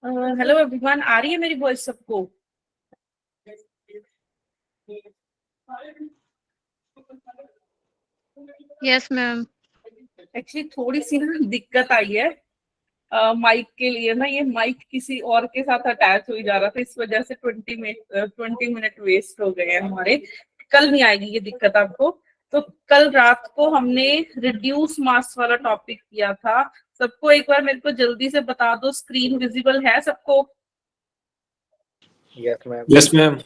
Hello everyone, आ रही है मेरी वॉइस सबको? Yes ma'am. एक्चुअली थोड़ी सी ना दिक्कत आई है माइक के लिए ना। ये माइक किसी और के साथ अटैच हो जा रहा था, इस वजह से 20 मिनट वेस्ट हो गए हैं हमारे। कल नहीं आएगी ये दिक्कत आपको। तो कल रात को हमने रिड्यूस मास वाला टॉपिक किया था। सबको एक बार मेरे को जल्दी से बता दो, स्क्रीन विजिबल है सबको? Yes ma'am. Yes ma'am.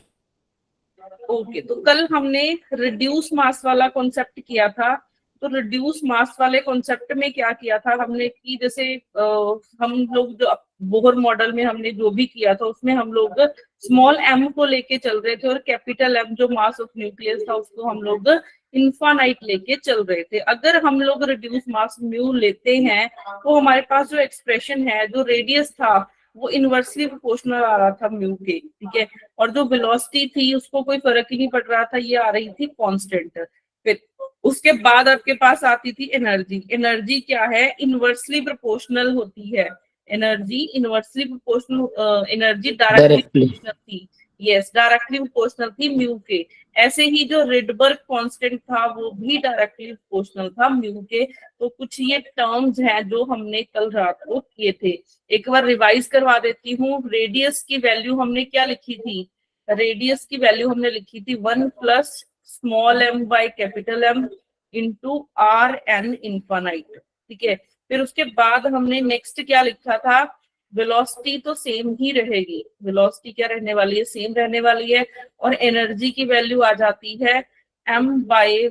Okay, तो कल हमने रिड्यूस मास वाला कॉन्सेप्ट किया था। तो रिड्यूस मास वाले कॉन्सेप्ट में क्या किया था हमने कि जैसे हम लोग जो बोहर मॉडल में हमने जो भी किया था उसमें हम लोग स्मॉल एम को लेके चल रहे थे और कैपिटल एम जो मास ऑफ न्यूक्लियस था उसको हम लोग इन्फानाइट लेके चल रहे थे। अगर हम लोग रिड्यूस मास म्यू लेते हैं तो हमारे पास जो एक्सप्रेशन है, जो रेडियस था, वो इनवर्सली प्रोपोर्शनल आ रहा था म्यू के। ठीक है, और जो वेलोसिटी थी उसको कोई फर्क ही नहीं पड़ रहा था, ये आ रही थी कांस्टेंट। फिर उसके बाद आपके पास आती थी एनर्जी। एनर्जी क्या है? इनवर्सली प्रोपोर्शनल होती है। Energy inversely proportional, energy directly proportional थी। यस, डायरेक्टली प्रोपोर्शनल थी म्यू के। ऐसे ही जो रिडबर्ग कांस्टेंट था वो भी डायरेक्टली प्रोपोर्शनल था म्यू के। तो कुछ ये टर्म्स हैं जो हमने कल रात को किए थे। एक बार रिवाइज करवा देती हूँ। रेडियस की वैल्यू हमने क्या लिखी थी? रेडियस की वैल्यू हमने लिखी थी 1 plus small M by capital M into R N infinite. ठीक है, फिर उसके बाद हमने नेक्स्ट क्या लिखा था? वेलोसिटी तो सेम ही रहेगी। वेलोसिटी क्या रहने वाली है? सेम रहने वाली है। और एनर्जी की वैल्यू आ जाती है M by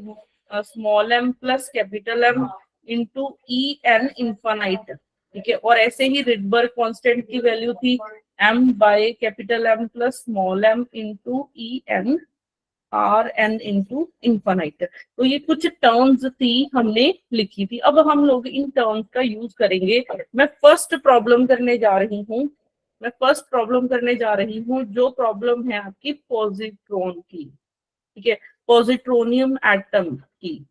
small M plus capital M into E N infinite. ठीक है, और ऐसे ही रिडबर्ग कांस्टेंट की वैल्यू थी M by capital M plus small M into E N R N into infinite. तो ये कुछ टर्म्स थी हमने लिखी थी। अब हम लोग इन टर्म्स का यूज करेंगे। मैं फर्स्ट प्रॉब्लम करने जा रही हूँ। जो प्रॉब्लम है आपकी पॉजिट्रॉन की। ठीक है, पॉजिट्रोनियम एटम की।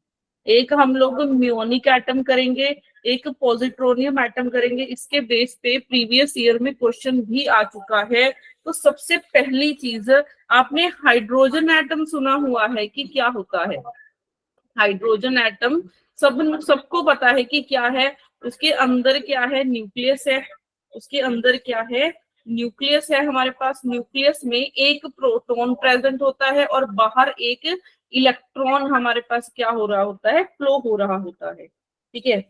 एक हम लोग म्योनिक एटम करेंगे, एक पॉजिट्रोनियम एटम करेंगे। इसके बेस पे प्रीवियस ईयर में क्वेश्चन भी आ चुका है। तो सबसे पहली चीज, आपने हाइड्रोजन एटम सुना हुआ है कि क्या होता है? हाइड्रोजन एटम सबको पता है कि क्या है। उसके अंदर क्या है? न्यूक्लियस है। उसके अंदर क्या है? न्यूक्लियस है। हमारे पास न्यूक्लियस में एक प्रोटॉन प्रेजेंट होता है और बाहर एक इलेक्ट्रॉन हमारे पास क्या हो रहा होता है? फ्लो हो रहा होता है। ठीक है,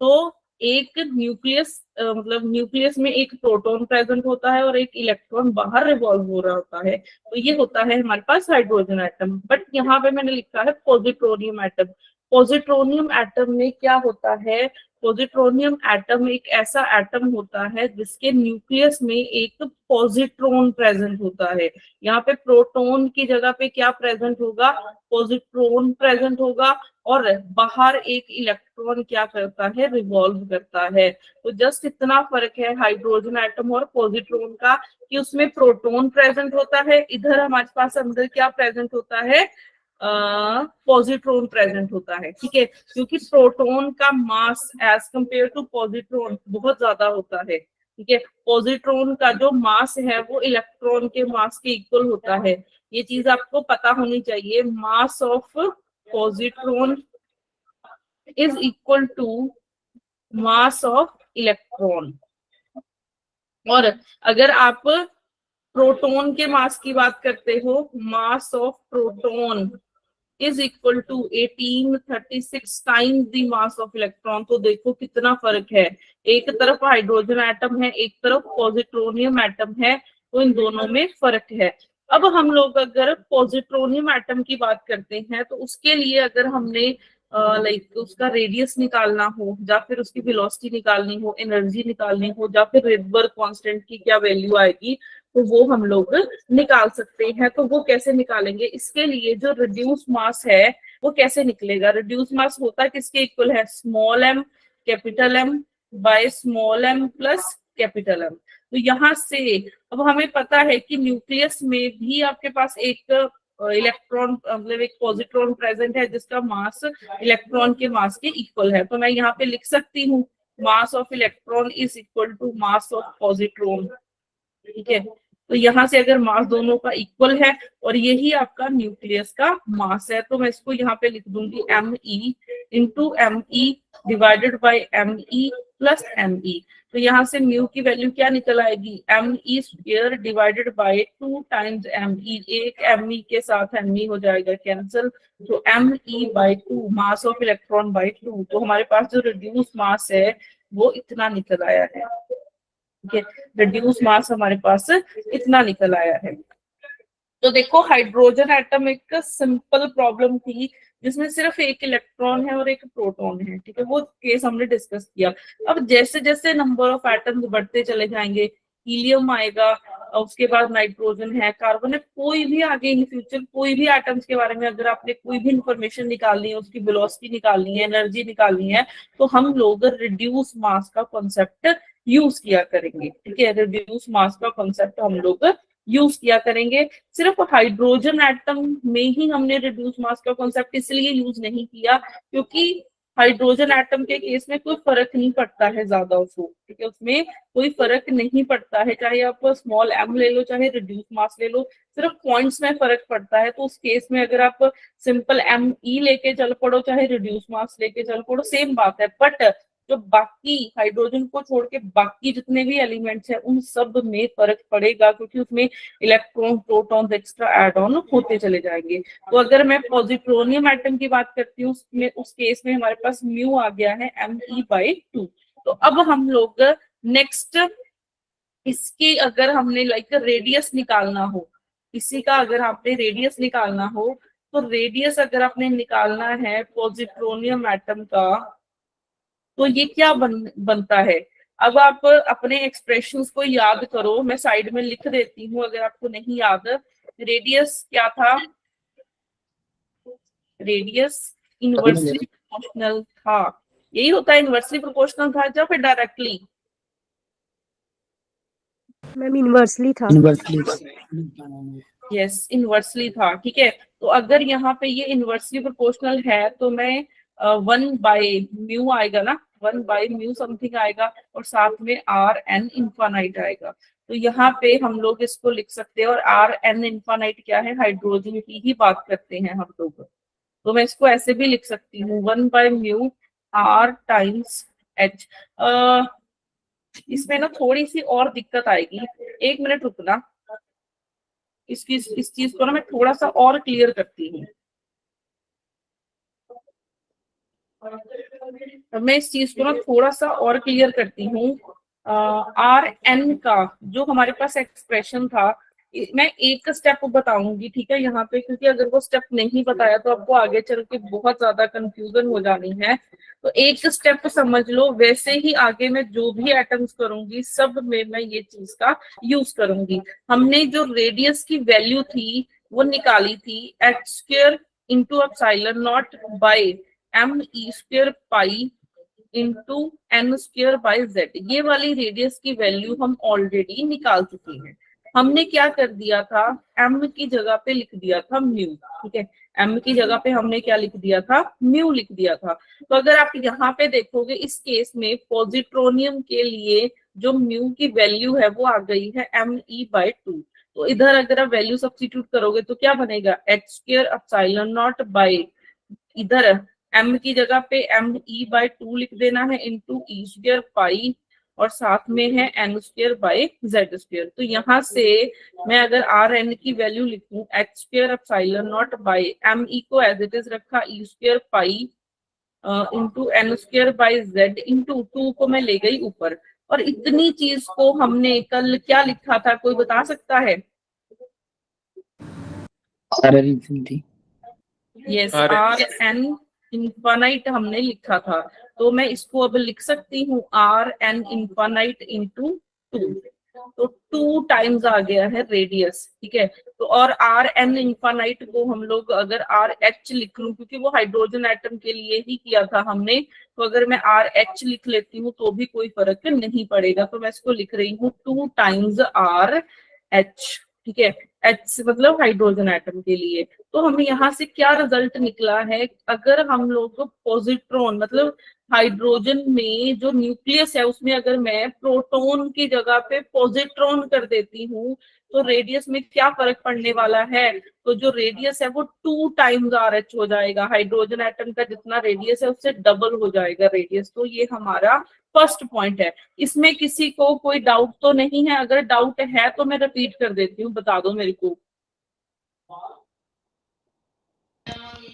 तो एक न्यूक्लियस मतलब न्यूक्लियस में एक प्रोटॉन प्रेजेंट होता है और एक इलेक्ट्रॉन बाहर रिवॉल्व हो रहा होता है। तो ये होता है हमारे पास हाइड्रोजन एटम। बट यहाँ पे मैंने लिखा है पॉजिट्रोनियम एटम। पॉजिट्रोनियम एटम में क्या होता है? पॉजिट्रोनियम एटम एक ऐसा एटम होता है जिसके न्यूक्लियस में एक पॉजिट्रॉन प्रेजेंट होता है। यहाँ पे प्रोटॉन की जगह पे क्या प्रेजेंट होगा? पॉजिट्रॉन प्रेजेंट होगा। और बाहर एक इलेक्ट्रॉन क्या करता है? रिवॉल्व करता है। तो जस्ट इतना फर्क है हाइड्रोजन एटम और पॉजिट्रॉन का कि उसमें प्रोटॉन प्रेजेंट होता है, इधर हमारे पास अंदर क्या प्रेजेंट होता है? पॉजिट्रॉन प्रेजेंट होता है। ठीक है, क्योंकि प्रोटॉन का mass as compare to positron बहुत ज्यादा होता है। ठीक है, पॉजिट्रॉन का जो मास है वो इलेक्ट्रॉन के मास के इक्वल होता है। ये चीज आपको पता होनी चाहिए। Mass of positron is equal to mass of electron. और अगर आप प्रोटॉन के मास की बात करते हो, mass of proton is equal to 1836 times the mass of electron. तो देखो कितना फर्क है। एक तरफ हाइड्रोजन एटम है, एक तरफ पॉजिट्रोनियम एटम है। तो इन दोनों में फर्क है। अब हम लोग अगर पॉजिट्रोनियम एटम की बात करते हैं तो उसके लिए अगर हमने लाइक उसका रेडियस निकालना हो, या फिर उसकी वेलोसिटी निकालनी हो, एनर्जी निकालनी हो, या फिर रिडबर्ग कांस्टेंट की क्या वैल्यू आएगी, तो वो हम लोग निकाल सकते हैं। तो वो कैसे निकालेंगे? इसके लिए जो रिड्यूस मास है वो कैसे निकलेगा? रिड्यूस मास होता किसके इक्वल है? Small M capital M by small M plus capital M. तो यहाँ से अब हमें पता है कि न्यूक्लियस में भी आपके पास एक इलेक्ट्रॉन मतलब एक पॉजिट्रॉन प्रेजेंट है जिसका मास इलेक्ट्रॉन के मास के इक्वल है। तो मैं यहाँ पे लिख सकती हूँ mass of electron is equal to mass of positron. ठीक है। तो यहाँ से अगर मास दोनों का इक्वल है और यही आपका न्यूक्लियस का मास है, तो मैं इसको यहाँ पे लिख दूंगी ME into ME divided by ME plus ME। तो यहाँ से म्यू की वैल्यू क्या निकल आएगी, ME square divided by 2 times ME। एक ME के साथ ME हो जाएगा कैंसिल, तो ME by 2 mass of electron by 2। तो हमारे पास जो रिड्यूस मास है वो इतना निकल आया है। ठीक है, रिड्यूस मास हमारे पास इतना निकल आया है। तो देखो हाइड्रोजन एटम एक सिंपल प्रॉब्लम थी जिसमें सिर्फ एक इलेक्ट्रॉन है और एक प्रोटॉन है। ठीक है, वो केस हमने डिस्कस किया। अब जैसे जैसे नंबर ऑफ एटम्स बढ़ते चले जाएंगे, हीलियम आएगा, उसके बाद नाइट्रोजन है, कार्बन है, कोई भी आगे इन फ्यूचर कोई भी एटम्स के बारे में अगर आपने कोई भी इंफॉर्मेशन निकालनी है, उसकी वेलोसिटी निकालनी है, एनर्जी निकालनी है, तो हम लोग रिड्यूस मास का कॉन्सेप्ट यूज किया करेंगे। ठीक है, रिड्यूस मास का कॉन्सेप्ट हम लोग यूज किया करेंगे। सिर्फ हाइड्रोजन एटम में ही हमने रिड्यूस मास का कॉन्सेप्ट इसलिए यूज नहीं किया क्योंकि हाइड्रोजन एटम के केस में कोई फर्क नहीं पड़ता है ज्यादा उसको। ठीक है, उसमें कोई फर्क नहीं पड़ता है, चाहे आप स्मॉल m ले लो चाहे रिड्यूस मास ले लो, सिर्फ पॉइंट्स में फर्क पड़ता है। तो उस केस में अगर आप सिंपल ME लेके चल पड़ो चाहे रिड्यूस मास लेके चल पड़ो, सेम बात है। बट जो बाकी हाइड्रोजन को छोड़ के बाकी जितने भी एलिमेंट्स हैं उन सब में फर्क पड़ेगा क्योंकि उसमें electron proton extra add on होते चले जाएंगे। तो अगर मैं पॉजिट्रोनियम एटम की बात करती हूँ उसमें उस केस में हमारे पास म्यू आ गया है ME बाई 2। तो अब हम लोग नेक्स्ट इसकी अगर हमने लाइक रेडियस निकालना हो, इसी का अगर आपने रेडियस निकालना हो, तो रेडियस अगर आपने निकालना है पॉजिट्रोनियम एटम का, तो ये क्या बनता है। अब आप अपने एक्सप्रेशंस को याद करो, मैं साइड में लिख देती हूँ अगर आपको नहीं याद। रेडियस क्या था, रेडियस इनवर्सली प्रोपोर्शनल था। यही होता है, इनवर्सली प्रोपोर्शनल था या फिर डायरेक्टली। मैम इनवर्सली था। यस, इनवर्सली था। ठीक है, तो अगर यहाँ पे ये इनवर्सली प्रोपोर्शनल है तो मैं 1/μ आएगा ना, 1/μ समथिंग आएगा और साथ में Rn इन्फानाइट आएगा। तो यहाँ पे हम लोग इसको लिख सकते हैं, और Rn इन्फानाइट क्या है, हाइड्रोजन की ही बात करते हैं हम लोग। तो मैं इसको ऐसे भी लिख सकती हूँ 1/μ R टाइम्स H। इसमें ना थोड़ी सी और दिक्कत आएगी, एक मिनट रुकना, इस चीज को ना मैं थोड़ा सा और क्लियर करती हूँ। मैं इस चीज को ना थोड़ा सा और क्लियर करती हूँ। Rn का जो हमारे पास एक्सप्रेशन था, मैं एक स्टेप बताऊंगी, ठीक है, यहाँ पे, क्योंकि अगर वो स्टेप नहीं बताया तो आपको आगे चल के बहुत ज्यादा कंफ्यूजन हो जानी है। तो एक स्टेप समझ लो, वैसे ही आगे मैं जो भी एटम्स करूंगी सब में मैं ये चीज का यूज करूंगी। हमने जो रेडियस की वैल्यू थी वो निकाली थी h² into epsilon not by ME square pi into N² by Z। ये वाली रेडियस की वैल्यू हम ऑलरेडी निकाल चुके हैं। हमने क्या कर दिया था, M की जगह पे लिख दिया था म्यू। ठीक है, M की जगह पे हमने क्या लिख दिया था, म्यू लिख दिया था। तो अगर आप यहाँ पे देखोगे इस केस में पॉजिट्रोनियम के लिए जो म्यू की वैल्यू है वो आ गई है ME बाई 2। तो इधर अगर आप वैल्यू सब्स्टिट्यूट करोगे तो क्या बनेगा, h² एप्सिलॉन नॉट बाई, इधर m की जगह पे ME बाई 2 लिख देना है इंटू E² पाई और साथ में है N² बाई Z²। तो यहाँ से मैं अगर Rn की वैल्यू लिखूं h² epsilon not by ME को एज इट इज रखा E² pi into N² by Z into 2 को मैं ले गई ऊपर। और इतनी चीज को हमने कल क्या लिखा था, कोई बता सकता है। यस, Rn इन्फानाइट हमने लिखा था। तो मैं इसको अब लिख सकती हूँ Rn इन्फानाइट इंटू 2। तो 2 टाइम्स आ गया है रेडियस। ठीक है, तो और Rn इन्फानाइट को हम लोग अगर RH लिख लूं, क्योंकि वो हाइड्रोजन एटम के लिए ही किया था हमने, तो अगर मैं RH लिख लेती हूँ तो भी कोई फर्क नहीं पड़ेगा। तो मैं इसको लिख रही हूँ 2 टाइम्स RH। ठीक है, H मतलब हाइड्रोजन एटम के लिए। तो हमें यहाँ से क्या रिजल्ट निकला है, अगर हम लोग पॉजिट्रॉन मतलब हाइड्रोजन में जो न्यूक्लियस है उसमें अगर मैं प्रोटॉन की जगह पे पॉजिट्रॉन कर देती हूँ तो रेडियस में क्या फर्क पड़ने वाला है, तो जो रेडियस है वो 2 टाइम्स RH हो जाएगा। हाइड्रोजन एटम का जितना रेडियस है उससे डबल हो जाएगा रेडियस। तो ये हमारा फर्स्ट पॉइंट है। इसमें किसी को कोई डाउट तो नहीं है? अगर डाउट है तो मैं रिपीट कर देती हूँ, बता दो मेरे को।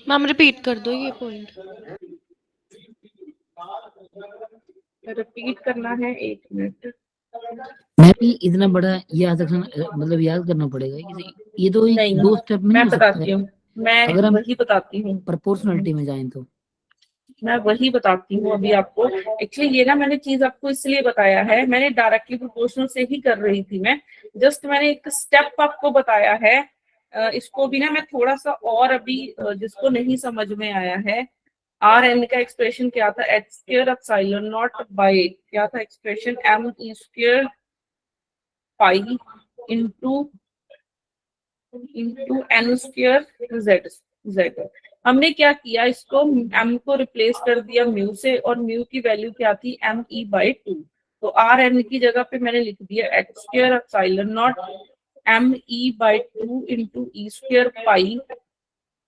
मैम रिपीट कर दो ये पॉइंट। रिपीट करना है, 1 मिनट। मैं भी इतना बड़ा याद रखना मतलब याद करना पड़ेगा ये तो एक नहीं, 2 स्टेप में नहीं मैं हो सकता बताती है हूँ, मैं अगर हम वही बताती हूँ, प्रोपोर्शनलिटी में जाएं तो। मैं वही बताती हूँ अभी आपको। एक्चुअली ये ना मैंने चीज आपको इसलिए बताया है, मैंने डायरेक्टली प्रोपोर्शनल से ही कर रही थी मैं, जस्ट मैंने एक स्टेप आपको बताया है। इसको भी ना मैं थोड़ा सा और अभी जिसको नहीं समझ में आया है, Rn का एक्सप्रेशन क्या था, h²ε0 बाय क्या था expression, me² pi into n²z। हमने क्या किया, इसको m को रिप्लेस कर दिया म्यू से, और म्यू की वैल्यू क्या थी, me/2। तो Rn की जगह पे मैंने लिख दिया h²ε0 me/2 इंटू e² पाई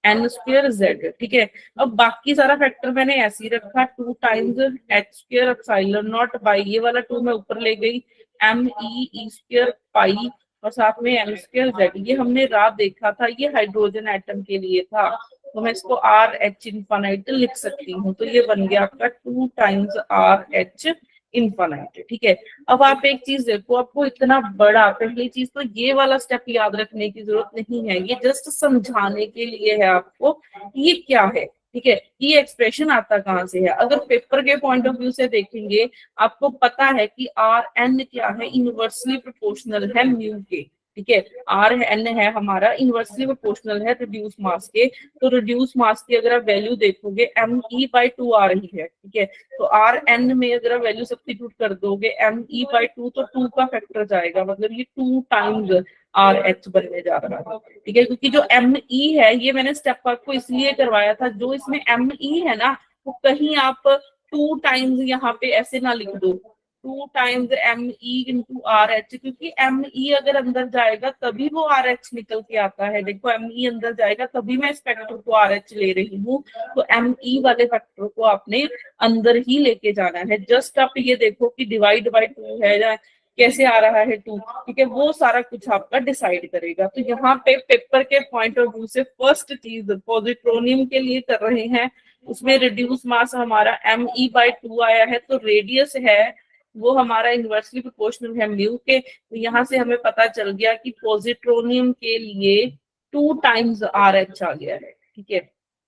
n²z। ठीक है, अब बाकी सारा फैक्टर मैंने ऐसे ही रखा, 2 टाइम्स h²ε0 बाई ये वाला 2 मैं ऊपर ले गई, me e² पाई और साथ में n²z। ये हमने रात देखा था, ये हाइड्रोजन एटम के लिए था, तो मैं इसको RH इनफाइनाइट लिख सकती हूँ। तो ये बन गया आपका 2 टाइम्स RH इनफाइनाइट। ठीक है, अब आप एक चीज देखो, आपको इतना बड़ा पहली चीज तो ये वाला स्टेप याद रखने की जरूरत नहीं है, ये जस्ट समझाने के लिए है आपको ये क्या है। ठीक है, ये एक्सप्रेशन आता कहाँ से है, अगर पेपर के पॉइंट ऑफ व्यू से देखेंगे, आपको पता है कि Rn क्या है, इनवर्सली प्रोपोर्शनल है म्यू के। ठीक है, Rn है हमारा इनवर्सली प्रोपोर्शनल है रिड्यूस मास के। तो रिड्यूस मास की अगर आप वैल्यू देखोगे me/2 आ रही है। ठीक है, तो Rn में अगर आप वैल्यू सब्स्टिट्यूट कर दोगे me/2 तो 2 का फैक्टर जाएगा, मतलब ये 2 टाइम्स RH बनने जा रहा है। ठीक है, क्योंकि जो Me है, ये मैंने स्टेप आपको इसलिए करवाया था, जो इसमें Me है ना, वो कहीं आप 2 टाइम्स यहाँ पे ऐसे ना लिख दो, 2 टाइम्स Me इंटू RH, क्योंकि Me अगर अंदर जाएगा तभी वो RH निकल के आता है। देखो Me अंदर जाएगा तभी मैं इस फैक्टर को RH ले रही हूँ, तो Me वाले फैक्टर को आपने अंदर ही लेके जाना है। जस्ट आप ये देखो कि डिवाइड बाय 2 है या कैसे आ रहा है 2। ठीक है, वो सारा कुछ आपका डिसाइड करेगा। तो यहाँ पे पेपर के पॉइंट ऑफ व्यू से फर्स्ट चीज पॉजिट्रोनियम के लिए कर रहे हैं, उसमें रिड्यूस मास हमारा Me/2 आया है, तो रेडियस है वो हमारा इनवर्सली प्रोपोर्शनल है म्यू के। तो यहाँ से हमें पता चल गया कि पॉजिट्रोनियम के लिए 2 टाइम्स RH आ गया है। ठीक है,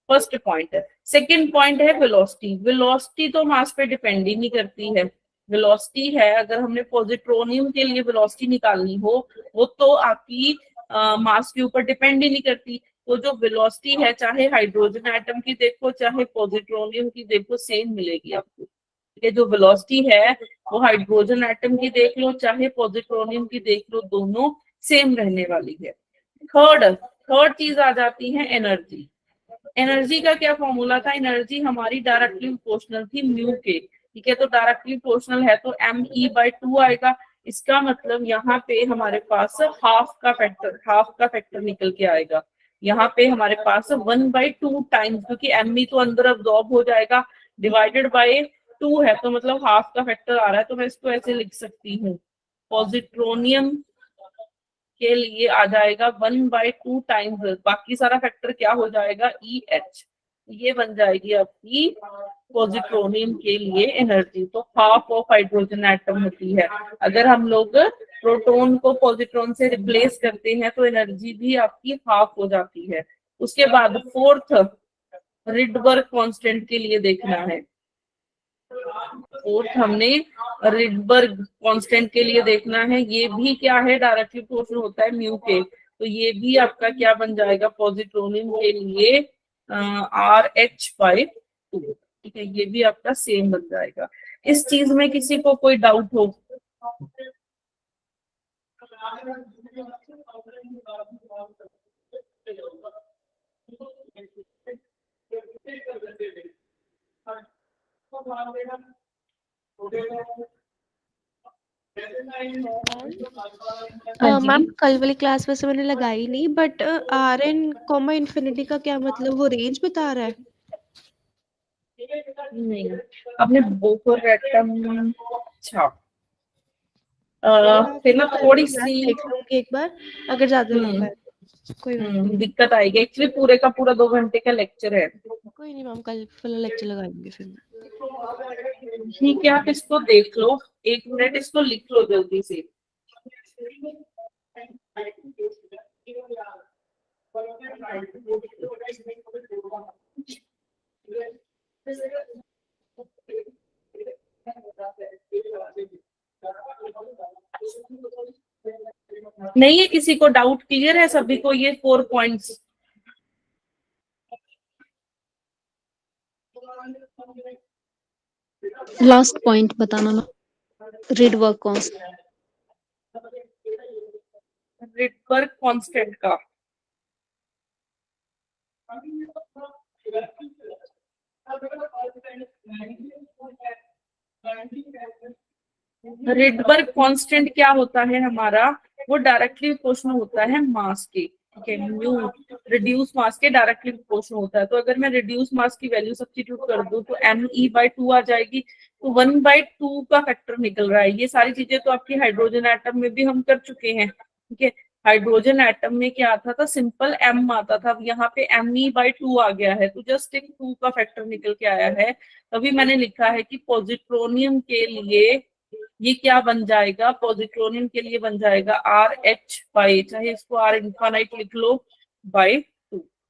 फर्स्ट पॉइंट है। सेकेंड पॉइंट है वेलोसिटी। वेलोसिटी तो मास पे डिपेंड ही नहीं करती है। वेलोसिटी है, अगर हमने पॉजिट्रोनियम के लिए वेलोसिटी निकालनी हो, वो तो आपकी मास के ऊपर डिपेंड ही नहीं करती। तो जो वेलोसिटी है, चाहे हाइड्रोजन एटम की देखो चाहे पॉजिट्रोनियम की देखो, सेम मिलेगी आपको। ठीक है, जो वेलोसिटी है वो हाइड्रोजन एटम की देख लो चाहे पॉजिट्रोनियम की देख लो, दोनों सेम रहने वाली है। थर्ड थर्ड चीज आ जाती है एनर्जी। एनर्जी का क्या फॉर्मूला था, एनर्जी हमारी डायरेक्टली प्रोपोर्शनल थी म्यू के। ठीक है, तो डायरेक्टली प्रोपोर्शनल है तो me/2 आएगा। इसका मतलब यहाँ पे हमारे पास हाफ का फैक्टर निकल के आएगा। यहाँ पे हमारे पास 1/2 टाइम्स, क्योंकि me तो अंदर अब्सॉर्ब हो जाएगा, डिवाइडेड बाय 2 है, तो मतलब हाफ का फैक्टर आ रहा है। तो मैं इसको ऐसे लिख सकती हूँ, पॉजिट्रोनियम के लिए आ जाएगा 1/2 टाइम्स, बाकी सारा फैक्टर क्या हो जाएगा, EH। ये बन जाएगी आपकी पॉजिट्रोनियम के लिए एनर्जी। तो हाफ ऑफ हाइड्रोजन एटम होती है। अगर हम लोग प्रोटॉन को पॉजिट्रॉन से रिप्लेस करते हैं तो एनर्जी भी आपकी हाफ हो जाती है। उसके बाद फोर्थ रिडबर्ग कांस्टेंट के लिए देखना है। फोर्थ हमने रिडबर्ग कांस्टेंट के लिए देखना है, ये भी क्या है, डायरेक्टली प्रोपोर्शनल होता है म्यू के। तो ये भी आपका क्या बन जाएगा पॉजिट्रोनियम के लिए RH/2। ठीक है, ये भी आपका सेम बन जाएगा। इस चीज में किसी को कोई डाउट हो? हाँ जी। मैम कल वाली क्लास वैसे मैंने लगाई नहीं, but R N comma infinity का क्या मतलब, वो रेंज बता रहा है? नहीं, आपने बोफोर एटम, अच्छा फिर ना थोड़ी क्लास सी देख लूंगी एक बार, अगर ज्यादा लग हम्म पाए तो कोई बात नहीं। दिक्कत आएगी। एक्चुअली पूरे का पूरा 2 घंटे का लेक्चर है। कोई नहीं मैम, कल फुल लेक्चर लगा लूंगी फिर मैं। ठीक है, आप इसको देख लो, 1 मिनट इसको लिख लो जल्दी से। नहीं है किसी को डाउट? क्लियर है सभी को ये 4 पॉइंट्स? लास्ट पॉइंट बताना ना, read work cost. Rydberg constant का रिडबर्ग कांस्टेंट क्या होता है हमारा? वो डायरेक्टली प्रोपोर्शनल होता है मास के, ठीक है, म्यू रिड्यूस मास के डायरेक्टली प्रोपोर्शनल होता है। तो अगर मैं रिड्यूस मास की वैल्यू सब्स्टिट्यूट कर दूं तो me/2 आ जाएगी। तो 1/2 का फैक्टर निकल रहा है। ये सारी चीजें तो आपकी हाइड्रोजन एटम में भी हम कर चुके हैं, ठीक है। हाइड्रोजन एटम में क्या आता था? सिंपल m आता था। अब यहाँ पे me/2 आ गया है, तो जस्ट एक 2 का फैक्टर निकल के आया है। तभी मैंने लिखा है कि पॉजिट्रोनियम के लिए ये क्या बन जाएगा? पॉजिट्रोनियम के लिए बन जाएगा RH/, चाहे इसको R इनफाइनाइट लिख लो, /2।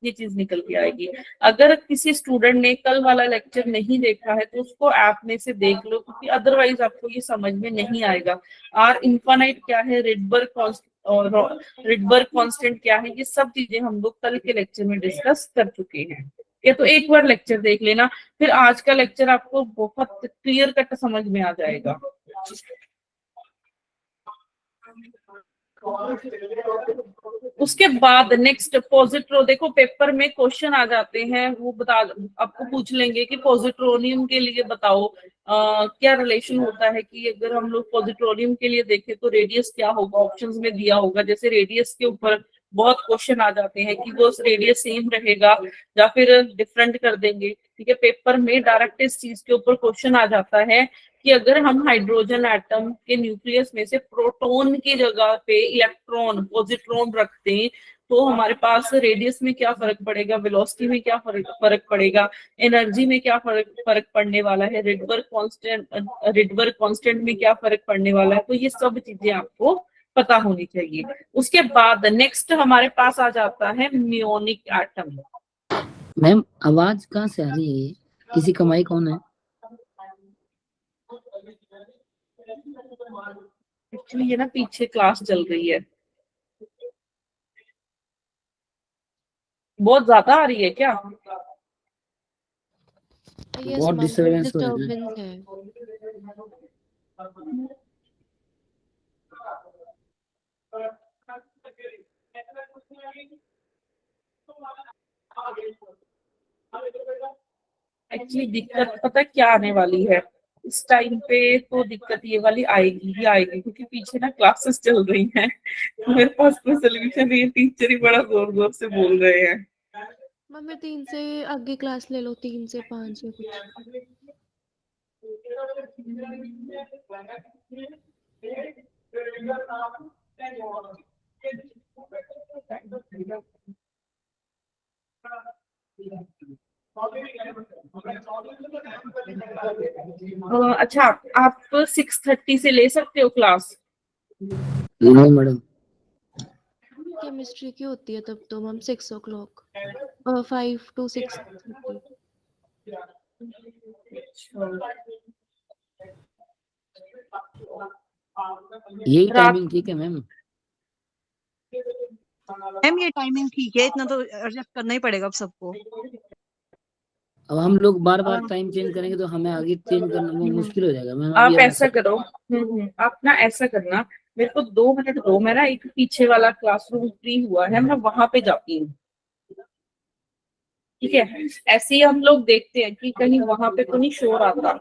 ये चीज निकल के आएगी। अगर किसी स्टूडेंट ने कल वाला लेक्चर नहीं देखा है तो उसको ऐप में से देख लो, क्योंकि अदरवाइज आपको ये समझ में नहीं आएगा। R इनफाइनाइट क्या है, रिडबर्ग कांस्टेंट क्या है, ये सब चीजें हम लोग कल के लेक्चर में डिस्कस कर चुके हैं। ये तो एक बार लेक्चर देख लेना, फिर आज का लेक्चर आपको बहुत क्लियर कट समझ में आ जाएगा। उसके बाद नेक्स्ट पॉजिट्रो, देखो पेपर में क्वेश्चन आ जाते हैं, वो बता आपको पूछ लेंगे कि पॉजिट्रोनियम के लिए बताओ क्या रिलेशन होता है। कि अगर हम लोग पॉजिट्रोनियम के लिए देखें तो रेडियस क्या होगा, ऑप्शंस में दिया होगा। जैसे रेडियस के ऊपर बहुत क्वेश्चन आ जाते हैं कि वो रेडियस सेम रहेगा या फिर डिफरेंट कर देंगे, ठीक है। पेपर में डायरेक्ट इस चीज के ऊपर क्वेश्चन आ जाता है कि अगर हम हाइड्रोजन एटम के न्यूक्लियस में से प्रोटॉन की जगह पे इलेक्ट्रॉन पॉजिट्रॉन रखते हैं तो हमारे पास रेडियस में क्या फर्क पड़ेगा, वेलोसिटी में क्या फर्क पड़ेगा, एनर्जी में क्या फर्क पड़ने वाला है, रिडबर्ग कांस्टेंट में क्या फर्क पड़ने वाला है। तो ये सब चीजें आपको पता होनी चाहिए। उसके बाद नेक्स्ट हमारे पास आ जाता है म्योनिक एटम। मैम आवाज कहाँ से आ रही है? किसी का माइक ऑन है? एक्चुअली ये ना पीछे क्लास चल रही है, बहुत ज्यादा आ रही है क्या? यस बहुत मैम, डिस्टरबेंस हो रहा है। डिस्टर्बेंस है। एक्चुअली दिक्कत पता है क्या आने वाली है इस टाइम पे? तो दिक्कत ये वाली आएगी ही आएगी, क्योंकि पीछे ना क्लासेस चल रही हैं। तो मेरे पास कोई सोल्यूशन नहीं है, टीचर ही बड़ा जोर जोर से बोल रहे हैं। मैम मैं 3 से आगे क्लास ले लो, 3 से 5 या कुछ। अच्छा, आप 6:30 से ले सकते हो क्लास? नहीं मैडम, केमिस्ट्री की होती है तब तो मैम 6 o'clock, 5 to 6:30। यही रात टाइमिंग ठीक है मैम? मैम ये टाइमिंग ठीक है, इतना तो एडजस्ट करना ही पड़ेगा अब सबको। अब हम लोग बार बार टाइम चेंज करेंगे तो हमें आगे चेंज करना वो मुश्किल हो जाएगा मैम। आप अभी ऐसा करो, आप ना ऐसा करना, मेरे को 2 मिनट दो, मेरा एक पीछे वाला क्लासरूम फ्री हुआ है, मैं वहां पे जाती हूँ। ठीक है, ऐसे ही हम लोग देखते हैं कि कहीं वहां पे तो नहीं शोर आता।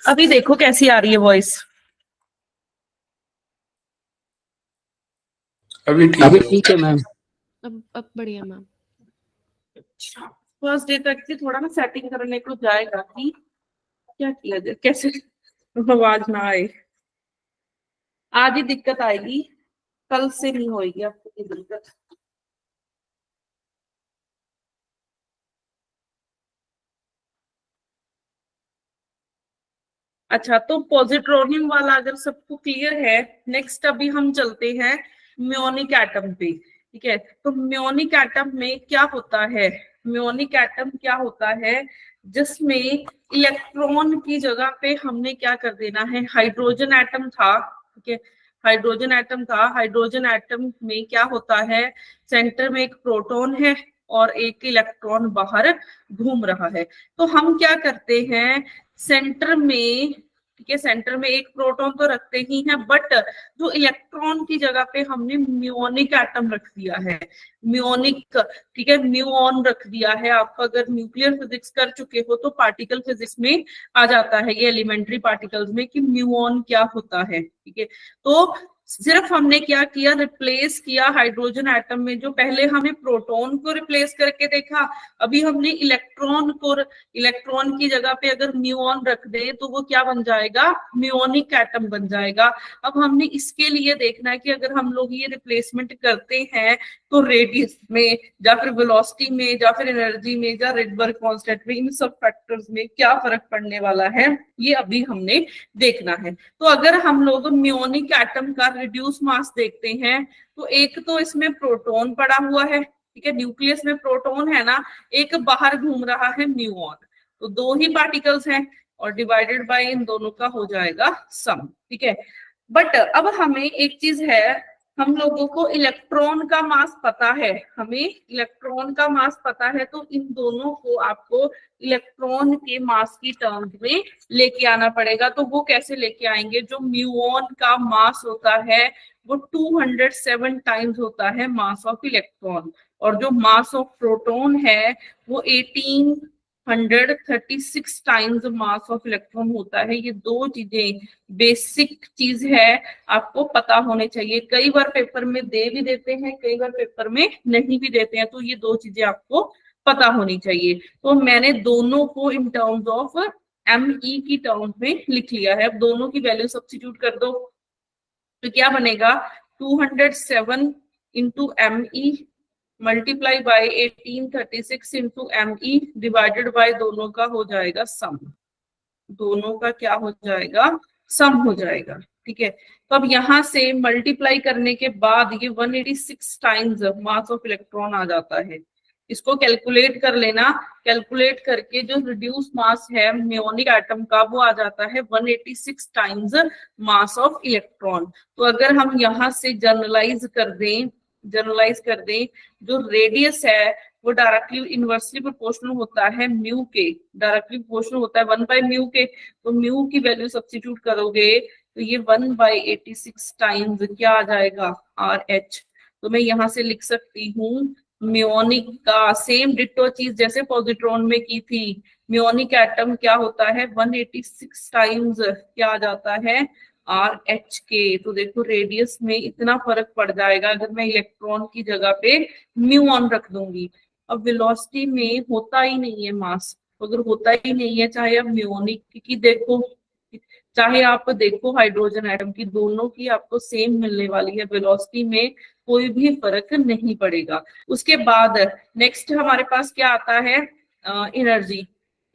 अभी देखो कैसी आ रही है वॉइस। अभी अभी ठीक ठीक है मैम। अब बढ़िया मैम। फर्स्ट डे तक की थोड़ा ना सेटिंग करने को जाएगा कि क्या किया जाए, कैसे आवाज ना आए। आज ही दिक्कत आएगी, कल से नहीं होगी आपको ये दिक्कत। अच्छा, तो पॉजिट्रोनियम वाला अगर सबको क्लियर है, नेक्स्ट अभी हम चलते हैं म्योनिक एटम पे। ठीक है, तो म्योनिक एटम में क्या होता है? म्योनिक एटम क्या होता है? जिसमें इलेक्ट्रॉन की जगह पे हमने क्या कर देना है, हाइड्रोजन एटम था। ठीक है, हाइड्रोजन एटम था। हाइड्रोजन एटम में क्या होता है, सेंटर में एक प्रोटॉन है और एक इलेक्ट्रॉन बाहर घूम रहा है। तो हम क्या करते हैं, सेंटर में, ठीक है, सेंटर में एक प्रोटॉन तो रखते ही हैं, बट जो इलेक्ट्रॉन की जगह पे हमने म्योनिक एटम रख दिया है। म्योनिक, ठीक है, म्यूऑन रख दिया है। आपका अगर न्यूक्लियर फिजिक्स कर चुके हो तो पार्टिकल फिजिक्स में आ जाता है ये एलिमेंट्री पार्टिकल्स में कि म्यूऑन क्या होता है। ठीक है, तो सिर्फ हमने क्या किया, रिप्लेस किया हाइड्रोजन एटम में। जो पहले हमें प्रोटॉन को रिप्लेस करके देखा, अभी हमने इलेक्ट्रॉन को, इलेक्ट्रॉन की जगह पे अगर म्यूऑन रख दे तो वो क्या बन जाएगा, म्योनिक एटम बन जाएगा। अब हमने इसके लिए देखना है कि अगर हम लोग ये रिप्लेसमेंट करते हैं तो रेडियस में या फिर वेलोसिटी में या फिर एनर्जी में या रेडबर्ग कांस्टेंट में, इन सब फैक्टर्स में क्या फर्क पड़ने वाला है, ये अभी हमने देखना है। तो अगर हम लोग म्योनिक एटम का रिड्यूस मास देखते हैं तो एक तो इसमें प्रोटॉन पड़ा हुआ है। ठीक है, न्यूक्लियस में प्रोटॉन है ना, एक बाहर घूम रहा है म्यूऑन। तो दो ही पार्टिकल्स हैं और डिवाइडेड बाय इन दोनों का हो जाएगा सम। ठीक है, बट अब हमें एक चीज है, हम लोगों को इलेक्ट्रॉन का मास पता है, हमें इलेक्ट्रॉन का मास पता है, तो इन दोनों को आपको इलेक्ट्रॉन के मास की टर्म्स में लेके आना पड़ेगा। तो वो कैसे लेके आएंगे, जो म्यूऑन का मास होता है वो 207 टाइम्स होता है मास ऑफ इलेक्ट्रॉन, और जो मास ऑफ प्रोटॉन है वो 1836 टाइम्स मास ऑफ इलेक्ट्रॉन होता है। ये दो चीजें बेसिक चीज है, आपको पता होने चाहिए। कई बार पेपर में दे भी देते हैं, कई बार पेपर में नहीं भी देते हैं, तो ये दो चीजें आपको पता होनी चाहिए। तो मैंने दोनों को इन टर्म्स ऑफ एमई की टर्म्स में लिख लिया है। अब दोनों की वैल्यू सब्स्टिट्यूट कर दो तो क्या बनेगा, 207 into ME multiply by 1836 into ME divided by दोनों का हो जाएगा सम। दोनों का क्या हो जाएगा, सम हो जाएगा। ठीक है, तो अब यहां से मल्टीप्लाई करने के बाद ये 186 टाइम्स मास ऑफ इलेक्ट्रॉन आ जाता है। इसको कैलकुलेट कर लेना, कैलकुलेट करके जो रिड्यूस मास है म्योनिक एटम का वो आ जाता है 186 टाइम्स मास ऑफ इलेक्ट्रॉन। तो अगर हम यहाँ से जनरलाइज कर दें, जो रेडियस है वो डायरेक्टली इनवर्सली प्रोपोर्शनल होता है म्यू के, डायरेक्टली प्रोपोर्शनल होता है 1/म्यू के। तो म्यू की वैल्यू सब्स्टिट्यूट करोगे तो ये 1/86 टाइम्स क्या आ जाएगा, आर एच। तो मैं यहाँ से लिख सकती हूँ म्योनिक का सेम डिट्टो चीज जैसे पॉजिट्रॉन में की थी। म्योनिक एटम क्या होता है 186 टाइम्स क्या आ जाता है RH। तो देखो रेडियस में इतना फर्क पड़ जाएगा अगर मैं इलेक्ट्रॉन की जगह पे म्यूऑन रख दूंगी। अब वेलोसिटी में होता ही नहीं है मास, अगर होता ही नहीं है चाहे आप म्योनिक की देखो चाहे आप देखो हाइड्रोजन एटम की, दोनों की आपको सेम मिलने वाली है, वेलोसिटी में कोई भी फर्क नहीं पड़ेगा। उसके बाद नेक्स्ट हमारे पास क्या आता है एनर्जी।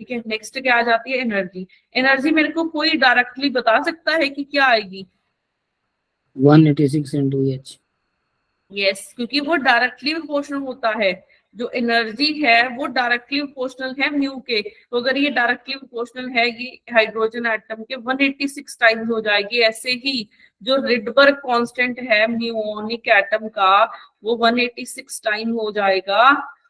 ठीक है, नेक्स्ट क्या आ जाती है एनर्जी। एनर्जी मेरे को कोई डायरेक्टली बता सकता है कि क्या आएगी? 186 into H। यस, क्योंकि वो डायरेक्टली प्रोपोर्शनल होता है, जो एनर्जी है वो डायरेक्टली प्रोपोर्शनल है म्यू के। तो अगर ये डायरेक्टली प्रोपोर्शनल है ये हाइड्रोजन एटम के 186 टाइम्स हो जाएगी। ऐसे ही जो रिडबर्ग कांस्टेंट है म्यूओनिक एटम का वो 186 टाइम हो जाएगा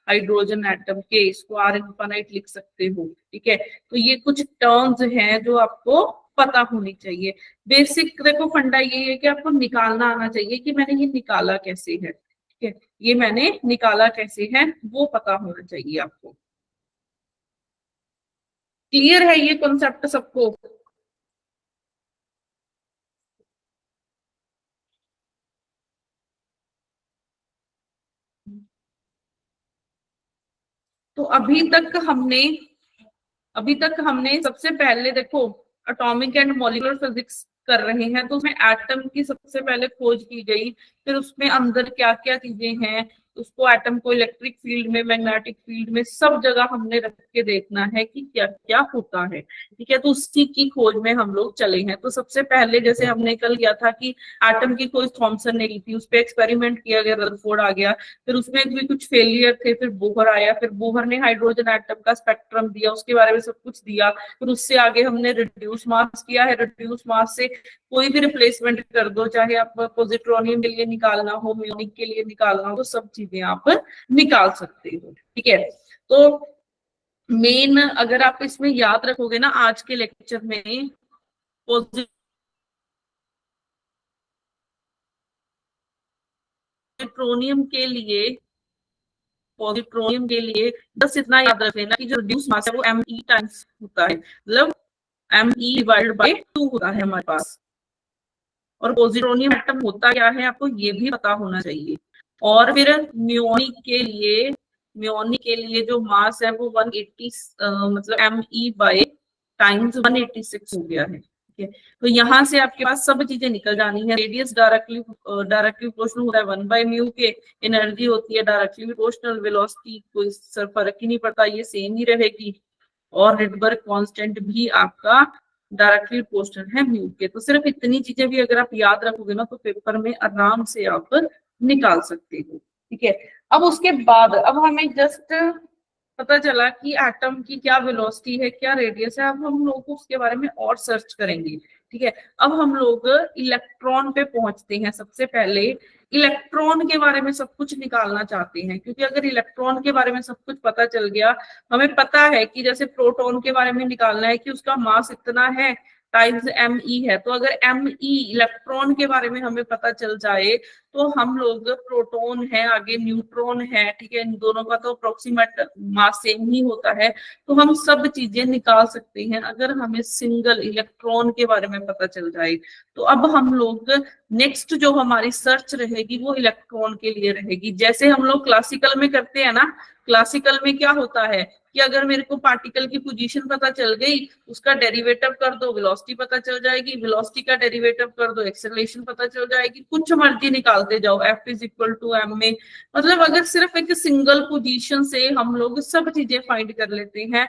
हाइड्रोजन एटम के। इसको R इनफाइनाइट लिख सकते हो। ठीक है, तो ये कुछ टर्म्स हैं जो आपको पता होनी चाहिए। बेसिक देखो फंडा ये है कि आपको निकालना आना चाहिए कि मैंने ये निकाला कैसे है। ठीक है, ये मैंने निकाला कैसे है वो पता होना चाहिए आपको। क्लियर है ये कॉन्सेप्ट सबको? तो अभी तक हमने सबसे पहले देखो एटॉमिक एंड मॉलिक्यूलर फिजिक्स कर रहे हैं, तो उसमें एटम की सबसे पहले खोज की गई, फिर उसमें अंदर क्या क्या चीजें हैं, उसको एटम को इलेक्ट्रिक फील्ड में मैग्नेटिक फील्ड में सब जगह हमने रख के देखना है कि क्या क्या होता है। ठीक है, तो उसी की खोज में हम लोग चले हैं। तो सबसे पहले जैसे हमने कल किया था कि एटम की खोज थॉमसन ने की थी, उस पर एक्सपेरिमेंट किया गया, रदरफोर्ड आ गया, फिर उसमें भी कुछ फेलियर थे, फिर बोहर आया, फिर बोहर ने हाइड्रोजन एटम का स्पेक्ट्रम दिया, उसके बारे में सब कुछ दिया। फिर उससे आगे हमने रिड्यूस मास किया है, रिड्यूस मास से कोई भी रिप्लेसमेंट कर दो, चाहे आप पॉजिट्रोनियम के लिए निकालना हो, म्यूनिक के लिए निकालना हो, तो सब चीजें आप निकाल सकते हो। ठीक है, तो मेन अगर आप इसमें याद रखोगे ना आज के लेक्चर में पॉजिट्रोनियम के लिए बस इतना याद रख लेना कि जो रिड्यूस मास है वो Me टाइम्स होता है, मतलब Me डिवाइडेड बाय 2 होता है हमारे पास। और पॉजिट्रोनियम एटम होता क्या है आपको ये भी पता होना चाहिए। और फिर म्योनिक के लिए जो मास है वो 180 मतलब Me बाय टाइम्स 186 हो गया है। ठीक है, तो यहाँ से आपके पास सब चीजें निकल जानी है। रेडियस डायरेक्टली प्रोपोर्शनल होता है 1 बाय म्यू के, एनर्जी होती है डायरेक्टली प्रोपोर्शनल, वेलोसिटी कोई फर्क ही नहीं पड़ता, ये सेम ही रहेगी, और रिडबर्ग कांस्टेंट भी आपका डायरेक्टली प्रोपोर्शनल है म्यू के। तो सिर्फ इतनी चीजें भी अगर आप याद रखोगे ना तो पेपर में आराम से आप निकाल सकते हो। ठीक है, अब उसके बाद अब हमें जस्ट पता चला कि एटम की क्या वेलोसिटी है, क्या रेडियस है। अब हम लोग उसके बारे में और सर्च करेंगे। ठीक है, अब हम लोग इलेक्ट्रॉन पे पहुंचते हैं। सबसे पहले इलेक्ट्रॉन के बारे में सब कुछ निकालना चाहते हैं, क्योंकि अगर इलेक्ट्रॉन के बारे में सब कुछ पता चल गया, हमें पता है कि जैसे प्रोटॉन के बारे में निकालना है कि उसका मास इतना है टाइम्स Me है, तो अगर Me इलेक्ट्रॉन के बारे में हमें पता चल जाए तो हम लोग प्रोटॉन है, आगे न्यूट्रॉन है, ठीक है, इन दोनों का तो अप्रोक्सीमेट मास सेम ही होता है, तो हम सब चीजें निकाल सकते हैं अगर हमें सिंगल इलेक्ट्रॉन के बारे में पता चल जाए। तो अब हम लोग नेक्स्ट जो हमारी सर्च रहेगी वो इलेक्ट्रॉन के लिए रहेगी। जैसे हम लोग क्लासिकल में करते हैं ना, क्लासिकल में क्या होता है कि अगर मेरे को पार्टिकल की पोजीशन पता चल गई, उसका डेरिवेटिव कर दो, वेलोसिटी पता चल जाएगी, वेलोसिटी का डेरिवेटिव कर दो, एक्सेलरेशन पता चल जाएगी, कुछ मर्जी निकालते जाओ, F is equal to m में। मतलब अगर सिर्फ एक सिंगल पोजीशन से हम लोग सब चीजें फाइंड कर लेते हैं,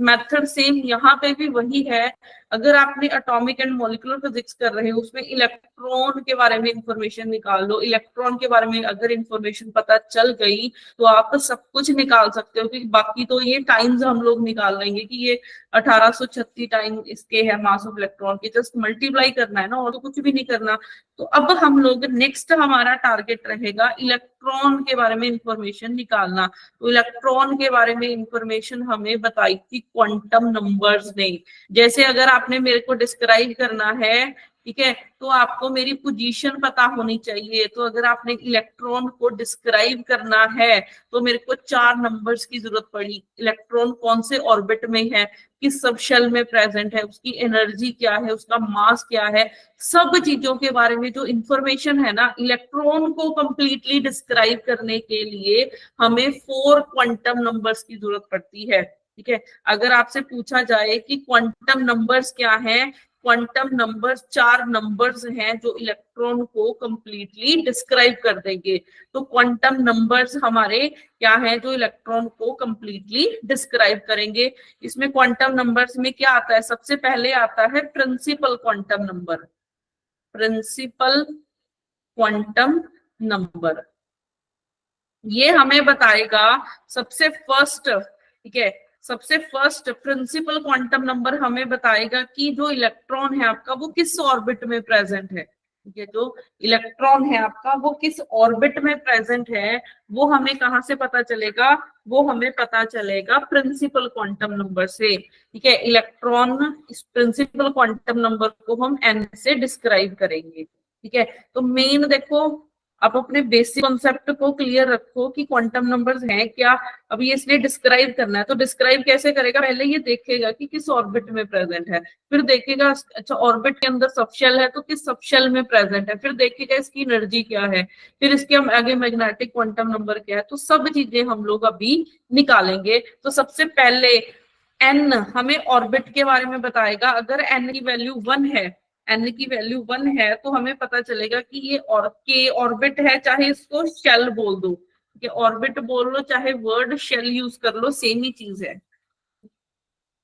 मेथड सेम यहाँ पे भी वही है। अगर आपने एटॉमिक एंड मॉलिक्यूलर फिजिक्स कर रहे हो उसमें इलेक्ट्रॉन के बारे में इंफॉर्मेशन निकाल लो, इलेक्ट्रॉन के बारे में अगर इंफॉर्मेशन पता चल गई तो आप सब कुछ निकाल सकते हो। क्योंकि बाकी तो ये टाइम्स हम लोग निकाल लेंगे कि ये 1836 टाइम इसके है मास ऑफ इलेक्ट्रॉन के, जस्ट मल्टीप्लाई करना है ना, और तो कुछ भी नहीं करना। तो अब हम लोग नेक्स्ट हमारा टारगेट रहेगा इलेक्ट्रॉन के बारे में इंफॉर्मेशन निकालना। तो इलेक्ट्रॉन के बारे में इंफॉर्मेशन हमें बताई थी क्वांटम नंबर्स ने। जैसे अगर आपने मेरे को डिस्क्राइब करना है ठीक है, तो आपको मेरी पोजीशन पता होनी चाहिए। तो अगर आपने इलेक्ट्रॉन को डिस्क्राइब करना है तो मेरे को 4 नंबर्स की जरूरत पड़ी। इलेक्ट्रॉन कौन से ऑर्बिट में है, किस सब शेल में प्रेजेंट है, उसकी एनर्जी क्या है, उसका मास क्या है, सब चीजों के बारे में जो इंफॉर्मेशन है ना, इलेक्ट्रॉन को कंप्लीटली डिस्क्राइब करने के लिए हमें 4 क्वांटम नंबर्स की जरूरत पड़ती है। ठीक है, अगर आपसे पूछा जाए कि क्वांटम नंबर्स क्या हैं, क्वांटम नंबर्स 4 नंबर्स हैं जो इलेक्ट्रॉन को कंप्लीटली डिस्क्राइब कर देंगे। तो क्वांटम नंबर्स हमारे क्या हैं जो इलेक्ट्रॉन को कंप्लीटली डिस्क्राइब करेंगे। इसमें क्वांटम नंबर्स में क्या आता है, सबसे पहले आता है principal quantum number. Principal quantum number ये हमें बताएगा सबसे फर्स्ट, ठीक है, सबसे फर्स्ट प्रिंसिपल क्वांटम नंबर हमें बताएगा कि जो इलेक्ट्रॉन है आपका वो किस ऑर्बिट में प्रेजेंट है। ठीक है, जो इलेक्ट्रॉन है आपका वो किस ऑर्बिट में प्रेजेंट है, वो हमें कहाँ से पता चलेगा, वो हमें पता चलेगा प्रिंसिपल क्वांटम नंबर से। ठीक है, इलेक्ट्रॉन इस प्रिंसिपल क्वांटम नंबर को हम n से डिस्क्राइब करेंगे। ठीक है, तो मेन देखो आप अपने बेसिक कॉन्सेप्ट को क्लियर रखो कि क्वांटम नंबर्स हैं क्या। अब ये इसलिए डिस्क्राइब करना है, तो डिस्क्राइब कैसे करेगा, पहले ये देखेगा कि किस ऑर्बिट में प्रेजेंट है, फिर देखेगा अच्छा ऑर्बिट के अंदर सबशेल है तो किस सबशेल में प्रेजेंट है, फिर देखेगा इसकी एनर्जी क्या है, फिर इसके हम आगे मैग्नेटिक क्वांटम नंबर क्या है। तो सब चीजें हम लोग अभी निकालेंगे। तो सबसे पहले एन हमें ऑर्बिट के बारे में बताएगा। अगर एन की वैल्यू 1 है, एन की वैल्यू 1 है तो हमें पता चलेगा कि ये और के ऑर्बिट है, चाहे इसको शेल बोल दो, कि ऑर्बिट बोल लो चाहे वर्ड शेल यूज कर लो, सेम ही चीज है।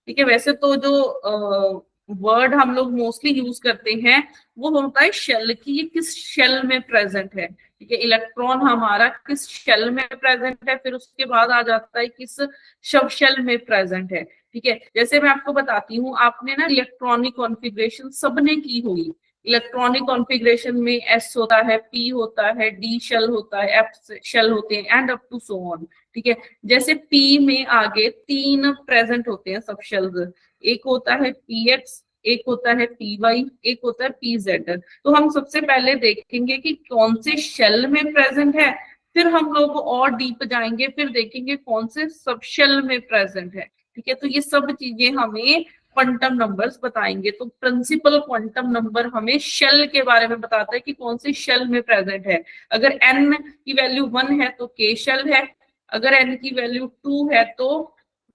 ठीक है, वैसे तो जो वर्ड हम लोग मोस्टली यूज करते हैं वो होता है शेल, कि ये किस शेल में प्रेजेंट है। ठीक है, इलेक्ट्रॉन हमारा किस शेल में प्रेजेंट है, फिर उसके बाद आ जाता है किस सब शेल में प्रेजेंट है। ठीक है, जैसे मैं आपको बताती हूँ, आपने ना इलेक्ट्रॉनिक कॉन्फ़िगरेशन सबने की होगी। इलेक्ट्रॉनिक कॉन्फ़िगरेशन में एस होता है, पी होता है, डी शेल होता है, एफ शेल होते हैं and up to so on. ठीक है, जैसे पी में आगे 3 प्रेजेंट होते हैं सब शेल्स, एक होता है पी एक्स, एक होता है पी वाई, एक होता है पी जेड। तो हम सबसे पहले देखेंगे कि कौन से शेल में प्रेजेंट है, फिर हम लोग और डीप जाएंगे, फिर देखेंगे कौन से सब शेल में प्रेजेंट है। ठीक है, तो ये सब चीजें हमें क्वांटम नंबर्स बताएंगे। तो प्रिंसिपल क्वांटम नंबर हमें शेल के बारे में बताता है कि कौन से शेल में प्रेजेंट है। अगर n की वैल्यू 1 है तो k शेल है, अगर n की वैल्यू 2 है तो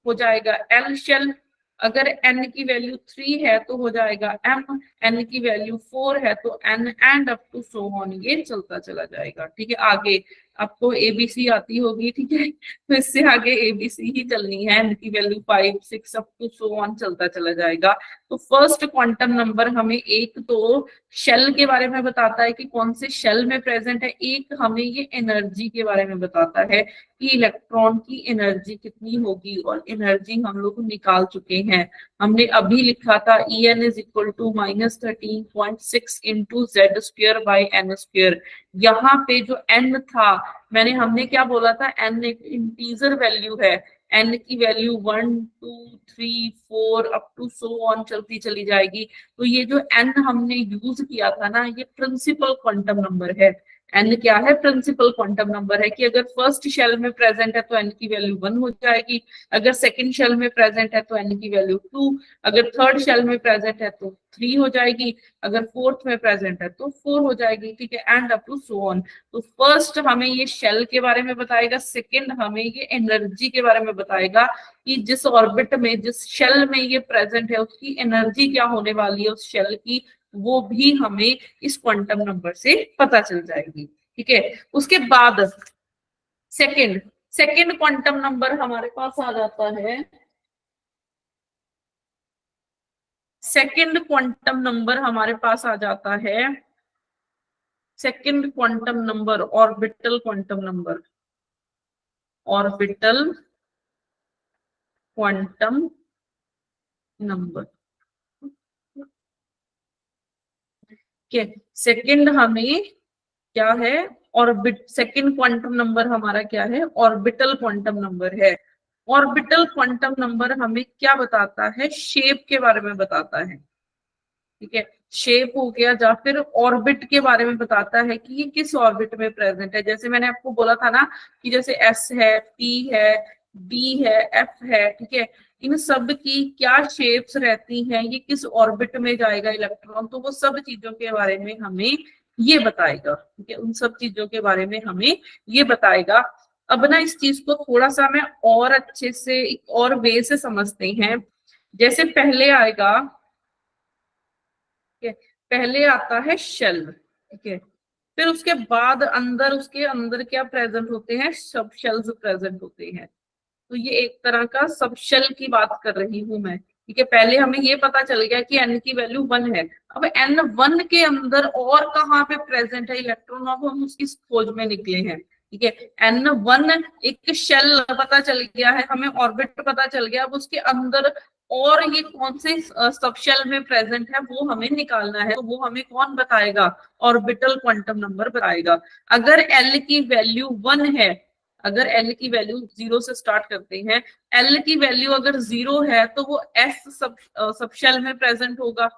हो जाएगा l शेल, अगर n की वैल्यू 3 है तो हो जाएगा m, n की वैल्यू 4 है तो n and up to so on, ये चलता चला जाएगा। ठीक है, आगे आपको एबीसी आती होगी। ठीक है, तो इससे आगे एबीसी ही चलनी है, n की value 5 6 up to so on चलता चला जाएगा। तो फर्स्ट क्वांटम नंबर हमें एक तो शेल के बारे में बताता है कि कौन से शेल में प्रेजेंट है, एक हमें ये एनर्जी के बारे में बताता है कि इलेक्ट्रॉन की एनर्जी कितनी होगी, और एनर्जी हम लोग निकाल चुके हैं। हमने अभी लिखा था En is equal to -13.6 into Z square by N square. यहाँ पे जो n था, हमने क्या बोला था, n एक इंटीजर वैल्यू है, n की value 1 2 3 4 up to so on चलती चली जाएगी। तो ये जो n हमने यूज किया था ना, ये प्रिंसिपल क्वांटम नंबर है। n क्या है, प्रिंसिपल क्वांटम नंबर है, कि अगर फर्स्ट शेल में प्रेजेंट है तो n की वैल्यू 1 हो जाएगी, अगर सेकंड शेल में प्रेजेंट है तो n की वैल्यू 2, अगर थर्ड शेल में प्रेजेंट है तो 3 हो जाएगी, अगर फोर्थ में प्रेजेंट है तो 4 हो जाएगी। ठीक है, and up to so on. तो फर्स्ट हमें ये शेल के बारे में बताएगा, सेकंड हमें ये एनर्जी के बारे में बताएगा कि जिस ऑर्बिट में जिस शेल में ये प्रेजेंट है उसकी एनर्जी क्या होने वाली है उस शेल की, वो भी हमें इस क्वांटम नंबर से पता चल जाएगी। ठीक है, उसके बाद सेकंड क्वांटम नंबर हमारे पास आ जाता है, सेकंड क्वांटम नंबर हमारे पास आ जाता है, second quantum number orbital quantum number, orbital quantum number. Second हमें क्या है, ऑर्बिट, सेकंड क्वांटम नंबर हमारा क्या है, ऑर्बिटल क्वांटम नंबर है। ऑर्बिटल क्वांटम नंबर हमें क्या बताता है, शेप के बारे में बताता है। ठीक है, शेप हो गया, या फिर ऑर्बिट के बारे में बताता है कि ये किस ऑर्बिट में प्रेजेंट है। जैसे मैंने आपको बोला था ना कि जैसे एस है, पी है, बी है, एफ है, ठीक है, इन सब की क्या शेप्स रहती हैं, ये किस ऑर्बिट में जाएगा इलेक्ट्रॉन, तो वो सब चीजों के बारे में हमें ये बताएगा। ठीक है, उन सब चीजों के बारे में हमें ये बताएगा। अब ना इस चीज को थोड़ा सा मैं और अच्छे से एक और वे से समझते हैं। जैसे पहले आएगा, ठीक है, पहले आता है शेल, ठीक है, फिर उसके बाद अंदर, उसके अंदर क्या प्रेजेंट होते हैं, सब शेल्स प्रेजेंट होते हैं। तो ये एक तरह का सब शेल की बात कर रही हूं मैं। ठीक है, पहले हमें ये पता चल गया कि n की वैल्यू 1 है। अब n1 के अंदर और कहाँ पे प्रेजेंट है इलेक्ट्रॉन, अब हम उसकी खोज में निकले हैं। ठीक है, n1 एक शेल पता चल गया है हमें, ऑर्बिट पता चल गया, अब उसके अंदर और ये कौन से सब शेल में प्रेजेंट है वो हमें निकालना है। तो वो हमें कौन बताएगा, ऑर्बिटल क्वांटम नंबर बताएगा। अगर l की वैल्यू 1 है, अगर L की वैल्यू 0 से स्टार्ट करते हैं, L की वैल्यू अगर 0 है तो वो S सब शेल में प्रेजेंट होगा।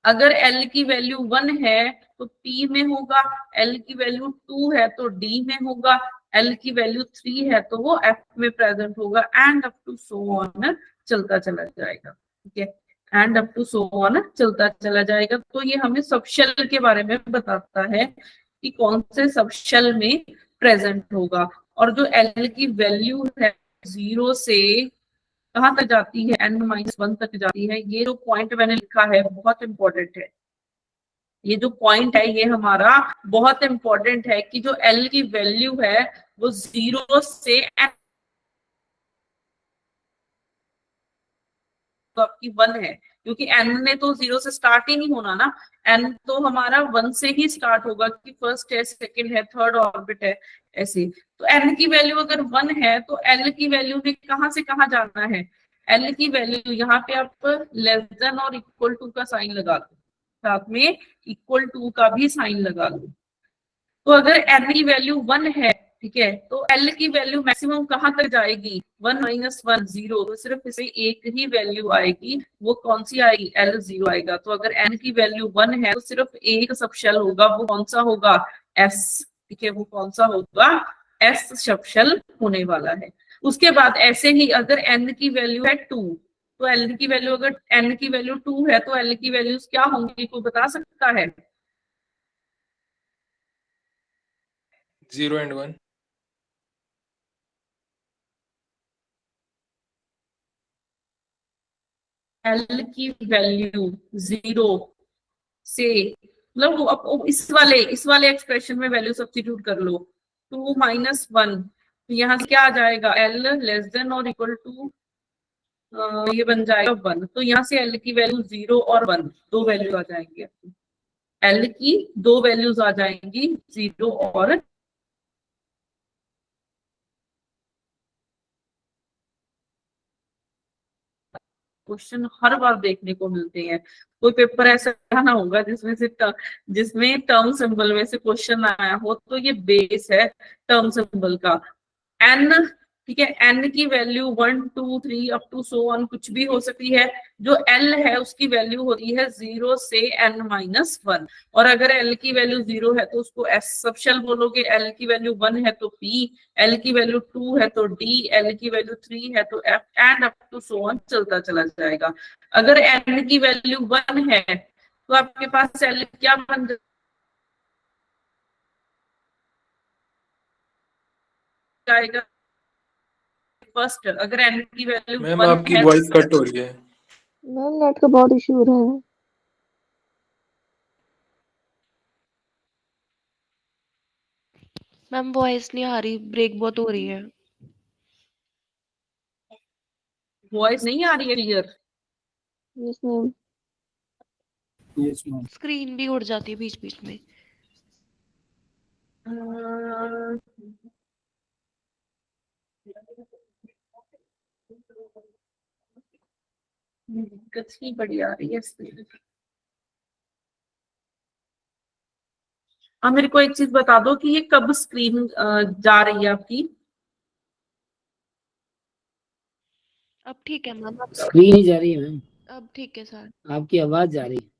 अगर L की वैल्यू 1 है तो P में होगा, L की वैल्यू 2 है तो D में होगा, L की वैल्यू 3 है तो वो F में प्रेजेंट होगा, and up to so on चलता चला जाएगा। ठीक है, and up to so on चलता चला जाएगा। तो ये हमें सब शेल के बारे में बताता है कि कौन से सब शेल में प्रेजेंट होगा। और जो L की वैल्यू है 0 से कहाँ तक जाती है, n-1 तक जाती है। ये जो पॉइंट मैंने लिखा है बहुत इंपॉर्टेंट है, ये जो पॉइंट है ये हमारा बहुत इंपॉर्टेंट है कि जो L की वैल्यू है वो 0 से तो आपकी 1 है, क्योंकि n ने तो 0 से स्टार्ट ही नहीं होना ना, n तो हमारा 1 से ही स्टार्ट होगा कि फर्स्ट है, सेकंड है, थर्ड ऑर्बिट है, ऐसे। तो n की वैल्यू अगर 1 है तो l की वैल्यू ने कहां से कहां जाना है, l की वैल्यू यहाँ पे आप लेस देन और इक्वल टू का साइन लगा दो, साथ में इक्वल टू का भी साइन लगा दो। तो अगर n की वैल्यू 1 है, ठीक है, तो L की वैल्यू मैक्सिमम कहां तक जाएगी, 1 - 1 0, तो सिर्फ इसे एक ही वैल्यू आएगी, वो कौन सी आएगी, L0 आएगा। तो अगर n की वैल्यू 1 है तो सिर्फ एक सब शेल होगा, वो कौन सा होगा, S। ठीक है, वो कौन सा होगा, S सब शेल होने वाला है। उसके बाद ऐसे ही अगर n की वैल्यू है 2, तो L की वैल्यू, अगर n की वैल्यू 2 है तो L की वैल्यूज क्या होंगी, कोई बता सकता है। 0 and 1। L की वैल्यू 0 से, मतलब अब इस वाले एक्सप्रेशन में वैल्यू सब्स्टिट्यूट कर लो, 2 - 1, तो यहाँ से क्या आ जाएगा, L लेस देन और इक्वल टू, ये बन जाएगा 1। तो यहाँ से L की वैल्यू 0 और 1 दो वैल्यू आ जाएंगी, L की दो वैल्यूज आ जाएंगी, 0 और क्वेश्चन हर बार देखने को मिलते हैं। कोई पेपर ऐसा ना होगा जिसमें टर्म सिंबल में से क्वेश्चन आया हो, तो ये बेस है टर्म सिंबल का। n, ठीक है, n की value 1 2 3 up to so on कुछ भी हो सकती है। जो l है उसकी वैल्यू होती है 0 से n-1, और अगर l की वैल्यू 0 है तो उसको s सब शेल बोलोगे, l की वैल्यू 1 है तो p, l की वैल्यू 2 है तो d, l की वैल्यू 3 है तो f, and up to so on चलता चला जाएगा। अगर n की वैल्यू 1 है तो आपके पास l क्या बन जाएगा, फर्स्ट अगर n की वैल्यू मैम 1 आपकी है, वॉइस कट हो रही है। मैम नेट का बहुत इशू हो रहा है। मैम वॉइस नहीं आ रही, ब्रेक बहुत हो रही है। वॉइस नहीं आ रही है clear. Yes ma'am, yes ma'am. Screen भी उड़ जाती है बीच बीच में। दिक्कत ही बड़ी आ रही है इसमें। मेरे को एक चीज बता दो कि ये कब स्क्रीन जा रही है आपकी। अब ठीक है मैम, स्क्रीन ही जा रही है मैम। अब ठीक है सर। आपकी आवाज जा रही है।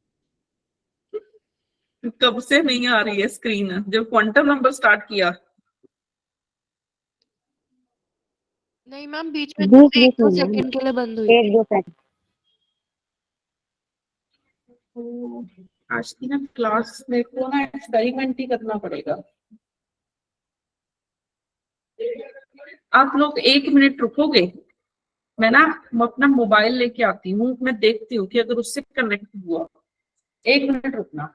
कब से नहीं आ रही है स्क्रीन, जब क्वांटम नंबर स्टार्ट किया। नहीं मैम, बीच में बीच एक बीच दो में मैम, सेकंड के लिए बंद हुई। 1-2 सेकंड। आज की ना क्लास में को ना एक्सपेरिमेंट ही करना पड़ेगा। आप लोग 1 मिनट रुकोगे, मैं ना अपना मोबाइल लेके आती हूँ, मैं देखती हूँ कि अगर उससे कनेक्ट हुआ। 1 मिनट रुकना।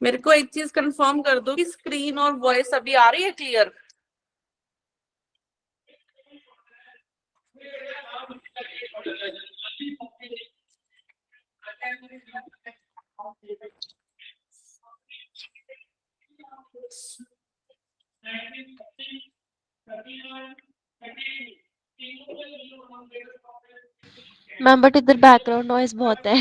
मेरे को एक चीज कंफर्म कर दो कि स्क्रीन और वॉइस अभी आ रही है क्लियर। मैम बट इधर बैकग्राउंड नॉइज बहुत है।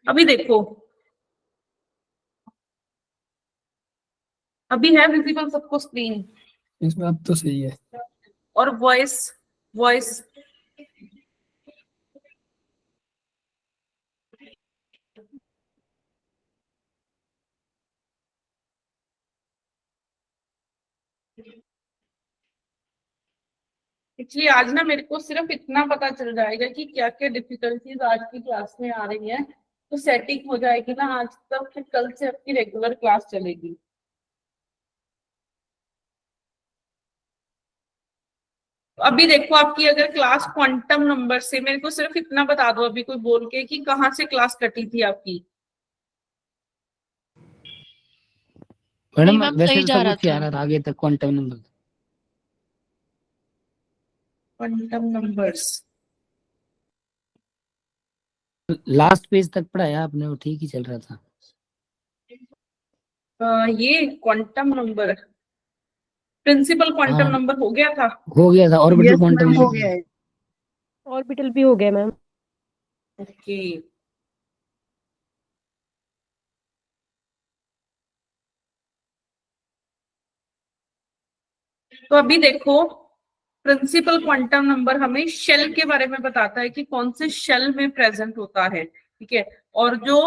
अभी देखो, अभी है विजिबल सबको स्क्रीन। इस बात तो सही है। और वॉइस वॉइस एक्चुअली आज ना मेरे को सिर्फ इतना पता चल जाएगा कि क्या क्या डिफिकल्टीज आज की क्लास में आ रही है, तो सेटिंग हो जाएगी ना आज तक, फिर कल से आपकी रेगुलर क्लास चलेगी। अभी देखो आपकी अगर क्लास क्वांटम नंबर से, मेरे को सिर्फ इतना बता दो अभी कोई बोल के कि कहाँ से क्लास कटी थी आपकी। मैडम मैम वैसे सही तो जा सब रहा कुछ आ था। रहा था आगे तक quantum number. Quantum numbers last page तक पढ़ाया आपने, वो ठीक ही चल रहा था। ये क्वांटम नंबर, प्रिंसिपल क्वांटम हाँ नंबर हो गया था। हो गया था, ऑर्बिटल यस क्वांटम मैम, हो नंबर। गया है। ऑर्बिटल भी हो गया मैम। ओके, तो अभी देखो प्रिंसिपल क्वांटम नंबर हमें शेल के बारे में बताता है कि कौन से शेल में प्रेजेंट होता है, ठीक है। और जो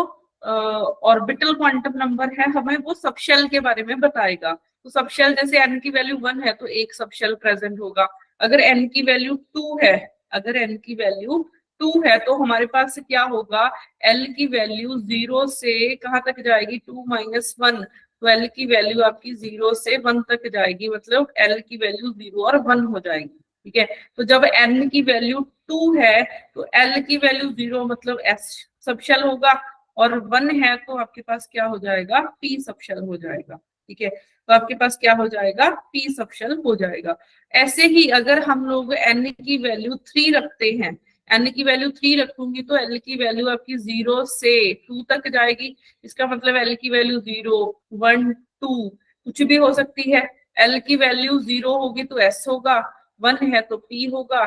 ऑर्बिटल क्वांटम नंबर है हमें वो सबशेल के बारे में बताएगा। तो सबशेल जैसे n की वैल्यू 1 है तो एक सबशेल प्रेजेंट होगा। अगर n की वैल्यू 2 है, अगर n की वैल्यू 2 है तो हमारे पास क्या होगा, l की वैल्यू 0 से कहाँ तक जाएगी, 2 - 1, तो L की वैल्यू आपकी 0 से 1 तक जाएगी, मतलब L की वैल्यू 0 और 1 हो जाएगी, ठीक है। तो जब N की वैल्यू 2 है तो L की वैल्यू 0 मतलब S सबशेल होगा, और 1 है तो आपके पास क्या हो जाएगा, P सबशेल हो जाएगा, ठीक है। तो आपके पास क्या हो जाएगा, P सबशेल हो जाएगा। ऐसे ही अगर हम लोग N की वैल्यू 3 रखते हैं, N की वैल्यू 3 रखूंगी तो L की वैल्यू आपकी 0 से 2 तक जाएगी। इसका मतलब L की वैल्यू 0, 1, 2 कुछ भी हो सकती है। L की वैल्यू 0 होगी तो S होगा, 1 है तो P होगा,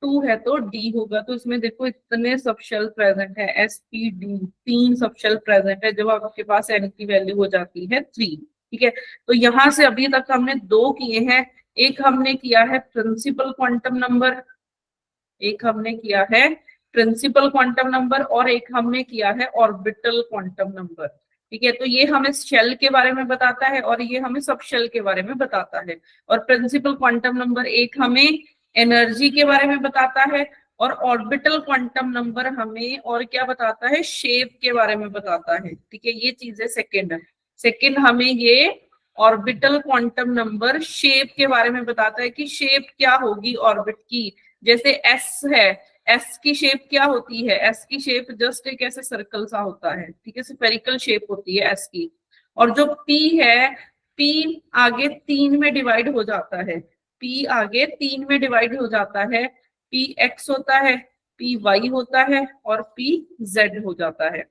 2 है तो D होगा। तो इसमें देखो इतने सबशेल प्रेजेंट है, SPD 3 सबशेल प्रेजेंट है जब आपके पास N की वैल्यू हो जाती है 3, ठीक है। तो यहाँ से अभी तक हमने 2 किए हैं, एक हमने किया है प्रिंसिपल क्वांटम नंबर, एक हमने किया है प्रिंसिपल क्वांटम नंबर, और एक हमने किया है ऑर्बिटल क्वांटम नंबर, ठीक है। तो ये हमें शेल के बारे में बताता है और ये हमें सब शेल के बारे में बताता है। और प्रिंसिपल क्वांटम नंबर एक हमें एनर्जी के बारे में बताता है, और ऑर्बिटल क्वांटम नंबर हमें और क्या बताता है, शेप के बारे में बताता है, ठीक है। ये चीज है सेकंड हमें ये ऑर्बिटल क्वांटम नंबर शेप के बारे में बताता है कि शेप क्या होगी ऑर्बिट की। जैसे एस है, एस की शेप क्या होती है, एस की शेप जस्ट एक ऐसे सर्कल सा होता है, ठीक है, स्फेरिकल शेप होती है एस की। और जो पी है, पी आगे 3 में डिवाइड हो जाता है, पी आगे 3 में डिवाइड हो जाता है, पी एक्स होता है, पी वाई होता है और पी जेड हो जाता है।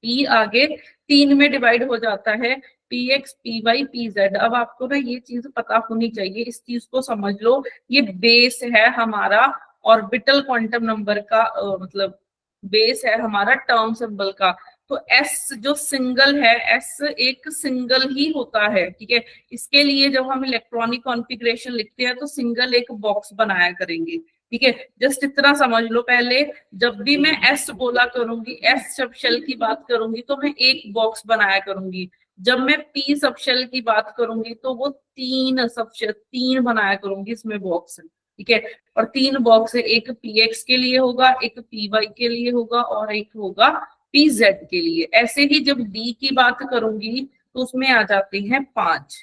पी आगे 3 में डिवाइड हो जाता है, P X, P Y, P Z. अब आपको ना ये चीज पता होनी चाहिए, इस चीज को समझ लो, ये बेस है हमारा ऑर्बिटल क्वांटम नंबर का, मतलब बेस है हमारा टर्म सिंबल का। तो एस जो सिंगल है, एस एक सिंगल ही होता है, ठीक है। इसके लिए जब हम इलेक्ट्रॉनिक कॉन्फ़िगरेशन लिखते हैं तो सिंगल एक बॉक्स बनाया करेंगे, ठीक है। जस्ट इतना समझ लो पहले, जब भी मैं एस बोला करूंगी, एस सबशेल की बात करूंगी तो मैं एक बॉक्स बनाया करूंगी। जब मैं पी सबशेल की बात करूंगी तो वो 3 सबशेल, 3 बनाया करूंगी इसमें बॉक्स, ठीक है। और 3 बॉक्स है, एक पी एक्स के लिए होगा, एक पी वाई के लिए होगा और एक होगा पी जेड के लिए। ऐसे ही जब डी की बात करूंगी तो उसमें आ जाते हैं 5,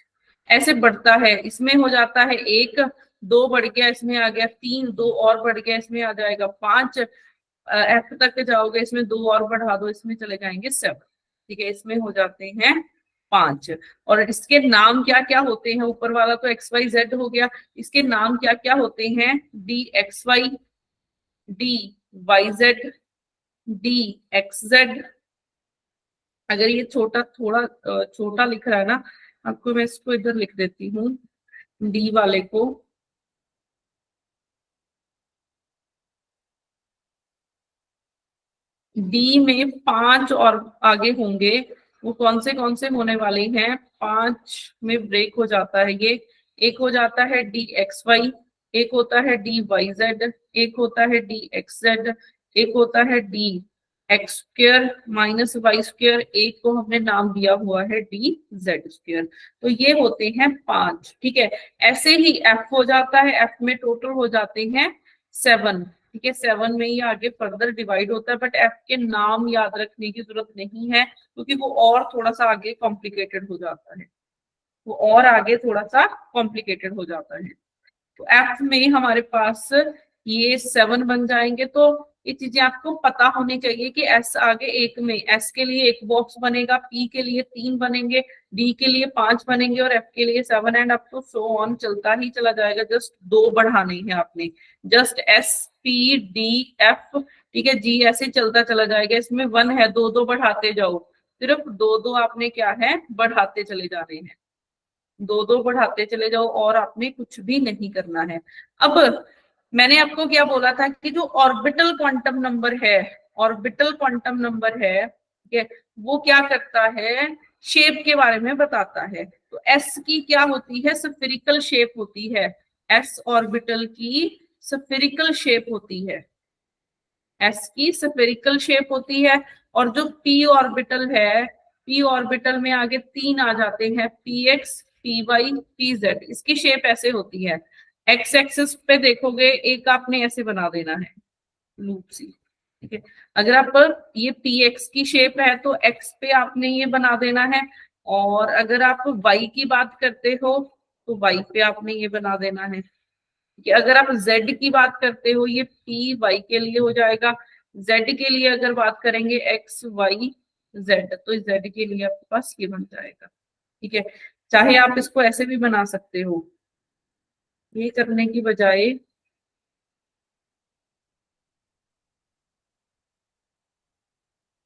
ऐसे बढ़ता है, इसमें हो जाता है 1, 2 बढ़ गया, इसमें आ गया 3, 2 और बढ़ गया, इसमें आ जाएगा 5, एफ तक जाओगे, इसमें 2 और बढ़ा दो, इसमें चले जाएंगे 7, ठीक है। इसमें हो जाते हैं 5। और इसके नाम क्या क्या होते हैं, ऊपर वाला तो एक्स वाई जेड हो गया, इसके नाम क्या क्या होते हैं, D X Y, D Y Z, D X Z. अगर ये छोटा थोड़ा छोटा लिख रहा है ना आपको, मैं इसको इधर लिख देती हूँ, डी वाले को डी में 5 और आगे होंगे, वो कौन से होने वाले हैं, 5 में ब्रेक हो जाता है ये। एक हो जाता है डी एक्स वाई, एक होता है डी वाई जेड, एक होता है डी एक्स जेड, एक होता है D X square minus Y square, एक को हमने नाम दिया हुआ है डी जेड स्क्वायर। तो ये होते हैं 5, ठीक है। ऐसे ही एफ हो जाता है, एफ में टोटल हो जाते हैं 7, ठीक है। 7 में ही आगे फर्दर डिवाइड होता है, बट एफ के नाम याद रखने की जरूरत नहीं है क्योंकि वो और थोड़ा सा आगे कॉम्प्लिकेटेड हो जाता है, वो और आगे थोड़ा सा कॉम्प्लिकेटेड हो जाता है। तो एफ में हमारे पास ये 7 बन जाएंगे। तो ये चीजें आपको पता होनी चाहिए कि एस आगे एक में, एस के लिए एक बॉक्स बनेगा, पी के लिए 3 बनेंगे, डी के लिए 5 बनेंगे और एफ के लिए 7 and up to so on चलता ही चला जाएगा। जस्ट 2 बढ़ाने हैं आपने, just S P D F, ठीक है जी, ऐसे चलता चला जाएगा। इसमें 1 है, 2 बढ़ाते जाओ, सिर्फ 2 आपने क्या है बढ़ाते चले जा रहे हैं, 2 बढ़ाते चले जाओ और आपने कुछ भी नहीं करना है। अब मैंने आपको क्या बोला था कि जो ऑर्बिटल क्वांटम नंबर है, ऑर्बिटल क्वांटम नंबर है, ठीक है, वो क्या करता है, शेप के बारे में बताता है। तो एस की क्या होती है, स्फेरिकल शेप होती है, एस ऑर्बिटल की स्फेरिकल शेप होती है, एस की स्फेरिकल शेप होती है। और जो पी ऑर्बिटल है, पी ऑर्बिटल में आगे 3 आ जाते हैं, P X, P Y, P Z. इसकी शेप ऐसे होती है, एक्स एक्सिस पे देखोगे एक आपने ऐसे बना देना है लूप सी, ठीक है। अगर आप ये पी एक्स की शेप है तो एक्स पे आपने ये बना देना है, और अगर आप वाई की बात करते हो तो वाई पे आपने ये बना देना है, कि अगर आप z की बात करते हो ये p y के लिए हो जाएगा, z के लिए अगर बात करेंगे x y z, तो z के लिए आपके पास ये बन जाएगा, ठीक है। चाहे आप इसको ऐसे भी बना सकते हो, ये करने की बजाय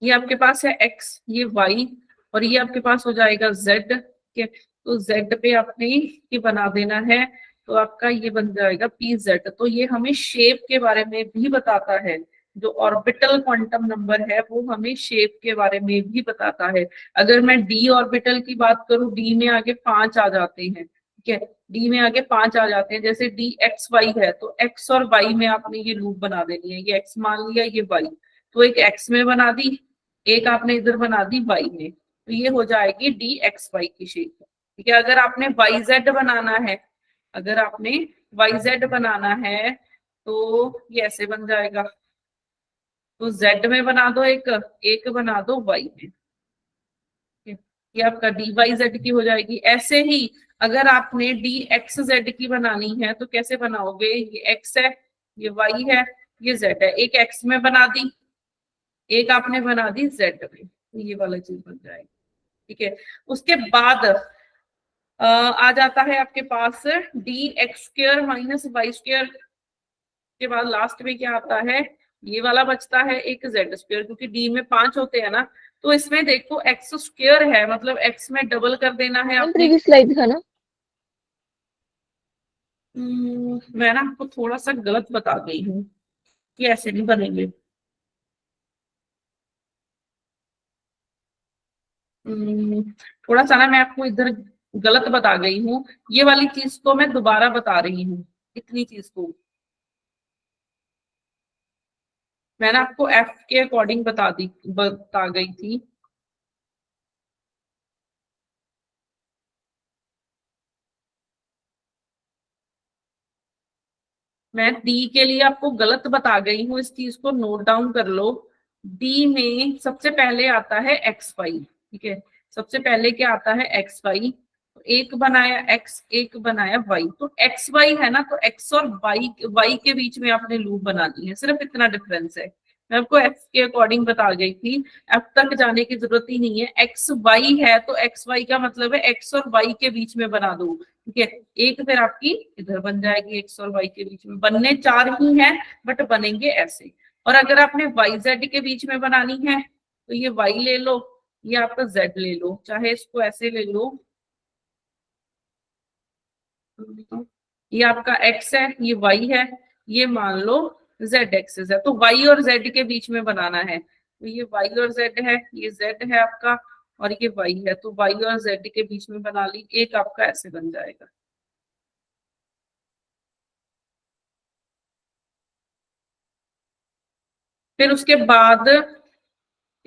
ये आपके पास है x, ये y, और ये आपके पास हो जाएगा z, ठीक है। तो z पे आपने ये बना देना है, तो आपका ये बन जाएगा पी जेड। तो ये हमें शेप के बारे में भी बताता है, जो ऑर्बिटल क्वांटम नंबर है वो हमें शेप के बारे में भी बताता है। अगर मैं डी ऑर्बिटल की बात करूं, डी में आगे 5 आ जाते हैं, ठीक है, डी में आगे 5 आ जाते हैं। जैसे डी एक्स वाई है तो एक्स और वाई में आपने ये लूप बना देनी है, ये एक्स मान लिया, ये वाई, तो एक एक्स में बना दी, एक आपने इधर बना दी वाई में, तो ये हो जाएगी डी एक्स वाई की शेप, ठीक है। अगर आपने वाई जेड बनाना है, अगर आपने वाई जेड बनाना है तो ये ऐसे बन जाएगा, तो जेड में बना दो एक, एक बना दो वाई में, ये आपका डी वाई जेड की हो जाएगी। ऐसे ही अगर आपने डी एक्स जेड की बनानी है तो कैसे बनाओगे, ये एक्स है, ये वाई है, ये जेड है, एक एक्स में बना दी, एक आपने बना दी जेड में, तो ये वाला चीज बन जाएगी, ठीक है। उसके बाद आ जाता है आपके पास d x square minus y square के बाद लास्ट में क्या आता है, ये वाला बचता है एक जेड स्क्र, क्योंकि डी में 5 होते हैं ना, तो इसमें देखो एक्स स्क्र है, मतलब एक्स में डबल कर देना है आपने। प्रीवियस स्लाइड था ना। मैं ना आपको थोड़ा सा गलत बता गई हूँ कि ऐसे नहीं बनेंगे। थोड़ा सा ना मैं आपको इधर गलत बता गई हूँ, ये वाली चीज को मैं दोबारा बता रही हूँ, इतनी चीज को मैं ना आपको एफ के अकॉर्डिंग बता गई थी। मैं डी के लिए आपको गलत बता गई हूँ, इस चीज को नोट डाउन कर लो। डी में सबसे पहले आता है एक्स वाई, ठीक है, सबसे पहले क्या आता है एक्स वाई, तो एक बनाया एक्स, एक बनाया वाई, तो एक्स वाई है ना, तो एक्स और वाई के बीच में आपने लूप बनानी है, सिर्फ इतना डिफरेंस है। मैं आपको एफ के अकॉर्डिंग बता गई थी, एफ तक जाने की जरूरत ही नहीं है। एक्स वाई है तो एक्स वाई का मतलब है एक्स और वाई के बीच में बना दो, ठीक है। एक फिर आपकी इधर बन जाएगी, एक्स और वाई के बीच में बनने 4 ही हैं, बट बनेंगे ऐसे। और अगर आपने वाई जेड के बीच में बनानी है तो ये वाई ले लो, ये आपका जेड ले लो, चाहे इसको ऐसे ले लो, ये आपका एक्स है, ये वाई है, ये मान लो जेड एक्सेस है, तो वाई और जेड के बीच में बनाना है, तो ये वाई और जेड है, ये जेड है आपका, और ये वाई है, तो वाई और जेड के बीच में बना ली, एक आपका ऐसे बन जाएगा। फिर उसके बाद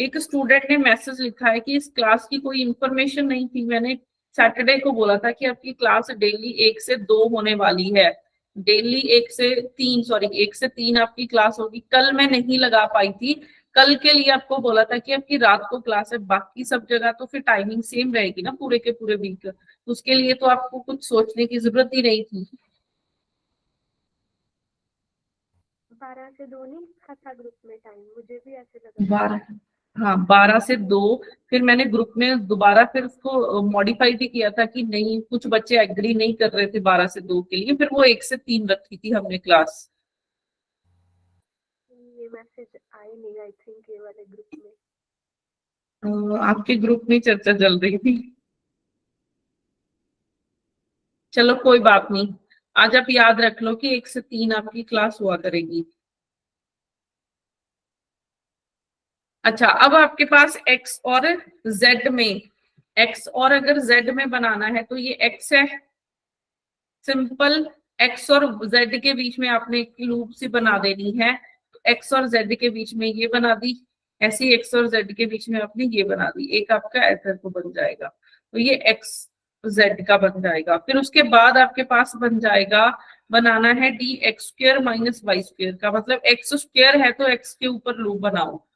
एक स्टूडेंट ने मैसेज लिखा है कि इस क्लास की कोई इंफॉर्मेशन नहीं थी। मैंने सैटरडे को बोला था कि आपकी क्लास डेली 1 से 2 होने वाली है, डेली 1 से 3, सॉरी 1 से 3 आपकी क्लास होगी। कल मैं नहीं लगा पाई थी, कल के लिए आपको बोला था कि आपकी रात को क्लास है, बाकी सब जगह तो फिर टाइमिंग सेम रहेगी ना पूरे के पूरे वीक। उसके लिए तो आपको कुछ सोचने की जरूरत ही नहीं थी। 12 से 2 नहीं था ग्रुप में टाइम, मुझे भी ऐसे लगा। 12, हाँ 12 से 2। फिर मैंने ग्रुप में दोबारा फिर उसको मॉडिफाई भी किया था कि नहीं, कुछ बच्चे एग्री नहीं कर रहे थे 12 से 2 के लिए, फिर वो 1 से 3 रखी थी हमने क्लास। ये मैसेज आई नहीं आई थिंक ये वाले ग्रुप में। आपके ग्रुप में चर्चा चल रही थी। चलो कोई बात नहीं, आज आप याद रख लो कि 1 से 3 आपकी क्लास हुआ करेगी। अच्छा, अब आपके पास x और z में, x और अगर z में बनाना है तो ये x है, सिंपल x और z के बीच में आपने एक लूप सी बना देनी है। तो x और z के बीच में ये बना दी, ऐसे ही x और z के बीच में आपने ये बना दी, एक आपका ऐसा को बन जाएगा। तो ये x z का बन जाएगा। फिर उसके बाद आपके पास बन जाएगा, बनाना है dx² - y² का, मतलब x² है तो x के ऊपर लूप बनाओ,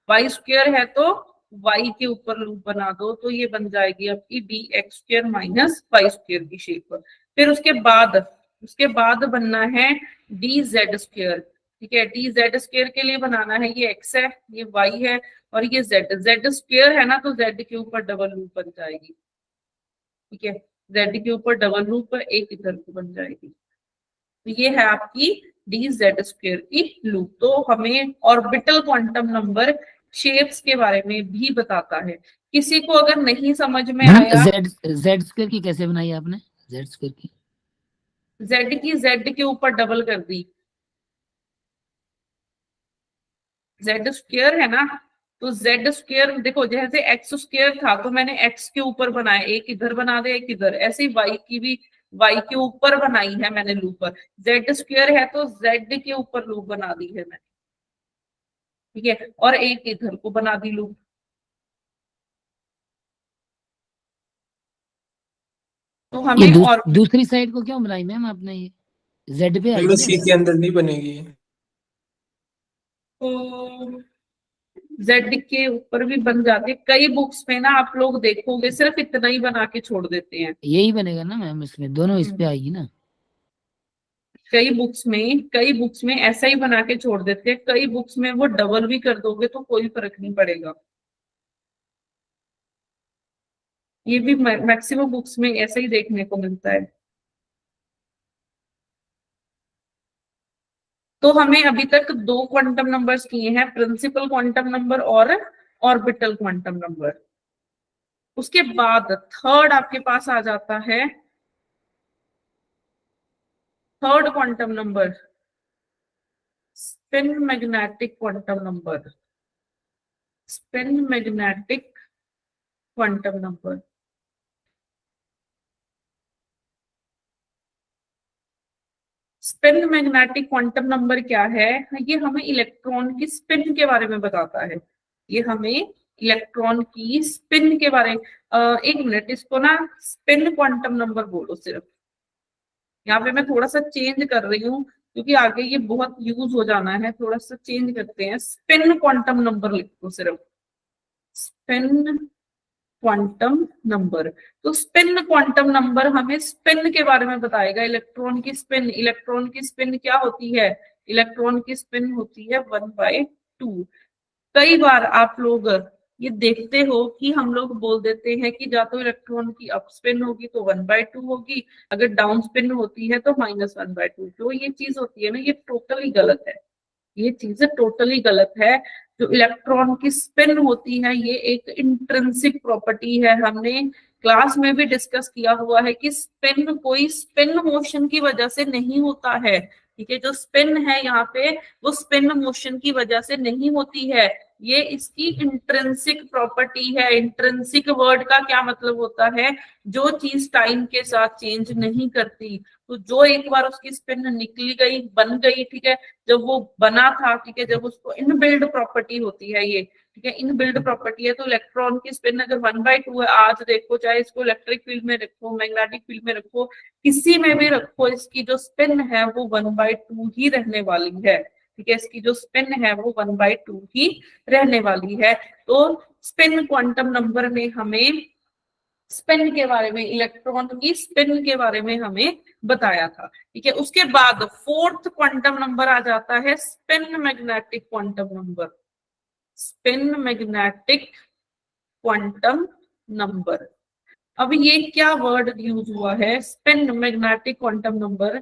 y² है तो y के ऊपर लूप बना दो, तो ये बन जाएगी आपकी dx² - y² की शेप। फिर उसके बाद बनना है dz²। ठीक है, dz² के लिए बनाना है, ये x है, ये y है और ये z² है ना, तो z के ऊपर डबल लूप बन जाएगी। ठीक है, z के ऊपर डबल लूप एक इधर को बन जाएगी। तो ये है आपकी dz² की लूप। तो हमें ऑर्बिटल क्वांटम नंबर शेप्स के बारे में भी बताता है। किसी को अगर नहीं समझ में आया, z² की कैसे बनाई आपने? z² की z के ऊपर डबल कर दी, z² है ना, तो z² देखो जैसे x² था तो मैंने x के ऊपर बनाया, एक इधर बना दे एक इधर, ऐसे ही y की भी y के ऊपर बनाई है मैंने लूप। z² है तो z के ऊपर लूप बना दी है मैंने। ठीक है, और एक इधर को बना दी लूप। तो हमें और दूसरी साइड को क्यों बनाई मैम आपने? ये z पे आई मैम सी के अंदर नहीं बनेगी। तो z के ऊपर भी बन जाते, कई बुक्स में ना आप लोग देखोगे सिर्फ इतना ही बना के छोड़ देते हैं। यही बनेगा ना मैम, इसमें दोनों इस पे आएगी ना। कई बुक्स में ऐसा ही बना के छोड़ देते हैं, कई बुक्स में वो डबल भी कर दोगे तो कोई फर्क नहीं पड़ेगा। ये भी मैक्सिमम बुक्स में ऐसा ही देखने को मिलता है। तो हमें अभी तक 2 क्वांटम नंबर्स किए हैं, प्रिंसिपल क्वांटम नंबर और ऑर्बिटल क्वांटम नंबर। उसके बाद थर्ड आपके पास आ जाता है third quantum number, spin magnetic quantum number. Spin magnetic quantum number, spin magnetic quantum number क्या है? ये हमें इलेक्ट्रॉन की स्पिन के बारे में बताता है। ये हमें इलेक्ट्रॉन की स्पिन के बारे एक मिनट, इसको ना स्पिन क्वांटम नंबर बोलो सिर्फ। यहाँ पे मैं थोड़ा सा चेंज कर रही हूँ क्योंकि आगे ये बहुत यूज हो जाना है, थोड़ा सा चेंज करते हैं। स्पिन क्वांटम नंबर लिखो सिर्फ, स्पिन क्वांटम नंबर। तो स्पिन क्वांटम नंबर हमें स्पिन के बारे में बताएगा, इलेक्ट्रॉन की स्पिन। इलेक्ट्रॉन की स्पिन क्या होती है? इलेक्ट्रॉन की स्पिन होती है 1/2। कई बार आप लोग ये देखते हो कि हम लोग बोल देते हैं कि या तो इलेक्ट्रॉन की अप स्पिन होगी तो 1/2 होगी, अगर डाउन स्पिन होती है तो -1/2। जो ये चीज होती है ना, ये टोटली गलत है। ये चीज टोटली गलत है। जो इलेक्ट्रॉन की स्पिन होती है ये एक इंट्रिंसिक प्रॉपर्टी है। हमने क्लास में भी डिस्कस किया हुआ है कि स्पिन कोई स्पिन मोशन की वजह से नहीं होता है। ठीक है, जो स्पिन है यहाँ पे वो स्पिन मोशन की वजह से नहीं होती है, ये इसकी इंट्रिंसिक प्रॉपर्टी है। इंट्रिंसिक वर्ड का क्या मतलब होता है? जो चीज टाइम के साथ चेंज नहीं करती। तो जो एक बार उसकी स्पिन निकली गई, बन गई, ठीक है, जब वो बना था, ठीक है, जब उसको इनबिल्ड प्रॉपर्टी होती है ये, ठीक है, इनबिल्ड प्रॉपर्टी है। तो इलेक्ट्रॉन की स्पिन अगर 1/2 है, आज देखो चाहे इसको इलेक्ट्रिक फील्ड में रखो, मैग्नेटिक फील्ड में रखो, किसी में भी रखो, इसकी जो स्पिन है वो 1/2 ही रहने वाली है। ठीक है, इसकी जो स्पिन है वो 1/2 ही रहने वाली है। तो स्पिन क्वांटम नंबर में हमें स्पिन के बारे में, इलेक्ट्रॉन की स्पिन के बारे में हमें बताया था। ठीक है, उसके बाद फोर्थ क्वांटम नंबर आ जाता है spin magnetic quantum number. Spin magnetic quantum number, अब ये क्या वर्ड यूज हुआ है, स्पिन मैग्नेटिक क्वांटम नंबर।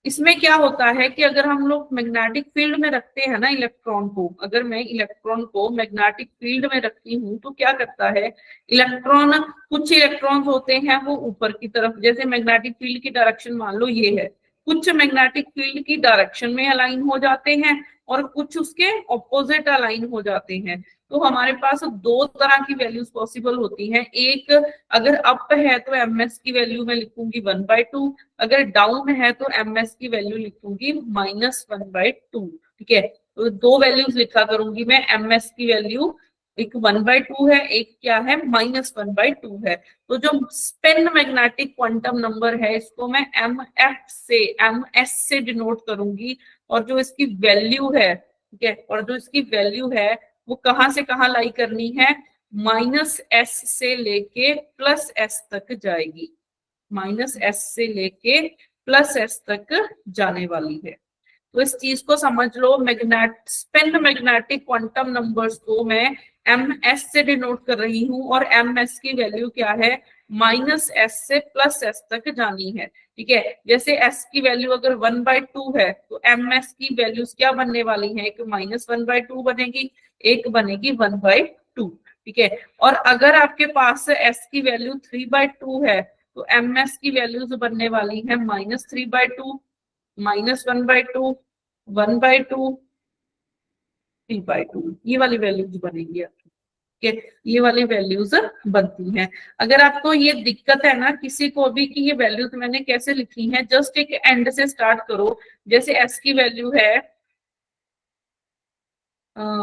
इसमें क्या होता है कि अगर हम लोग मैग्नेटिक फील्ड में रखते हैं ना इलेक्ट्रॉन को, अगर मैं इलेक्ट्रॉन को मैग्नेटिक फील्ड में रखती हूँ तो क्या करता है, इलेक्ट्रॉन, कुछ इलेक्ट्रॉन्स होते हैं वो ऊपर की तरफ, जैसे मैग्नेटिक फील्ड की डायरेक्शन मान लो ये है, कुछ मैग्नेटिक फील्ड की डायरेक्शन में अलाइन हो जाते हैं और कुछ उसके ऑपोजिट अलाइन हो जाते हैं। तो हमारे पास दो तरह की वैल्यूज पॉसिबल होती हैं। एक, अगर अप है तो एमएस की वैल्यू मैं लिखूंगी 1/2, अगर डाउन है तो एमएस की वैल्यू लिखूंगी -1/2। ठीक है, तो दो वैल्यूज लिखा करूंगी मैं, एमएस की वैल्यू एक 1/2 है, एक क्या है -1/2 है। तो जो स्पिन मैग्नेटिक क्वांटम नंबर है इसको मैं एमएस से डिनोट करूंगी, और जो इसकी वैल्यू है, ठीक है, और जो इसकी वैल्यू है वो कहां से कहां लाई करनी है, -s से लेके +s तक जाएगी, -s से लेके +s तक जाने वाली है। तो इस चीज को समझ लो, स्पिन मैग्नेटिक क्वांटम नंबर्स को मैं ms से डिनोट कर रही हूँ, और ms की वैल्यू क्या है, -s से +s तक जानी है। ठीक है, जैसे s की वैल्यू अगर 1/2 है तो ms की वैल्यूज क्या बनने वाली है, एक -1/2 बनेगी, एक बनेगी 1/2। ठीक है, और अगर आपके पास s की वैल्यू 3/2 है तो ms की वैल्यूज बनने वाली है -3/2, -1/2, 1/2, 3/2, ये वाली वैल्यूज बनेगी आपकी। ठीक है, ये वाली वैल्यूज बनती हैं। अगर आपको ये दिक्कत है ना किसी को भी कि ये वैल्यूज मैंने कैसे लिखी है, जस्ट एक एंड से स्टार्ट करो। जैसे s की वैल्यू है,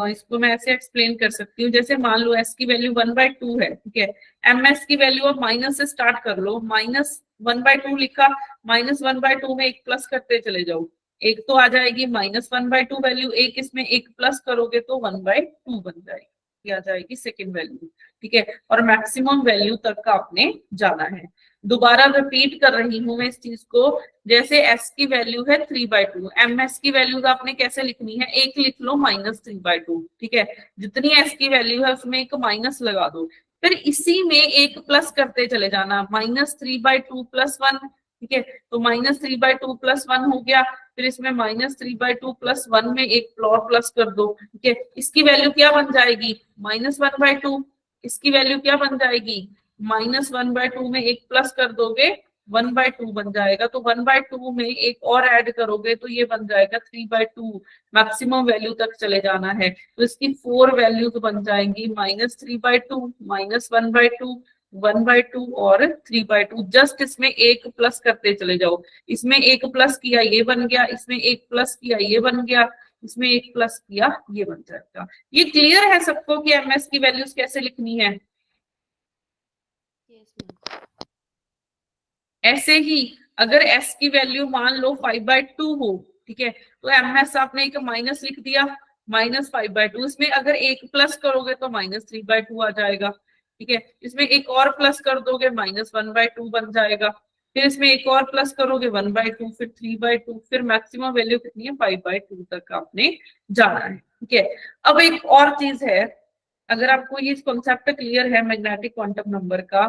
इसको मैं ऐसे एक्सप्लेन कर सकती हूँ, जैसे मान लो s की वैल्यू 1/2 है। ठीक है, ms की वैल्यू अब माइनस से स्टार्ट कर लो, -1/2 लिखा, -1/2 में एक प्लस करते चले जाओ, एक तो आ जाएगी -1/2 वैल्यू, एक इसमें एक प्लस करोगे तो 1/2 बन जाएगी, ये आ जाएगी सेकेंड वैल्यू। ठीक है, और मैक्सिमम वैल्यू तक आपने जाना है। दोबारा रिपीट कर रही हूँ मैं इस चीज को, जैसे s की वैल्यू है 3/2, ms की वैल्यूज आपने कैसे लिखनी है, एक लिख लो -3/2। ठीक है, जितनी s की वैल्यू है उसमें एक माइनस लगा दो, फिर इसी में एक प्लस करते चले जाना, -3/2 + 1। ठीक है, तो -3/2 + 1 हो गया, फिर इसमें -3/2 + 1 में एक प्लस कर दो। ठीक है, इसकी वैल्यू क्या बन जाएगी, -1/2, इसकी वैल्यू क्या बन जाएगी, -1/2 में एक प्लस कर दोगे 1/2 बन जाएगा, तो 1/2 में एक और ऐड करोगे तो ये बन जाएगा 3/2, मैक्सिमम वैल्यू तक चले जाना है। तो इसकी 4 वैल्यूज बन जाएंगी, -3/2, -1/2, 1/2 और 3/2। जस्ट इसमें एक प्लस करते चले जाओ, इसमें एक प्लस किया ये बन गया, इसमें एक प्लस किया ये बन गया, इसमें एक प्लस किया ये बन जाएगा। ये क्लियर है सबको कि ms की वैल्यूज कैसे लिखनी है। ऐसे ही अगर s की वैल्यू मान लो 5/2 हो, ठीक है, तो ms आपने एक माइनस लिख दिया, -5/2, इसमें अगर एक प्लस करोगे तो -3/2 आ जाएगा। ठीक है, इसमें एक और प्लस कर दोगे -1/2 बन जाएगा, फिर इसमें एक और प्लस करोगे 1/2, फिर 3/2, फिर मैक्सिमम वैल्यू कितनी है 5/2 तक आपने जाना है। ठीक है, अब एक और चीज है, अगर आपको ये कॉन्सेप्ट क्लियर है मैग्नेटिक क्वांटम नंबर का,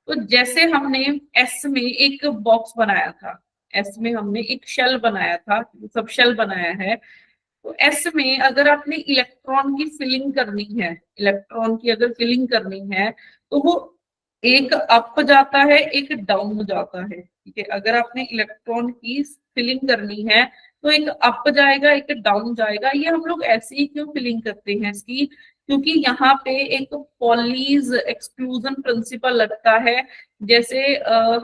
तो जैसे हमने एस में एक बॉक्स बनाया था, एस में हमने एक शेल बनाया था, सब शेल बनाया है, तो एस में अगर आपने इलेक्ट्रॉन की फिलिंग करनी है, इलेक्ट्रॉन की अगर फिलिंग करनी है तो वो एक अप जाता है एक डाउन जाता है। ठीक है, अगर आपने इलेक्ट्रॉन की फिलिंग करनी है तो एक अप जाएगा एक डाउन जाएगा। ये हम लोग ऐसे ही क्यों फिलिंग करते हैं इसकी, क्योंकि यहाँ पे एक पॉलीज एक्सक्लूजन प्रिंसिपल लगता है। जैसे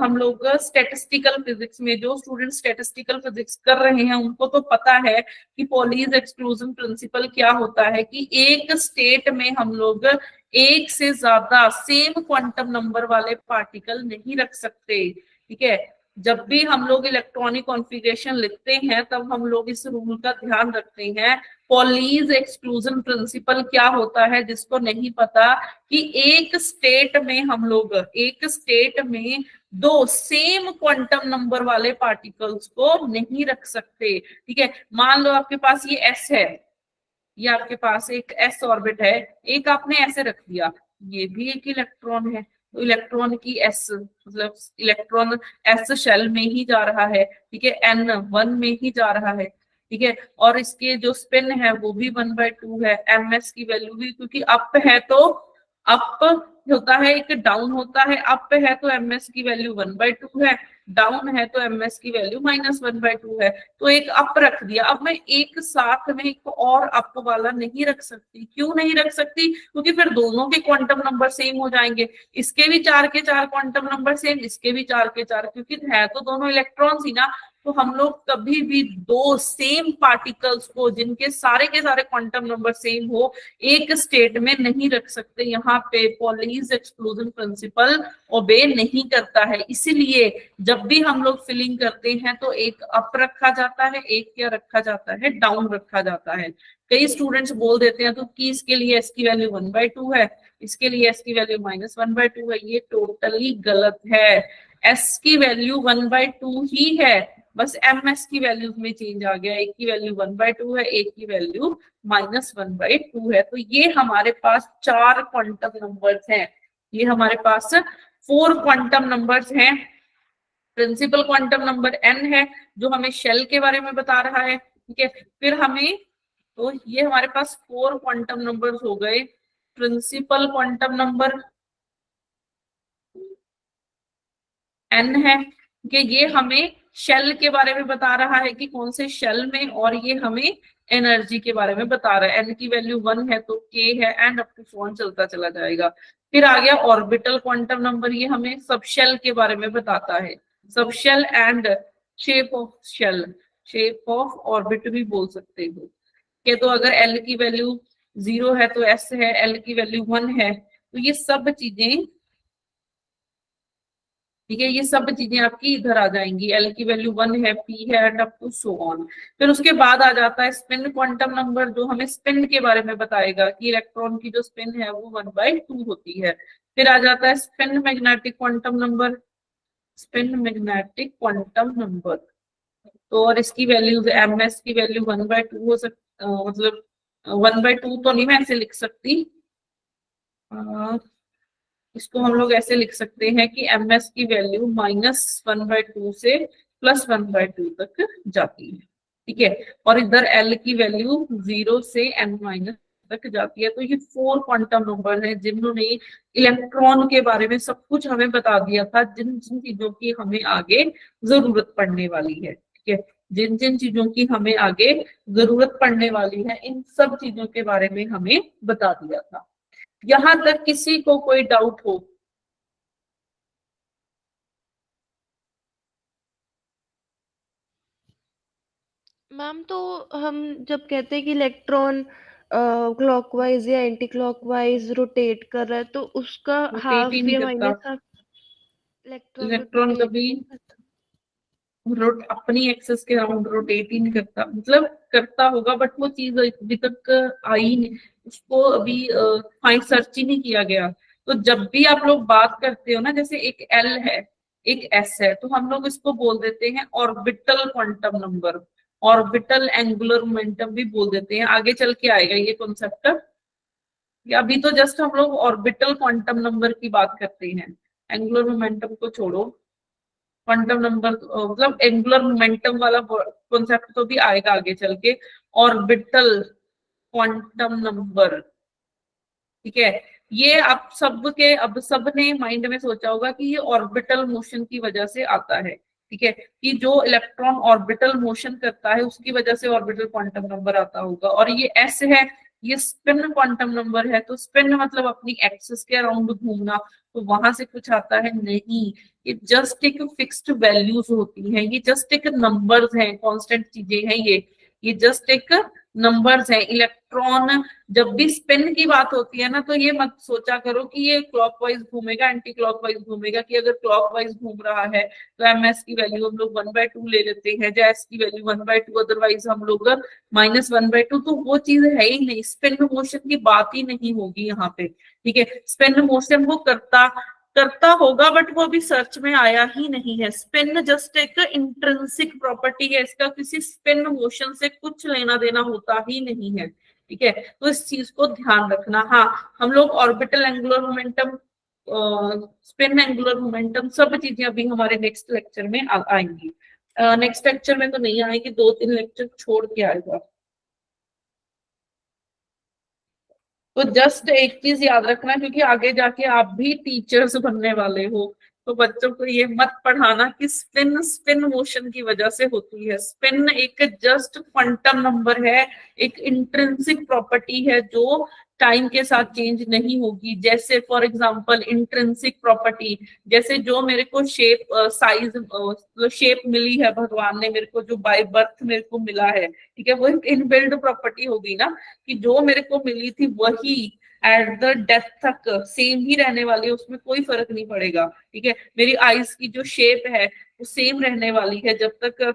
हम लोग स्टैटिस्टिकल फिजिक्स में, जो स्टूडेंट स्टैटिस्टिकल फिजिक्स कर रहे हैं उनको तो पता है कि पॉलीज एक्सक्लूजन प्रिंसिपल क्या होता है, कि एक स्टेट में हम लोग एक से ज्यादा सेम क्वांटम नंबर वाले पार्टिकल नहीं रख सकते। ठीक है, जब भी हम लोग इलेक्ट्रॉनिक कॉन्फ़िगरेशन लिखते हैं तब हम लोग इस रूल का ध्यान रखते हैं। पॉलीज एक्सक्लूजन प्रिंसिपल क्या होता है, जिसको नहीं पता, कि एक स्टेट में हम लोग एक स्टेट में दो सेम क्वांटम नंबर वाले पार्टिकल्स को नहीं रख सकते। ठीक है, मान लो आपके पास ये एस है, ये आपके पास एक एस ऑर्बिट है, एक आपने ऐसे रख दिया, ये भी एक इलेक्ट्रॉन है, तो इलेक्ट्रॉन की एस मतलब इलेक्ट्रॉन एस शेल में ही जा रहा है। ठीक है, एन 1 में ही जा रहा है। ठीक है, और इसके जो स्पिन है वो भी 1/2 है। एमएस की वैल्यू भी, क्योंकि अप है तो अप होता है, एक डाउन होता है। अप है तो एमएस की वैल्यू 1/2 है, डाउन है तो एमएस की वैल्यू -1/2 है। तो एक अप रख दिया। अब मैं एक साथ में एक और अप वाला नहीं रख सकती। क्यों नहीं रख सकती? क्योंकि फिर दोनों के क्वांटम नंबर सेम हो जाएंगे। इसके भी 4 के 4 क्वांटम नंबर सेम, इसके भी 4 के 4, क्योंकि है तो दोनों इलेक्ट्रॉन्स ही ना। तो हम लोग कभी भी दो सेम पार्टिकल्स को, जिनके सारे के सारे क्वांटम नंबर सेम हो, एक स्टेट में नहीं रख सकते। यहाँ पे पॉलीज एक्सक्लूजन प्रिंसिपल ओबे नहीं करता है। इसीलिए जब भी हम लोग फिलिंग करते हैं तो एक अप रखा जाता है, एक क्या रखा जाता है, डाउन रखा जाता है। कई स्टूडेंट्स बोल देते हैं तो कि इसके लिए एस की वैल्यू 1/2 है, इसके लिए एस की वैल्यू -1/2 है। ये टोटली गलत है। एस की वैल्यू 1/2 ही है, बस एम एस की वैल्यूज में चेंज आ गया। एक की वैल्यू 1/2 है, एक की वैल्यू -1/2 है। तो ये हमारे पास 4 क्वांटम नंबर्स हैं। ये हमारे पास 4 क्वांटम नंबर्स हैं। प्रिंसिपल क्वांटम नंबर n है, जो हमें शेल के बारे में बता रहा है। ठीक है, फिर हमें, तो ये हमारे पास 4 क्वांटम नंबर्स हो गए। प्रिंसिपल क्वांटम नंबर n है, कि ये हमें शेल के बारे में बता रहा है कि कौन से शेल में, और ये हमें एनर्जी के बारे में बता रहा है। n की वैल्यू 1 है तो k है, एंड अप टू फोन चलता चला जाएगा। फिर आ गया ऑर्बिटल क्वांटम नंबर, ये हमें सब शेल के बारे में बताता है। Subshell and shape of shell, shape of orbit भी बोल सकते हो। कि तो अगर l की वैल्यू 0 है तो s है, l की वैल्यू 1 है, तो ये सब चीजें, ठीक है, ये सब चीजें आपकी इधर आ जाएंगी। एल की वैल्यू 1 है, पी है, and up to so on. फिर उसके बाद आ जाता है स्पिन क्वांटम नंबर, जो हमें स्पिन के बारे में बताएगा कि इलेक्ट्रॉन की जो स्पिन है वो 1/2 होती है। फिर आ जाता है spin magnetic quantum number, spin magnetic quantum number. तो और इसकी वैल्यूज, एम एस की वैल्यू 1/2 हो सकती, मतलब 1/2 तो नहीं मैं ऐसे लिख सकती, इसको हम लोग ऐसे लिख सकते हैं कि एम एस की वैल्यू -1/2 से +1/2 तक जाती है। ठीक है, और इधर एल की वैल्यू 0 से n- तक जाती है। तो ये 4 क्वांटम नंबर हैं जिन्होंने इलेक्ट्रॉन के बारे में सब कुछ हमें बता दिया था, जिन जिन चीजों की हमें आगे जरूरत पड़ने वाली है। ठीक है, जिन जिन चीजों की हमें आगे जरूरत पड़ने वाली है, इन सब चीजों के बारे में हमें बता दिया था। यहां तक किसी को कोई डाउट हो? मैम, तो हम जब कहते हैं कि इलेक्ट्रॉन क्लॉकवाइज या एंटी क्लॉकवाइज रोटेट कर रहा है, तो उसका रोटेट हाफ ही नहीं या करता। Minus half electron electron rotate कभी नहीं करता। अपनी एक्सेस के अराउंड रोटेट ही नहीं करता। मतलब करता होगा बट वो चीज अभी तक आई नहीं, उसको अभी फाइंड सर्च ही नहीं किया गया। तो जब भी आप लोग बात करते हो ना, जैसे एक एल है, एक एस है, तो हम लोग इसको बोल देते हैं orbital quantum number, orbital angular momentum भी बोल देते हैं। आगे चल के आएगा ये कॉन्सेप्ट। अभी तो जस्ट हम लोग ऑर्बिटल क्वांटम नंबर की बात करते हैं, एंगुलर मोमेंटम को छोड़ो। क्वांटम नंबर मतलब एंगुलर मोमेंटम वाला कॉन्सेप्ट तो भी आएगा आगे चल के। ऑर्बिटल क्वांटम नंबर, ठीक है, ये आप सबके, अब सबने माइंड में सोचा होगा कि ये ऑर्बिटल मोशन की वजह से आता है। ठीक है, कि जो इलेक्ट्रॉन ऑर्बिटल मोशन करता है उसकी वजह से ऑर्बिटल क्वांटम नंबर आता होगा। और ये एस है, ये स्पिन क्वांटम नंबर है, तो स्पिन मतलब अपनी एक्सिस के अराउंड घूमना, तो वहां से कुछ आता है नहीं। ये जस्ट एक फिक्स्ड वैल्यूज होती हैं, ये जस्ट एक नंबर्स हैं, कांस्टेंट चीजें हैं ये जस्ट एक नंबर्स हैं। इलेक्ट्रॉन जब भी स्पिन की बात होती है ना, तो ये मत सोचा करो कि ये क्लॉकवाइज घूमेगा एंटी क्लॉकवाइज घूमेगा, कि अगर क्लॉकवाइज घूम रहा है तो एमएस की वैल्यू हम लोग 1/2 ले लेते हैं, या एस की वैल्यू 1/2, अदरवाइज हम लोग -1/2, तो वो चीज है ही नहीं। स्पिन मोशन की बात ही नहीं होगी यहाँ पे, ठीक है। स्पिन मोशन वो करता होगा, बट वो अभी सर्च में आया ही नहीं है। स्पिन जस्ट एक इंट्रिंसिक प्रॉपर्टी है, इसका किसी स्पिन मोशन से कुछ लेना देना होता ही नहीं है, ठीक है। तो इस चीज को ध्यान रखना। हाँ, हम लोग orbital angular momentum, spin angular momentum, सब चीजें अभी हमारे नेक्स्ट लेक्चर में आएंगी। नेक्स्ट लेक्चर में तो नहीं आएगी, 2-3 लेक्चर छोड़ के आएगा। तो जस्ट एक चीज याद रखना, क्योंकि आगे जाके आप भी टीचर्स बनने वाले हो, तो बच्चों को ये मत पढ़ाना कि स्पिन मोशन की वजह से होती है। स्पिन एक जस्ट क्वांटम नंबर है, एक इंट्रिंसिक प्रॉपर्टी है जो टाइम के साथ चेंज नहीं होगी। जैसे फॉर एग्जांपल इंट्रिंसिक प्रॉपर्टी, जैसे जो मेरे को शेप साइज शेप मिली है, भगवान ने मेरे को जो बाय बर्थ मेरे को मिला है, ठीक है, वो एक इनबिल्ड प्रॉपर्टी होगी ना, कि जो मेरे को मिली थी वही एट द डेथ तक सेम ही रहने वाली है, उसमें कोई फर्क नहीं पड़ेगा, ठीक है। मेरी आईज की जो शेप है वो सेम रहने वाली है जब तक,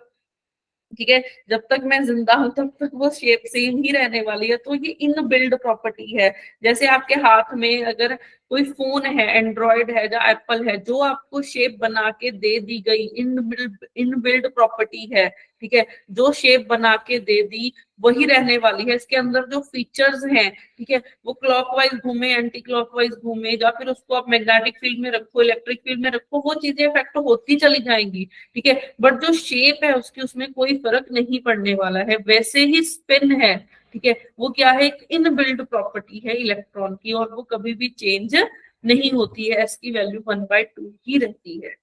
ठीक है, जब तक मैं जिंदा हूं तब तक वो शेप सेम ही रहने वाली है। तो ये इनबिल्ड प्रॉपर्टी है। जैसे आपके हाथ में अगर कोई फोन है, एंड्रॉयड है या एप्पल है, जो आपको शेप बना के दे दी गई, इनबिल्ड प्रॉपर्टी है, ठीक है, जो शेप बना के दे दी वही रहने वाली है। इसके अंदर जो फीचर्स हैं, ठीक है, वो क्लॉकवाइज घूमे, एंटी क्लॉकवाइज घूमे, या फिर उसको आप मैग्नेटिक फील्ड में रखो, इलेक्ट्रिक फील्ड में रखो, वो चीजें इफेक्ट होती चली जाएंगी, ठीक है, बट जो शेप है उसकी उसमें कोई फर्क नहीं पड़ने वाला है। वैसे ही स्पिन है, ठीक है, वो क्या है, एक इनबिल्ड प्रॉपर्टी है इलेक्ट्रॉन की, और वो कभी भी चेंज नहीं होती है, एस की वैल्यू 1/2 ही रहती है।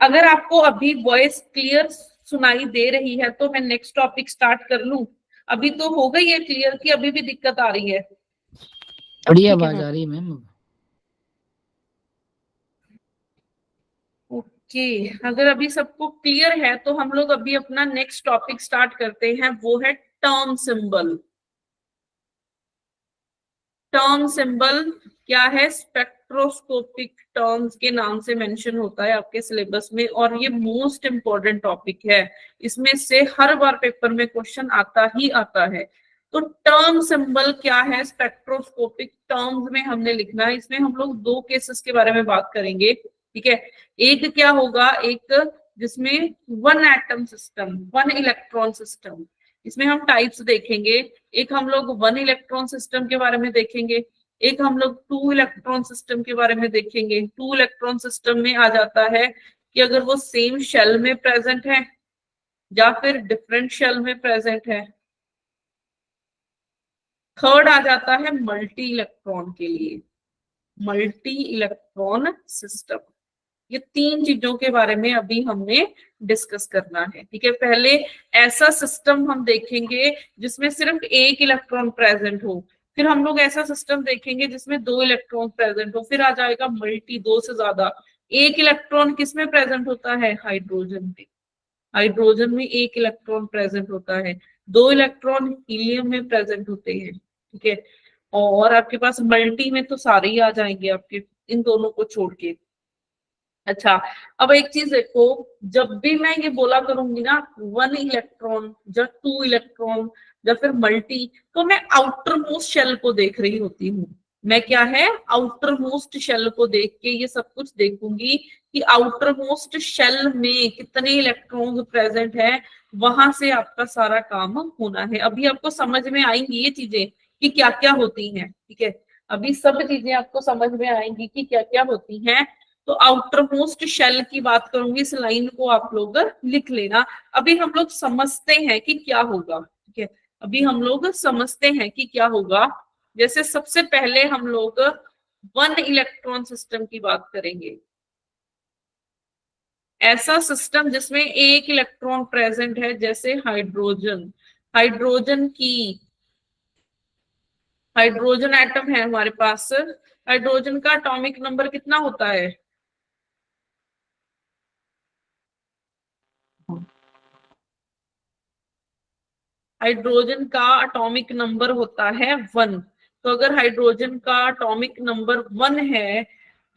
अगर आपको अभी वॉइस क्लियर सुनाई दे रही है तो मैं नेक्स्ट टॉपिक स्टार्ट कर लूं। अभी तो हो गई है क्लियर, कि अभी भी दिक्कत आ रही है? थोड़ी आवाज आ रही है मैम। ओके, अगर अभी सबको क्लियर है तो हम लोग अभी अपना नेक्स्ट टॉपिक स्टार्ट करते हैं, वो है टर्म सिंबल। टर्म सिंबल क्या है? स्पेक्ट्रोस्कोपिक टर्म्स के नाम से मेंशन होता है आपके सिलेबस में, और ये मोस्ट इंपॉर्टेंट टॉपिक है। इसमें से हर बार पेपर में क्वेश्चन आता ही आता है। तो टर्म सिंबल क्या है? स्पेक्ट्रोस्कोपिक टर्म्स में हमने लिखना है। इसमें हम लोग 2 केसेस के बारे में बात करेंगे, ठीक है। एक क्या होगा, एक जिसमें 1 एटम सिस्टम, 1 इलेक्ट्रॉन सिस्टम, इसमें हम टाइप्स देखेंगे। एक हम लोग 1 इलेक्ट्रॉन सिस्टम के बारे में देखेंगे, एक हम लोग 2 इलेक्ट्रॉन सिस्टम के बारे में देखेंगे। 2 इलेक्ट्रॉन सिस्टम में आ जाता है कि अगर वो सेम शेल में प्रेजेंट है या फिर डिफरेंट शेल में प्रेजेंट है। थर्ड आ जाता है मल्टी इलेक्ट्रॉन के लिए, मल्टी इलेक्ट्रॉन सिस्टम। ये 3 चीजों के बारे में अभी हमने डिस्कस करना है, ठीक है। पहले ऐसा सिस्टम हम देखेंगे जिसमें सिर्फ 1 इलेक्ट्रॉन प्रेजेंट हो, फिर हम लोग ऐसा सिस्टम देखेंगे जिसमें 2 इलेक्ट्रॉन प्रेजेंट हो, फिर आ जाएगा मल्टी, 2 से ज्यादा। 1 इलेक्ट्रॉन किसमें प्रेजेंट होता है? हाइड्रोजन में। हाइड्रोजन में 1 इलेक्ट्रॉन प्रेजेंट होता है। 2 इलेक्ट्रॉन हीलियम में प्रेजेंट होते हैं, ठीक है। और आपके पास मल्टी में तो सारे ही आ जाएंगे आपके, इन दोनों को छोड़ के। अच्छा, अब एक चीज देखो, जब भी मैं ये बोला करूंगी ना 1 इलेक्ट्रॉन या 2 इलेक्ट्रॉन या फिर मल्टी, तो मैं आउटर मोस्ट शेल को देख रही होती हूँ। मैं क्या है, आउटर मोस्ट शेल को देख के ये सब कुछ देखूंगी कि आउटर मोस्ट शेल में कितने इलेक्ट्रॉन्स प्रेजेंट है, वहां से आपका सारा काम होना है। अभी आपको समझ में आएंगी ये चीजें कि क्या क्या होती हैं, ठीक है। अभी सब चीजें आपको समझ में आएंगी कि क्या क्या होती हैं। तो आउटर मोस्ट शेल की बात करूंगी, इस लाइन को आप लोग लिख लेना। अभी हम लोग समझते हैं कि क्या होगा, ठीक है। अभी हम लोग समझते हैं कि क्या होगा। जैसे सबसे पहले हम लोग 1 इलेक्ट्रॉन सिस्टम की बात करेंगे। ऐसा सिस्टम जिसमें 1 इलेक्ट्रॉन प्रेजेंट है, जैसे हाइड्रोजन। हाइड्रोजन की हाइड्रोजन एटम है हमारे पास, हाइड्रोजन का एटॉमिक नंबर कितना होता है? हाइड्रोजन का एटॉमिक नंबर होता है 1। तो अगर हाइड्रोजन का एटॉमिक नंबर 1 है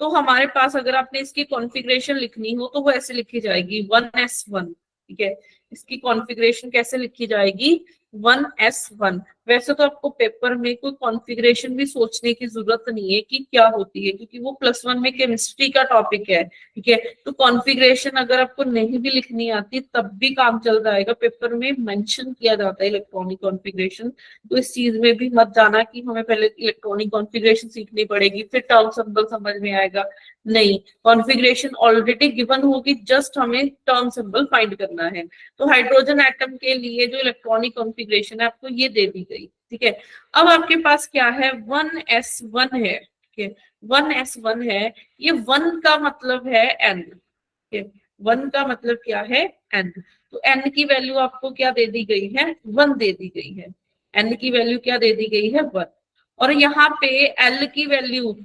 तो हमारे पास अगर आपने इसकी कॉन्फ़िगरेशन लिखनी हो तो वो ऐसे लिखी जाएगी 1s1। ठीक है, इसकी कॉन्फ़िगरेशन कैसे लिखी जाएगी? 1s1। वैसे तो आपको पेपर में कोई कॉन्फ़िगरेशन भी सोचने की जरूरत नहीं है कि क्या होती है, क्योंकि वो +1 में केमिस्ट्री का टॉपिक है। ठीक है, तो कॉन्फ़िगरेशन अगर आपको नहीं भी लिखनी आती तब भी काम चल जाएगा, पेपर में मेंशन किया जाता है इलेक्ट्रॉनिक कॉन्फ़िगरेशन। तो इस चीज में भी मत जाना कि हमें पहले इलेक्ट्रॉनिक कॉन्फ़िगरेशन सीखनी पड़ेगी फिर टर्म सिंबल समझ में आएगा। नहीं, कॉन्फ़िगरेशन ऑलरेडी गिवन होगी, जस्ट हमें टर्म सिंबल फाइंड करना है। तो हाइड्रोजन एटम के लिए जो इलेक्ट्रॉनिक कॉन्फ़िगरेशन है आपको ये दे दी गई। ठीक है, अब आपके पास क्या है? 1s1 है। ठीक है, 1s1 है, ये 1 का मतलब है n। ठीक है, 1 का मतलब क्या है? n। तो n की वैल्यू आपको क्या दे दी गई है? 1 दे दी गई है। n की वैल्यू क्या दे दी गई है? 1। और यहाँ पे l की वैल्यू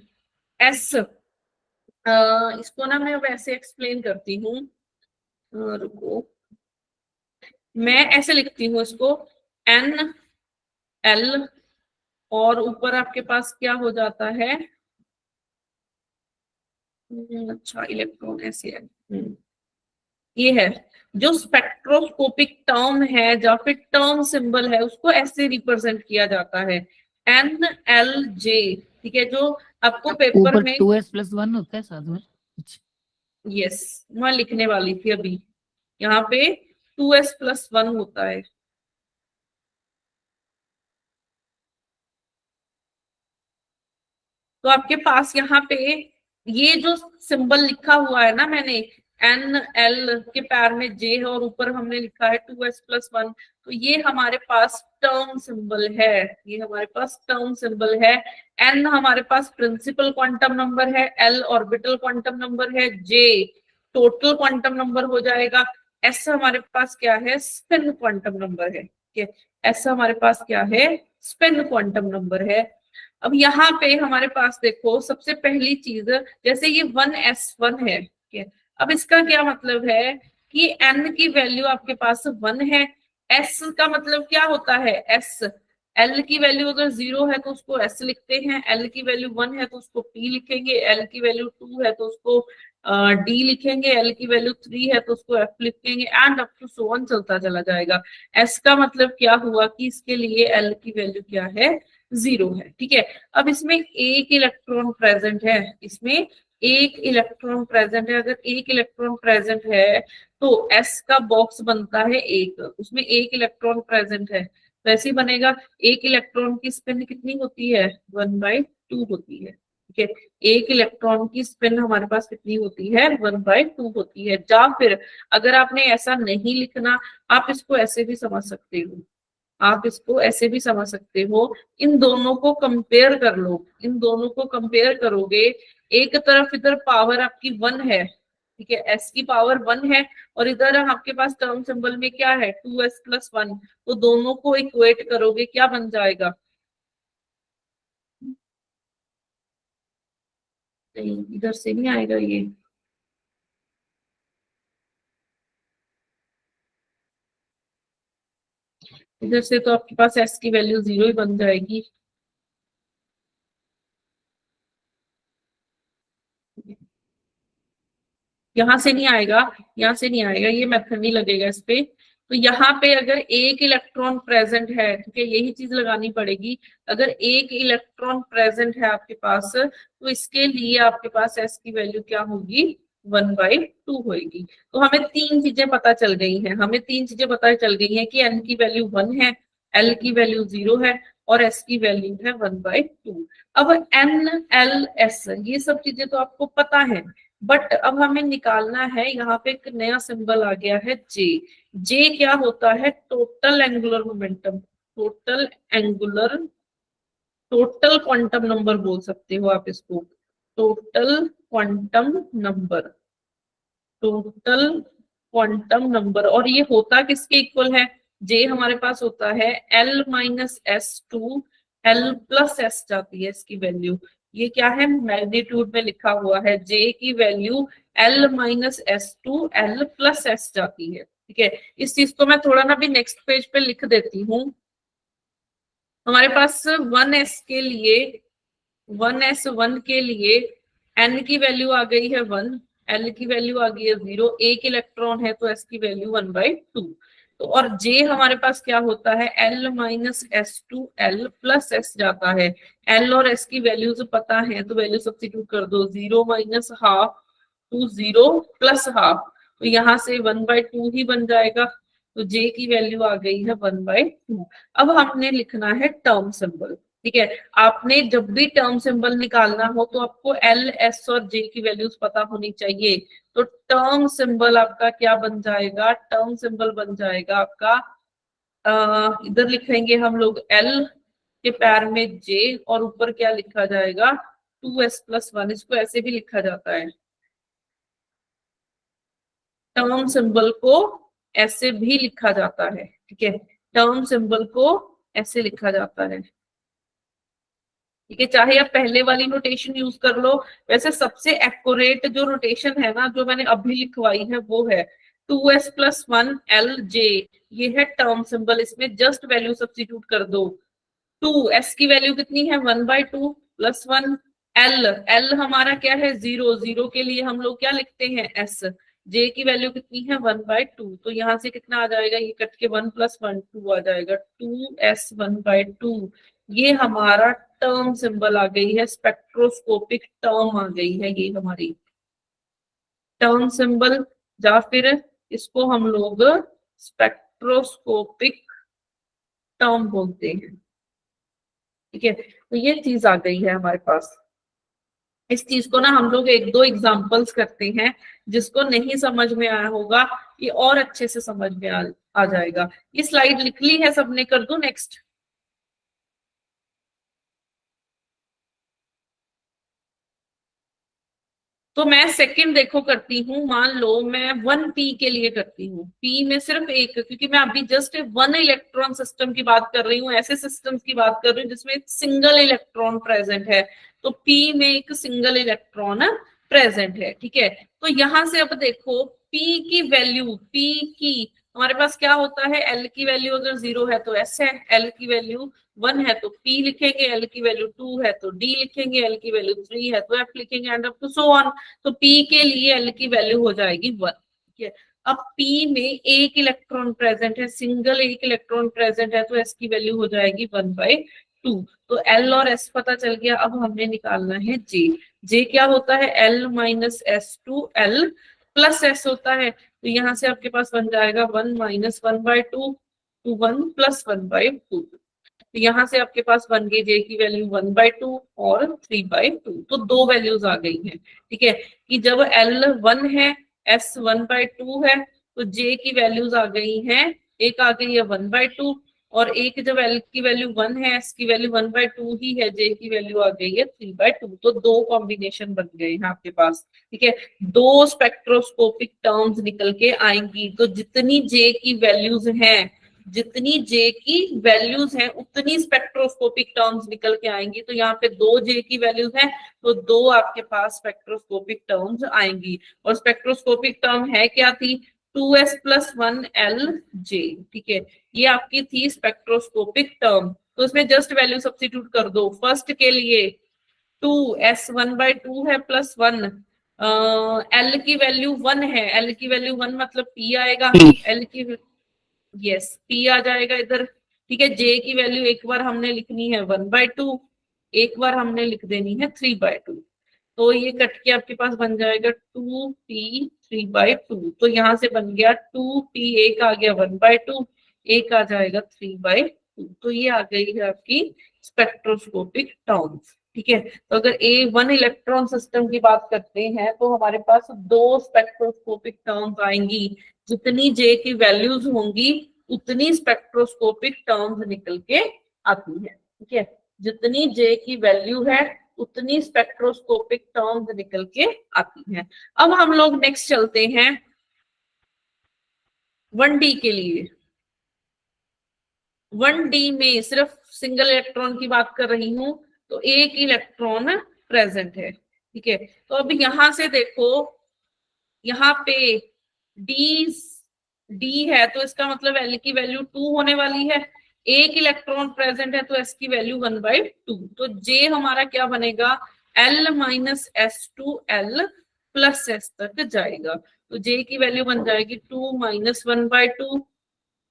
s, इसको ना मैं वैसे एक्सप्लेन करती हूँ, रुको, मैं ऐसे लिखती हूँ इसको, n l और ऊपर आपके पास क्या हो जाता है? अच्छा, इलेक्ट्रॉन ऐसे है। ये है जो स्पेक्ट्रोस्कोपिक टर्म है या फिर टर्म सिंबल है, उसको ऐसे रिप्रेजेंट किया जाता है, NLJ। ठीक है, जो आपको पेपर ऊपर में 2s+1 होता है साथ में। अच्छा, यस, मैं लिखने वाली थी अभी, यहाँ पे 2s+1 होता है। तो आपके पास यहाँ पे ये जो सिंबल लिखा हुआ है ना मैंने, NL के पैर में J है और ऊपर हमने लिखा है 2s+1, तो ये हमारे पास टर्म सिंबल है। ये हमारे पास टर्म सिंबल है। N हमारे पास प्रिंसिपल क्वांटम नंबर है, L ऑर्बिटल क्वांटम नंबर है, J टोटल क्वांटम नंबर हो जाएगा, S हमारे पास क्या है? स्पिन क्वांटम नंबर है। ठीक है, S हमारे पास क्या है? स्पिन क्वांटम नंबर है। अब यहाँ पे हमारे पास देखो, सबसे पहली चीज, जैसे ये 1s1 है। ठीक है, अब इसका क्या मतलब है कि n की वैल्यू आपके पास 1 है। s का मतलब क्या होता है? s, l की वैल्यू अगर 0 है तो उसको s लिखते हैं, l की वैल्यू 1 है तो उसको p लिखेंगे, l की वैल्यू 2 है तो उसको d लिखेंगे, l की वैल्यू 3 है तो उसको f लिखेंगे, and up to so on चलता चला जाएगा। s का मतलब क्या हुआ कि इसके लिए l की वैल्यू क्या है? 0 है। ठीक है, अब इसमें एक इलेक्ट्रॉन प्रेजेंट है, इसमें एक इलेक्ट्रॉन प्रेजेंट है। अगर एक इलेक्ट्रॉन प्रेजेंट है तो s का बॉक्स बनता है एक, उसमें एक इलेक्ट्रॉन प्रेजेंट है, वैसे ही बनेगा। एक इलेक्ट्रॉन की स्पिन कितनी होती है? 1/2 होती है। ठीक है, एक इलेक्ट्रॉन की स्पिन हमारे पास कितनी होती है? 1/2 होती है। या फिर अगर आपने ऐसा नहीं लिखना, आप इसको ऐसे भी समझ सकते हो, आप इसको ऐसे भी समझ सकते हो, इन दोनों को कंपेयर कर लो, इन दोनों को कंपेयर करोगे, एक तरफ इधर पावर आपकी 1 है। ठीक है, s की पावर 1 है, और इधर आपके पास टर्म सिंबल में क्या है? 2s+1। तो दोनों को इक्वेट करोगे, क्या बन जाएगा? नहीं, इधर से नहीं आएगा ये, इधर से तो आपके पास s की वैल्यू 0 ही बन जाएगी। यहाँ से नहीं आएगा, यहाँ से नहीं आएगा, ये मेथड नहीं लगेगा इस पे। तो यहाँ पे अगर एक इलेक्ट्रॉन प्रेजेंट है, ठीक है, यही चीज लगानी पड़ेगी। अगर एक इलेक्ट्रॉन प्रेजेंट है आपके पास तो इसके लिए आपके पास s की वैल्यू क्या होगी? 1/2 होगी। तो हमें तीन चीजें पता चल गई हैं, हमें तीन चीजें पता चल गई हैं कि n की वैल्यू 1 है, l की वैल्यू 0 है और s की वैल्यू है 1/2। अब n l s ये सब चीजें तो आपको पता है, बट अब हमें निकालना है, यहाँ पे एक नया सिंबल आ गया है J। J क्या होता है? Total angular momentum, total angular, total quantum number बोल सकते हो आप इसको, total quantum number, total quantum number. और ये होता किसके इक्वल है? J हमारे पास होता है L - S2 L plus S जाती है इसकी वैल्यू। ये क्या है, मैग्नीट्यूड में लिखा हुआ है, J की value L minus S to L plus S जाती है। ठीक है, इस चीज को मैं थोड़ा ना भी नेक्स्ट पेज पे लिख देती हूँ। हमारे पास 1s के लिए 1s1 के लिए n की वैल्यू आ गई है 1, L की वैल्यू आ गई है 0, एक इलेक्ट्रॉन है तो s की वैल्यू 1/2। तो और J हमारे पास क्या होता है, L minus S to L plus S जाता है। L और S की वैल्यूज पता है तो वैल्यू सब्स्टिट्यूट कर दो, 0 minus half to 0 plus half, तो यहाँ से 1/2 ही बन जाएगा। तो J की वैल्यू आ गई है 1/2। अब हमने लिखना है टर्म सिंबल। ठीक है, आपने जब भी टर्म सिंबल निकालना हो तो आपको L, S और J की वैल्यूज पता होनी चाहिए। तो टर्म सिंबल आपका क्या बन जाएगा, टर्म सिंबल बन जाएगा आपका, इधर लिखेंगे हम लोग L के पैर में J और ऊपर क्या लिखा जाएगा 2s+1, इसको ऐसे भी लिखा जाता है, टर्म सिंबल को ऐसे भी लिखा जाता है। ठीक है, टर्म सिंबल को ऐसे लिखा जाता है। ठीक है, चाहे आप पहले वाली नोटेशन यूज कर लो, वैसे सबसे एक्यूरेट जो नोटेशन है ना, जो मैंने अभी लिखवाई है वो है 2s+1 LJ, ये है टर्म सिंबल। इसमें जस्ट वैल्यू सब्स्टिट्यूट कर दो। 2s की वैल्यू कितनी है 1/2 प्लस 1, L हमारा क्या है 0, 0 के लिए हम लोग क्या लिखते हैं S, J की वैल्यू कितनी है 1/2, तो यहाँ से कितना आ जाएगा, ये कट के 1 + 1 2 आ जाएगा, 2s 1/2। ये हमारा टर्म सिंबल आ गई है, स्पेक्ट्रोस्कोपिक टर्म आ गई है ये हमारी टर्म सिंबल, या फिर इसको हम लोग स्पेक्ट्रोस्कोपिक टर्म बोलते हैं। ठीक है, तो ये चीज आ गई है हमारे पास। इस चीज को ना हम लोग एक दो एग्जांपल्स करते हैं, जिसको नहीं समझ में आया होगा ये और अच्छे से समझ में आ जाएगा। ये स्लाइड लिख ली है सबने, कर दूं नेक्स्ट। तो मैं सेकंड देखो करती हूँ, मान लो मैं 1p के लिए करती हूँ, p में सिर्फ एक, क्योंकि मैं अभी जस्ट 1 इलेक्ट्रॉन सिस्टम की बात कर रही हूँ, ऐसे सिस्टम्स की बात कर रही हूँ जिसमें सिंगल इलेक्ट्रॉन प्रेजेंट है। तो p में एक सिंगल इलेक्ट्रॉन प्रेजेंट है। ठीक है, तो यहां से अब देखो p की वैल्यू, p की हमारे पास क्या होता है, L की वैल्यू अगर 0 है तो S है, L की वैल्यू 1 है तो P लिखेंगे, L की वैल्यू 2 है तो D लिखेंगे, L की वैल्यू 3 है तो F लिखेंगे, and up to so on. तो P के लिए L की वैल्यू हो जाएगी 1। ठीक है, अब P में एक इलेक्ट्रॉन प्रेजेंट है, सिंगल एक इलेक्ट्रॉन प्रेजेंट है, तो S की वैल्यू हो जाएगी 1/2। तो L और S पता चल गया। अब हमें निकालना है J क्या होता है, L minus S to L plus S होता है। तो यहाँ से आपके पास बन जाएगा 1 माइनस 1/2 टू 1 प्लस 1/2। तो यहाँ से आपके पास बन गई J की वैल्यू 1/2 और 3/2, तो दो वैल्यूज आ गई हैं। ठीक है, कि जब L 1 है, S 1/2 है, तो J की वैल्यूज आ गई हैं, एक आ गई है 1/2, और एक जब L की वैल्यू 1 है, S की वैल्यू 1/2 ही है, J की वैल्यू आ गई है 3/2। तो दो कॉम्बिनेशन बन गए हैं आपके पास। ठीक है, दो स्पेक्ट्रोस्कोपिक टर्म्स निकल के आएंगी। तो जितनी J की वैल्यूज हैं, जितनी J की वैल्यूज हैं उतनी स्पेक्ट्रोस्कोपिक टर्म्स निकल के आएंगी। तो यहाँ पे 2 J की वैल्यूज हैं, तो 2 आपके पास स्पेक्ट्रोस्कोपिक टर्म्स आएंगी। और स्पेक्ट्रोस्कोपिक टर्म है क्या थी, 2s+1 LJ। ठीक है, ये आपकी थी स्पेक्ट्रोस्कोपिक टर्म। तो इसमें जस्ट वैल्यू सब्स्टिट्यूट कर दो। फर्स्ट के लिए 2s 1/2 है प्लस 1, L की वैल्यू 1 है, L की वैल्यू 1 मतलब P आएगा, L की यस P आ जाएगा इधर। ठीक है, J की वैल्यू एक बार हमने लिखनी है 1/2, एक बार हमने लिख देनी है 3/2। तो ये कट के आपके पास बन जाएगा 2P 3/2। तो यहाँ से बन गया 2P, एक आ गया 1/2, एक आ जाएगा 3/2। तो ये आ गई है आपकी स्पेक्ट्रोस्कोपिक टर्म्स। ठीक है, तो अगर A1 इलेक्ट्रॉन सिस्टम की बात करते हैं तो हमारे पास दो स्पेक्ट्रोस्कोपिक टर्म्स आएंगी। जितनी J की वैल्यूज होंगी उतनी स्पेक्ट्रोस्कोपिक टर्म्स निकल के आती है। ठीक है, जितनी J की वैल्यू है उतनी स्पेक्ट्रोस्कोपिक टर्म्स निकल के आती हैं। अब हम लोग नेक्स्ट चलते हैं 1D के लिए। 1d में सिर्फ सिंगल इलेक्ट्रॉन की बात कर रही हूँ, तो एक इलेक्ट्रॉन प्रेजेंट है। ठीक है, तो अब यहां से देखो, यहाँ पे डी है तो इसका मतलब एल की वैल्यू 2 होने वाली है। एक इलेक्ट्रॉन प्रेजेंट है तो एस की वैल्यू 1/2। तो जे हमारा क्या बनेगा, L minus S to L plus S तक जाएगा। तो जे की वैल्यू बन जाएगी 2 माइनस 1/2,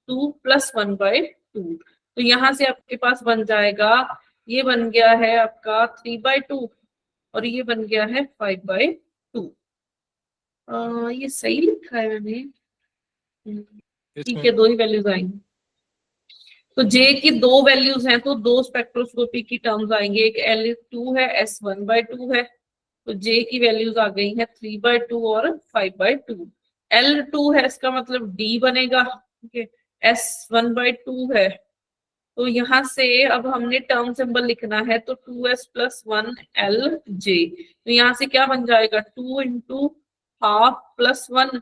2 प्लस 1/2। तो यहां से आपके पास बन जाएगा, ये बन गया है आपका 3/2 और ये बन गया है 5/2। ये सही लिखा है मैंने? ठीक है, दो ही वैल्यूज आएंगी। तो जे की दो वैल्यूज हैं तो दो स्पेक्ट्रोस्कोपी की टर्म्स आएंगे, एक L2 है, S 1/2 है। तो जे की वैल्यूज आ गई है 3/2 और 5/2। L2 है, इसका मतलब D बनेगा। ठीक है, S 1/2 है, तो यहाँ से अब हमने टर्म सिंबल लिखना है, तो 2s प्लस 1LJ। तो यहाँ से क्या बन जाएगा, 2 इंटू हाफ प्लस 1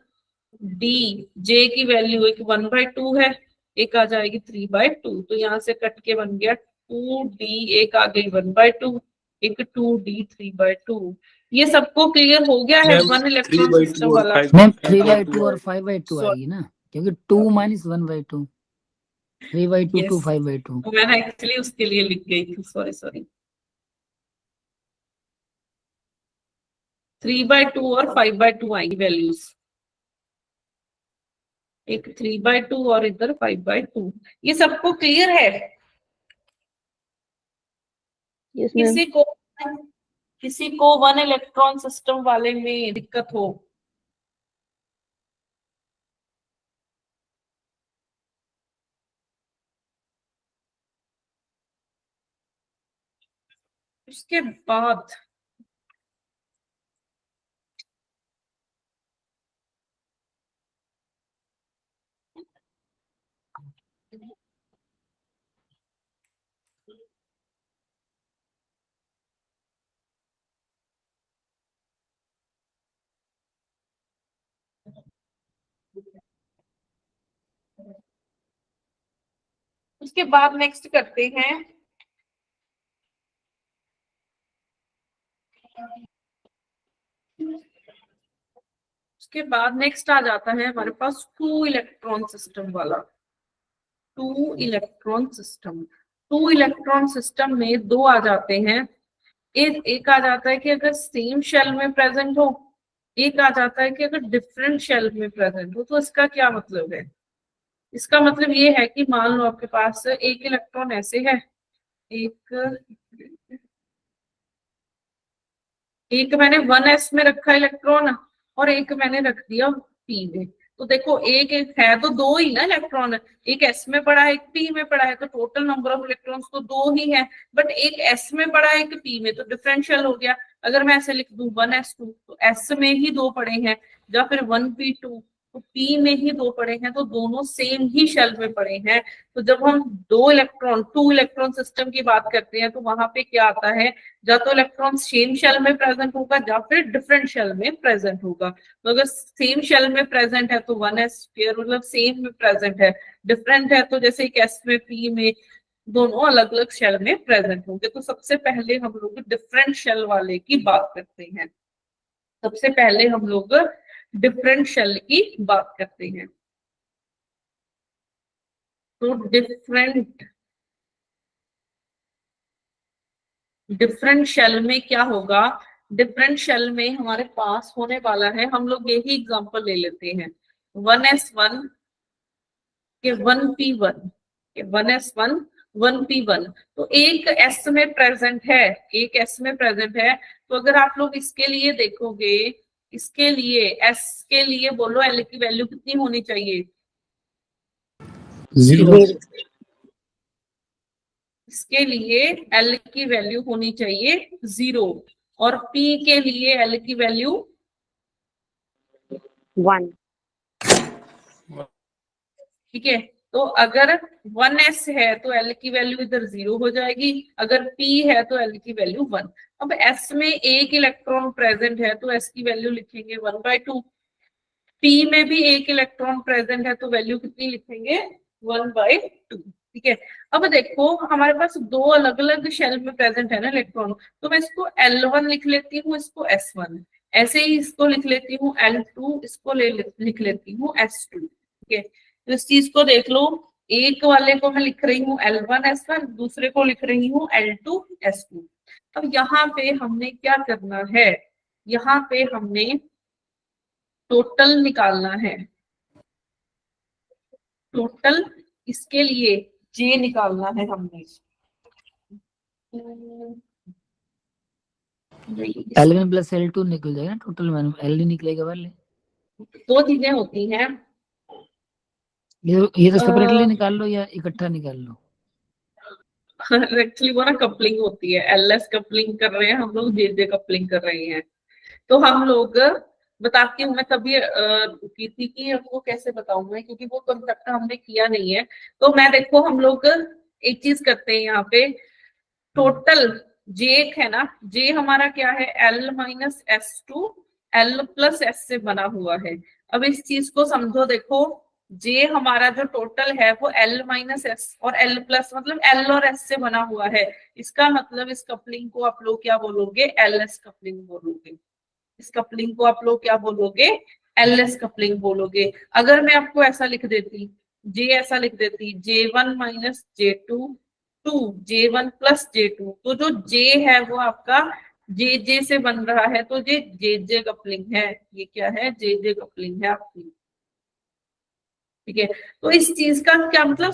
डी। जे की वैल्यू एक 1/2 है, एक आ जाएगी 3/2। तो यहाँ से कट के बन गया 2D, एक आ गई 1/2, एक 2D 3/2। ये सबको क्लियर हो गया है मैम, वन इलेक्ट्रॉन 3/2 सिस्टम और वाला? 5/2 मैम 3/2 और 5/2 Sorry. आएगी ना, क्योंकि 2 माइनस 1/2, 3/2 Yes. to 5/2। तो मैंने एक्चुअली उसके लिए लिख गई थी, सॉरी सॉरी। 3/2 और 5/2 आएगी वैल्यूज, एक 3/2 और इधर 5/2। ये सबको क्लियर है? Yes ma'am. किसी को वन इलेक्ट्रॉन सिस्टम वाले में दिक्कत हो? उसके बाद नेक्स्ट करते हैं उसके बाद नेक्स्ट आ जाता है हमारे पास टू इलेक्ट्रॉन सिस्टम वाला। टू इलेक्ट्रॉन सिस्टम में दो आ जाते हैं। एक आ जाता है कि अगर सेम शेल में प्रेजेंट हो, एक आ जाता है कि अगर डिफरेंट शेल में प्रेजेंट हो। तो इसका क्या मतलब है? इसका मतलब ये है कि मान लो आपके पास एक इलेक्ट्रॉन ऐसे है, एक मैंने 1s में रखा इलेक्ट्रॉन और एक मैंने रख दिया p में। तो देखो एक एक है तो दो ही ना इलेक्ट्रॉन, एक s में पड़ा है एक p में पड़ा है, तो टोटल नंबर ऑफ इलेक्ट्रॉन्स तो दो ही है। बट एक s में पड़ा है एक p में, तो डिफरेंशियल हो गया। अगर मैं ऐसे लिख दूं 1s2, तो s में ही दो पड़े हैं, या फिर 1p2 तो p में ही दो पड़े हैं, तो दोनों सेम ही शेल में पड़े हैं। तो जब हम टू इलेक्ट्रॉन सिस्टम की बात करते हैं तो वहां पे क्या आता है, या तो इलेक्ट्रॉन सेम शेल में प्रेजेंट होगा या फिर डिफरेंट शेल में प्रेजेंट होगा। तो अगर सेम शेल में प्रेजेंट है तो 1s2 मतलब सेम में प्रेजेंट है, डिफरेंट है तो जैसे एक s में p में, दोनों अलग अलग शेल में प्रेजेंट होंगे। तो सबसे पहले हम लोग डिफरेंट शेल वाले की बात करते हैं। सबसे पहले हम लोग डिफरेंट शेल की बात करते हैं। तो डिफरेंट शेल में क्या होगा, डिफरेंट शेल में हमारे पास होने वाला है, हम लोग यही एग्जांपल ले लेते हैं 1s1 के 1p1 के 1s1 1p1। तो एक s में प्रेजेंट है, एक s में प्रेजेंट है। तो अगर आप लोग इसके लिए देखोगे, इसके लिए s के लिए बोलो l की वैल्यू कितनी होनी चाहिए? 0। इसके लिए L की वैल्यू होनी चाहिए 0 और P के लिए L की वैल्यू 1। ठीक है। तो अगर 1s है तो L की वैल्यू इधर 0 हो जाएगी, अगर P है तो L की वैल्यू 1। अब S में एक इलेक्ट्रॉन प्रेजेंट है तो S की वैल्यू लिखेंगे 1/2। P में भी एक इलेक्ट्रॉन प्रेजेंट है तो वैल्यू कितनी लिखेंगे 1/2। ठीक है। अब देखो हमारे पास दो अलग अलग शेल में प्रेजेंट है ना इलेक्ट्रॉन, तो मैं इसको L1 लिख लेती हूँ, इसको S1, ऐसे ही इसको लिख लेती हूँ L2, इसको लिख लेती हूँ S2। ठीक है, तो इस चीज को देख लो, एक वाले को मैं लिख रही हूँ L1 S1, दूसरे को लिख रही हूँ L2 S2। अब यहाँ पे हमने क्या करना है, यहाँ पे हमने टोटल निकालना है, टोटल, इसके लिए J निकालना है हमने। L1 प्लस L2 निकल जाएगा टोटल, में L नहीं निकलेगा पहले। दो चीजें होती हैं, ये तो सेपरेटली निकाल लो या इकट्ठा निकाल लो। एक्चुअली वो ना कपलिंग होती है, एलएस कपलिंग कर रहे हैं हम लोग, जेजे कपलिंग कर रहे हैं। तो हम लोग, बताती हूँ मैं, तभी की थी कि आपको कैसे बताऊं मैं, क्योंकि वो कंसेप्ट हमने किया नहीं है। तो मैं देखो, हम लोग एक चीज करते हैं यहाँ पे, टोटल जे है ना, जे हमारा क्या है, L minus S2 L plus S से बना हुआ है। अब इस चीज को समझो, देखो जे हमारा जो टोटल है वो L माइनस S और L प्लस, मतलब L और S से बना हुआ है। इसका मतलब इस कपलिंग को आप लोग क्या बोलोगे, LS कपलिंग बोलोगे। इस कपलिंग को आप लोग क्या बोलोगे, LS कपलिंग बोलोगे। अगर मैं आपको ऐसा लिख देती, J ऐसा लिख देती, J1 minus J2 to J1 plus J2, तो जो J है वो आपका JJ से बन रहा है, तो ये JJ कपलिंग है। ये क्या है, JJ कपलिंग है आपकी। ठीक है, तो इस चीज का क्या मतलब,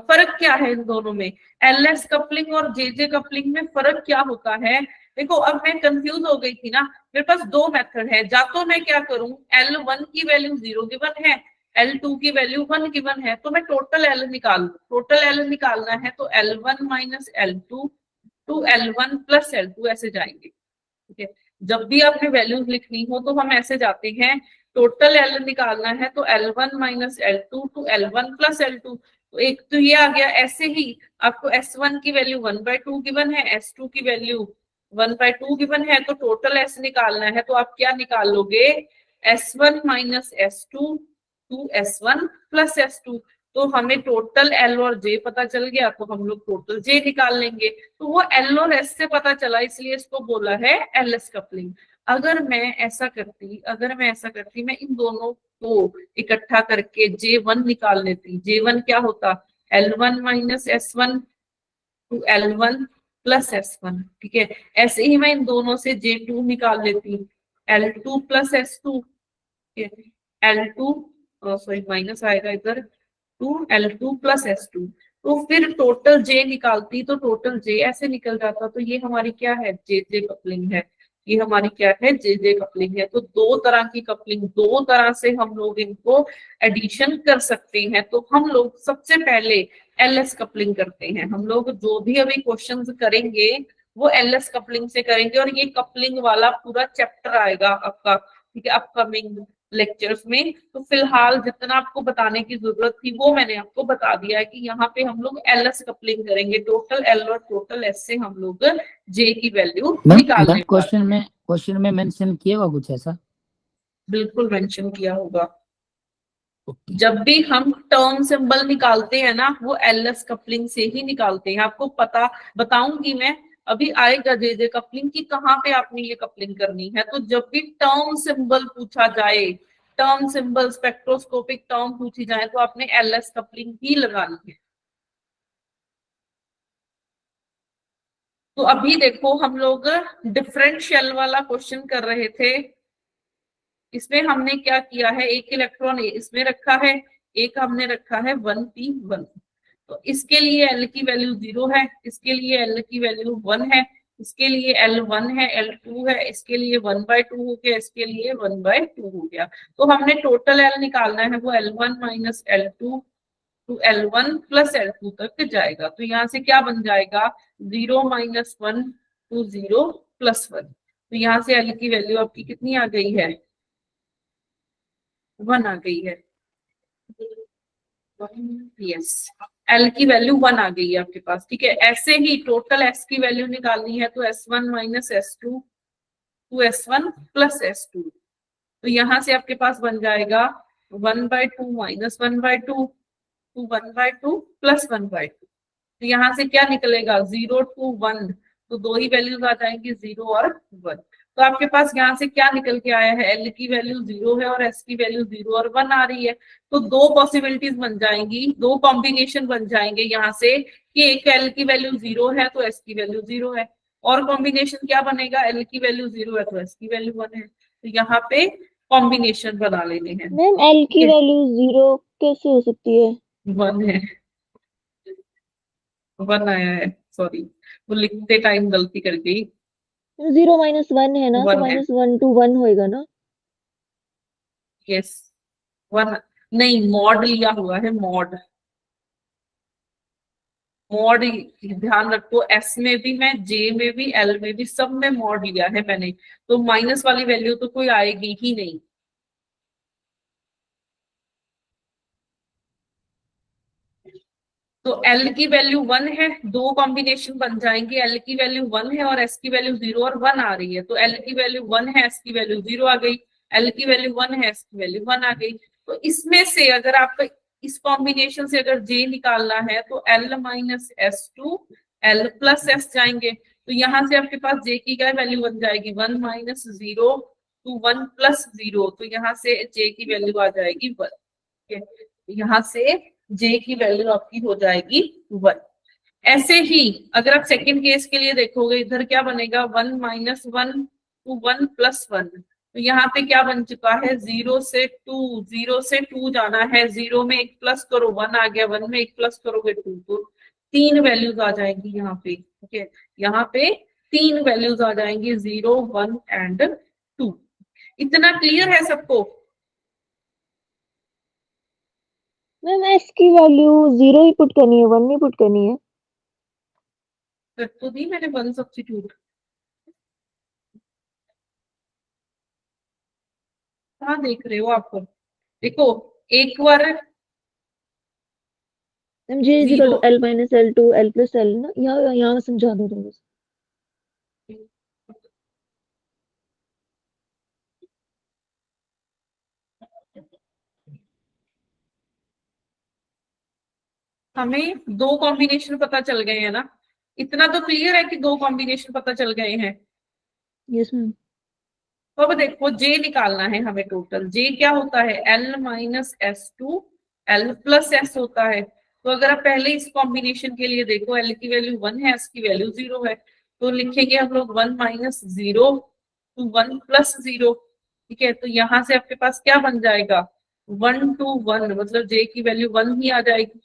फर्क क्या है इन दोनों में, LS कपलिंग और JJ कपलिंग में फर्क क्या होता है। देखो अब मैं कंफ्यूज हो गई थी ना, मेरे पास दो मेथड है, या तो मैं क्या करूं, L1 की वैल्यू 0 गिवन है, L2 की वैल्यू 1 गिवन है, तो मैं टोटल L निकाल, टोटल L निकालना है तो L1 minus L2 to L1 plus L2 ऐसे जाएंगे। ठीक है, जब भी आपने वैल्यूज लिखनी हो तो हम ऐसे जाते हैं, टोटल L निकालना है तो L1 minus L2 to L1 plus L2। तो एक तो ये आ गया, ऐसे ही आपको S1 की वैल्यू 1/2 गिवन है, S2 की वैल्यू 1/2 गिवन है, तो टोटल S निकालना है तो आप क्या निकाल लोगे, S1 minus S2 to S1 plus S2। तो हमें टोटल L और J पता चल गया, तो हम लोग टोटल J निकाल लेंगे। तो वो L और S से पता चला, इसलिए इसको बोला है LS कपलिंग। अगर मैं ऐसा करती, मैं इन दोनों को इकट्ठा करके J1 निकाल लेती, J1 क्या होता, L1 minus S1 to L1 plus S1। ठीक है, ऐसे ही मैं इन दोनों से J2 निकाल लेती, L2 plus S2, L2 sorry minus आएगा इधर, टू L2 प्लस S2। तो फिर टोटल J निकालती, तो टोटल J ऐसे निकल जाता। तो ये हमारी क्या है, JJ कपलिंग है। ये हमारी क्या है, JJ कपलिंग है। तो दो तरह की कपलिंग, दो तरह से हम लोग इनको एडिशन कर सकते हैं। तो हम लोग सबसे पहले LS कपलिंग करते हैं। हम लोग जो भी अभी क्वेश्चंस करेंगे वो LS कपलिंग से करेंगे, और ये कपलिंग वाला पूरा चैप्टर आएगा आपका, ठीक है, अपकमिंग लेक्चर्स में। तो फिलहाल जितना आपको बताने की जरूरत थी वो मैंने आपको बता दिया है कि यहाँ पे हम लोग LS कपलिंग करेंगे, टोटल L और टोटल S से हम लोग J की वैल्यू निकालने। क्वेश्चन में मेंशन किया हुआ कुछ ऐसा, बिल्कुल मेंशन किया होगा। जब भी हम टर्म सिंबल निकालते हैं ना, वो LS कपलिंग से ही निकालते हैं। आपको पता बताऊंगी मैं, अभी आएगा JJ कपलिंग की कहाँ पे आपने ये कपलिंग करनी है। तो जब भी टर्म सिंबल पूछा जाए, टर्म सिंबल स्पेक्ट्रोस्कोपिक टर्म पूछी जाए, तो आपने LS कपलिंग ही लगानी है। तो अभी देखो हम लोग डिफरेंशियल वाला क्वेश्चन कर रहे थे। इसमें हमने क्या किया है, एक इलेक्ट्रॉन इसमें रखा है, एक हमने रखा है 1p1। तो इसके लिए L की वैल्यू 0 है, इसके लिए L की वैल्यू 1 है, इसके लिए L1 है, L2 है, इसके लिए 1/2 हो गया, इसके लिए 1/2 हो गया। तो हमने टोटल L निकालना है, वो L1 minus L2 to L1 plus L2 तक जाएगा। तो यहाँ से क्या बन जाएगा, 0 माइनस 1 टू 0 प्लस 1। तो यहाँ से L की वैल्यू आपकी कितनी आ गई है, 1 आ गई है। यस, L की वैल्यू 1 आ गई है आपके पास। ठीक है, ऐसे ही टोटल S की वैल्यू निकालनी है, तो S1 minus S2 to S1 plus S2। तो यहाँ से आपके पास बन जाएगा 1/2 माइनस 1/2 तो 1/2 प्लस 1/2, तो यहाँ से क्या निकलेगा 0 to 1, तो दो ही वैल्यूज आ जाएंगी 0 और 1। तो आपके पास यहाँ से क्या निकल के आया है, L की वैल्यू 0 है और S की वैल्यू 0 और 1 आ रही है। तो दो पॉसिबिलिटीज बन जाएंगी, दो कॉम्बिनेशन बन जाएंगे यहाँ से कि एक L की वैल्यू 0 है तो S की वैल्यू 0 है, और कॉम्बिनेशन क्या बनेगा, L की वैल्यू 0 है तो S की वैल्यू 1 है। तो यहाँ पे कॉम्बिनेशन बना लेने हैं। मैम एल की वैल्यू 0 कैसे हो सकती है? 1 है, 1 आया है, सॉरी वो लिखते टाइम गलती कर गई। 0 माइनस 1 है ना, तो 1 है, माइनस 1 to 1 होएगा ना? यस 1 नहीं, मॉड लिया हुआ है, मॉड। मॉड ध्यान रखो, एस में भी मैं, जे में भी, एल में भी, सब में मॉड लिया है मैंने, तो माइनस वाली वैल्यू तो कोई आएगी ही नहीं। तो L की वैल्यू 1 है, दो कॉम्बिनेशन बन जाएंगे, L की वैल्यू 1 है और S की वैल्यू 0 और 1 आ रही है, तो L की वैल्यू 1 है, S की वैल्यू 0 आ गई, L की वैल्यू 1 है, S की वैल्यू 1 आ गई। तो इसमें से अगर आपका इस कॉम्बिनेशन से अगर J निकालना है तो L minus S to L plus S जाएंगे, तो यहाँ से आपके पास J की क्या वैल्यू बन जाएगी, 1 माइनस 0 to 1 प्लस 0, तो यहाँ से J की वैल्यू आ जाएगी 1। यहाँ से J की वैल्यू आपकी हो जाएगी 1। ऐसे ही अगर आप सेकंड केस के लिए देखोगे, इधर क्या बनेगा, 1 माइनस 1 to 1 प्लस 1, तो यहाँ पे क्या बन चुका है, 0 से 2, 0 से 2 जाना है, 0 में एक प्लस करो 1 आ गया, 1 में एक प्लस करोगे 2, तो तीन वैल्यूज आ जाएंगी यहाँ पे। ठीक है, यहाँ पे तीन वैल्यूज आ जाएंगी, 0, 1 एंड 2। इतना क्लियर है सबको? मैम एस की वैल्यू 0 ही पुट करनी है, 1 नहीं पुट करनी है? कर तो दी मैंने 1 सब्स्टिट्यूट, कहाँ देख रहे हो आपको, देखो एक बार ma'am J is equal to L minus L to L plus L ना, यहाँ समझा दो तुम बस। हमें दो कॉम्बिनेशन पता चल गए हैं ना, इतना तो क्लियर है कि दो कॉम्बिनेशन पता चल गए हैं। Yes ma'am. तो अब देखो J निकालना है हमें, टोटल J क्या होता है, L minus S to L plus S होता है। तो अगर आप पहले इस कॉम्बिनेशन के लिए देखो, L की वैल्यू 1 है, S की वैल्यू 0 है, तो लिखेंगे हम लोग 1 माइनस 0 to 1 प्लस 0। ठीक है, तो यहाँ से आपके पास क्या बन जाएगा, 1 to 1, मतलब J की वैल्यू 1 ही आ जाएगी।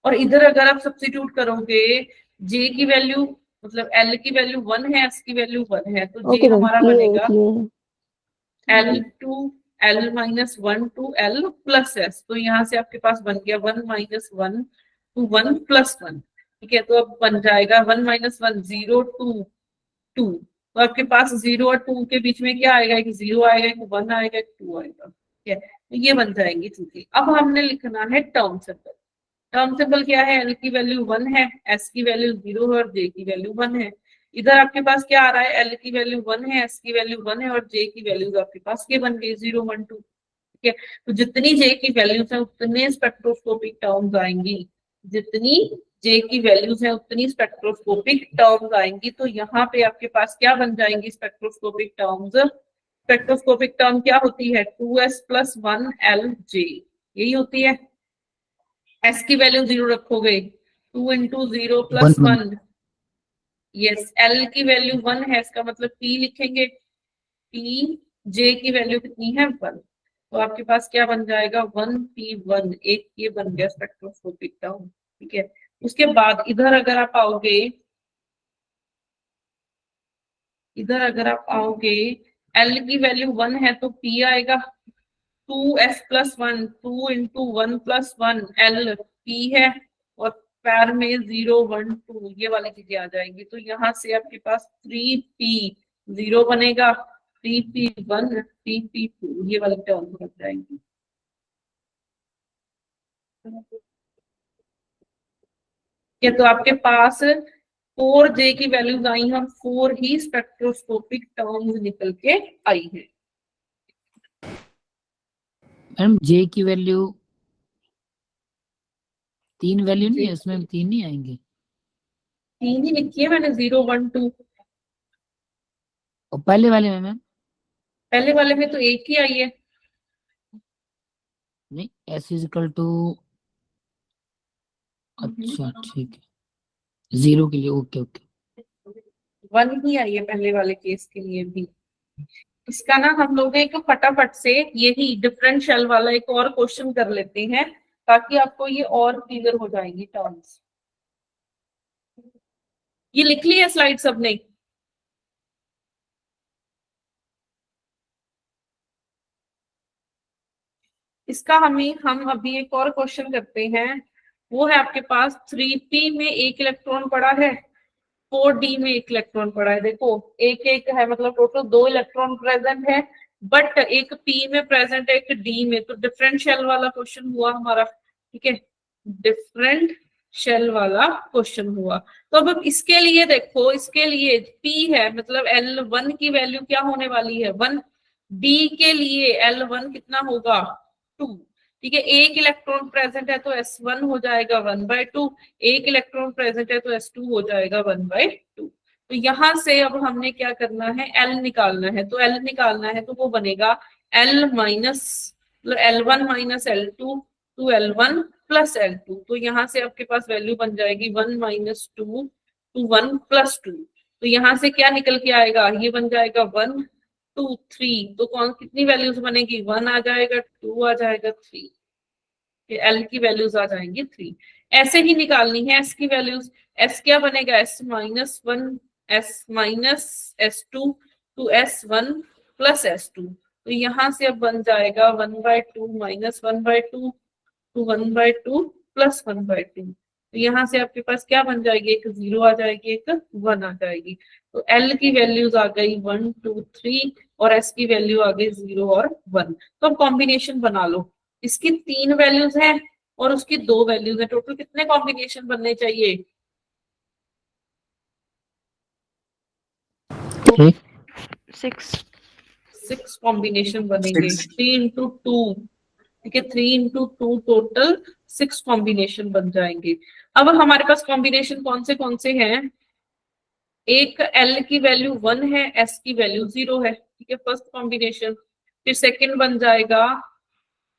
और इधर अगर आप सब्स्टिट्यूट करोगे, J की वैल्यू मतलब L की वैल्यू 1 है, S की वैल्यू 1 है, तो ओके J मैम, हमारा क्लियर है, बनेगा क्लियर है। L to L minus 1 to L plus S, तो यहाँ से आपके पास बन गया 1 माइनस 1 टू 1 प्लस 1। ठीक है, तो अब बन जाएगा 1 माइनस 1 0 टू 2, तो आपके पास 0 और 2 के बीच में क्या आएगा, एक 0 आएगा, एक 1 आएगा, एक 2 आएगा। ठीक है, तो ये बन जाएंगी चीजें। अब हमने लिखना है टर्म सिंबल। टर्म सिंबल क्या है, L की वैल्यू 1 है, S की वैल्यू 0 है और J की वैल्यू 1 है। इधर आपके पास क्या आ रहा है, L की वैल्यू 1 है, S की वैल्यू 1 है और J की वैल्यूज आपके पास ये बन गई 0, 1, 2। ठीक है, तो जितनी J की वैल्यूज है उतने स्पेक्ट्रोस्कोपिक टर्म्स आएंगी, जितनी J की वैल्यूज है उतनी स्पेक्ट्रोस्कोपिक टर्म्स आएंगी। तो यहाँ पे आपके पास क्या बन जाएंगी स्पेक्ट्रोस्कोपिक टर्म्स, स्पेक्ट्रोस्कोपिक टर्म क्या होती है, 2s प्लस 1 LJ, यही होती है। S की वैल्यू 0 रखोगे, 2 इंटू 0 प्लस 1, यस। L की वैल्यू 1 है, इसका मतलब P लिखेंगे, P J की वैल्यू कितनी है 1, तो आपके पास क्या बन जाएगा 1P1, एक ये बन गया स्पेक्ट्रोस्कोपिक टर्म। ठीक है, उसके बाद इधर अगर आप आओगे, इधर अगर आप आओगे L की वैल्यू 1 है तो P आएगा 2s plus 1, 2 into 1 plus 1 L P है, और पैर में 0, 1, 2 ये वाली चीजें आ जाएंगी। तो यहाँ से आपके पास 3P0 बनेगा, 3P1, 3P2 ये वाली टर्म बन जाएंगी। ये तो आपके पास 4J की वैल्यूज आई, हम 4 ही स्पेक्ट्रोस्कोपिक टर्म्स निकल के आई है। मैडम J की वैल्यू 3 वैल्यू नहीं है उसमें, 3 नहीं आएंगे। 3 ही लिखी है मैंने, 0 1 2। और पहले वाले में मैम पहले वाले में तो एक ही आई है। नहीं, s इजिकल टू, अच्छा ठीक है, 0 के लिए, ओके ओके। 1 ही आई है पहले वाले केस के लिए भी। इसका ना हम लोग एक फटाफट से यही डिफरेंशियल वाला एक और क्वेश्चन कर लेते हैं, ताकि आपको ये और क्लियर हो जाएंगी टर्म्स। ये लिख ली है स्लाइड सबने? इसका हम अभी एक और क्वेश्चन करते हैं। वो है आपके पास 3p में एक इलेक्ट्रॉन पड़ा है, 4d में एक इलेक्ट्रॉन पड़ा है। देखो एक एक है, मतलब टोटल 2 इलेक्ट्रॉन प्रेजेंट है, बट एक p में प्रेजेंट है, एक d में। तो डिफरेंशियल वाला क्वेश्चन हुआ हमारा, ठीक है, डिफरेंशियल वाला क्वेश्चन हुआ। तो अब इसके लिए देखो, इसके लिए p है, मतलब L1 की वैल्यू क्या होने वाली है 1, d के लिए L1 कितना होगा 2, ठीक है। एक इलेक्ट्रॉन प्रेजेंट है तो S1 हो जाएगा 1/2, एक इलेक्ट्रॉन प्रेजेंट है तो S2 हो जाएगा 1/2। तो यहां से अब हमने क्या करना है, L निकालना है। तो L निकालना है तो वो बनेगा L minus L1 minus L2 to L1 plus L2। तो यहाँ से आपके पास वैल्यू बन जाएगी 1 माइनस 2 टू 1 प्लस 2। तो यहाँ से क्या निकल के आएगा, ये बन जाएगा 1 2 3। तो कौन कितनी वैल्यूज बनेगी, 1 आ जाएगा, 2 आ जाएगा, 3। एल की वैल्यूज आ जाएंगी 3। ऐसे ही निकालनी है एस की वैल्यूज। एस क्या बनेगा, S minus 1 S minus S2 to S1 plus S2। तो यहाँ से अब बन जाएगा 1/2 माइनस 1/2 टू 1/2 प्लस 1/2। तो यहाँ से आपके पास क्या बन जाएगी, एक 0 आ जाएगी, एक 1 आ जाएगी। तो एल की वैल्यूज आ गई 1 2 3 और एस की वैल्यू आ गई 0 और 1। तो अब कॉम्बिनेशन बना लो। इसकी 3 वैल्यूज हैं और उसकी 2 वैल्यूज हैं। टोटल कितने कॉम्बिनेशन बनने चाहिए, 6 कॉम्बिनेशन बनेंगे। 3 इंटू 2, ठीक है, 3 इंटू 2 टोटल 6 कॉम्बिनेशन बन जाएंगे। अब हमारे पास कॉम्बिनेशन कौन से हैं, एक L की वैल्यू 1 है, S की वैल्यू 0 है, ठीक है, फर्स्ट कॉम्बिनेशन। फिर सेकंड बन जाएगा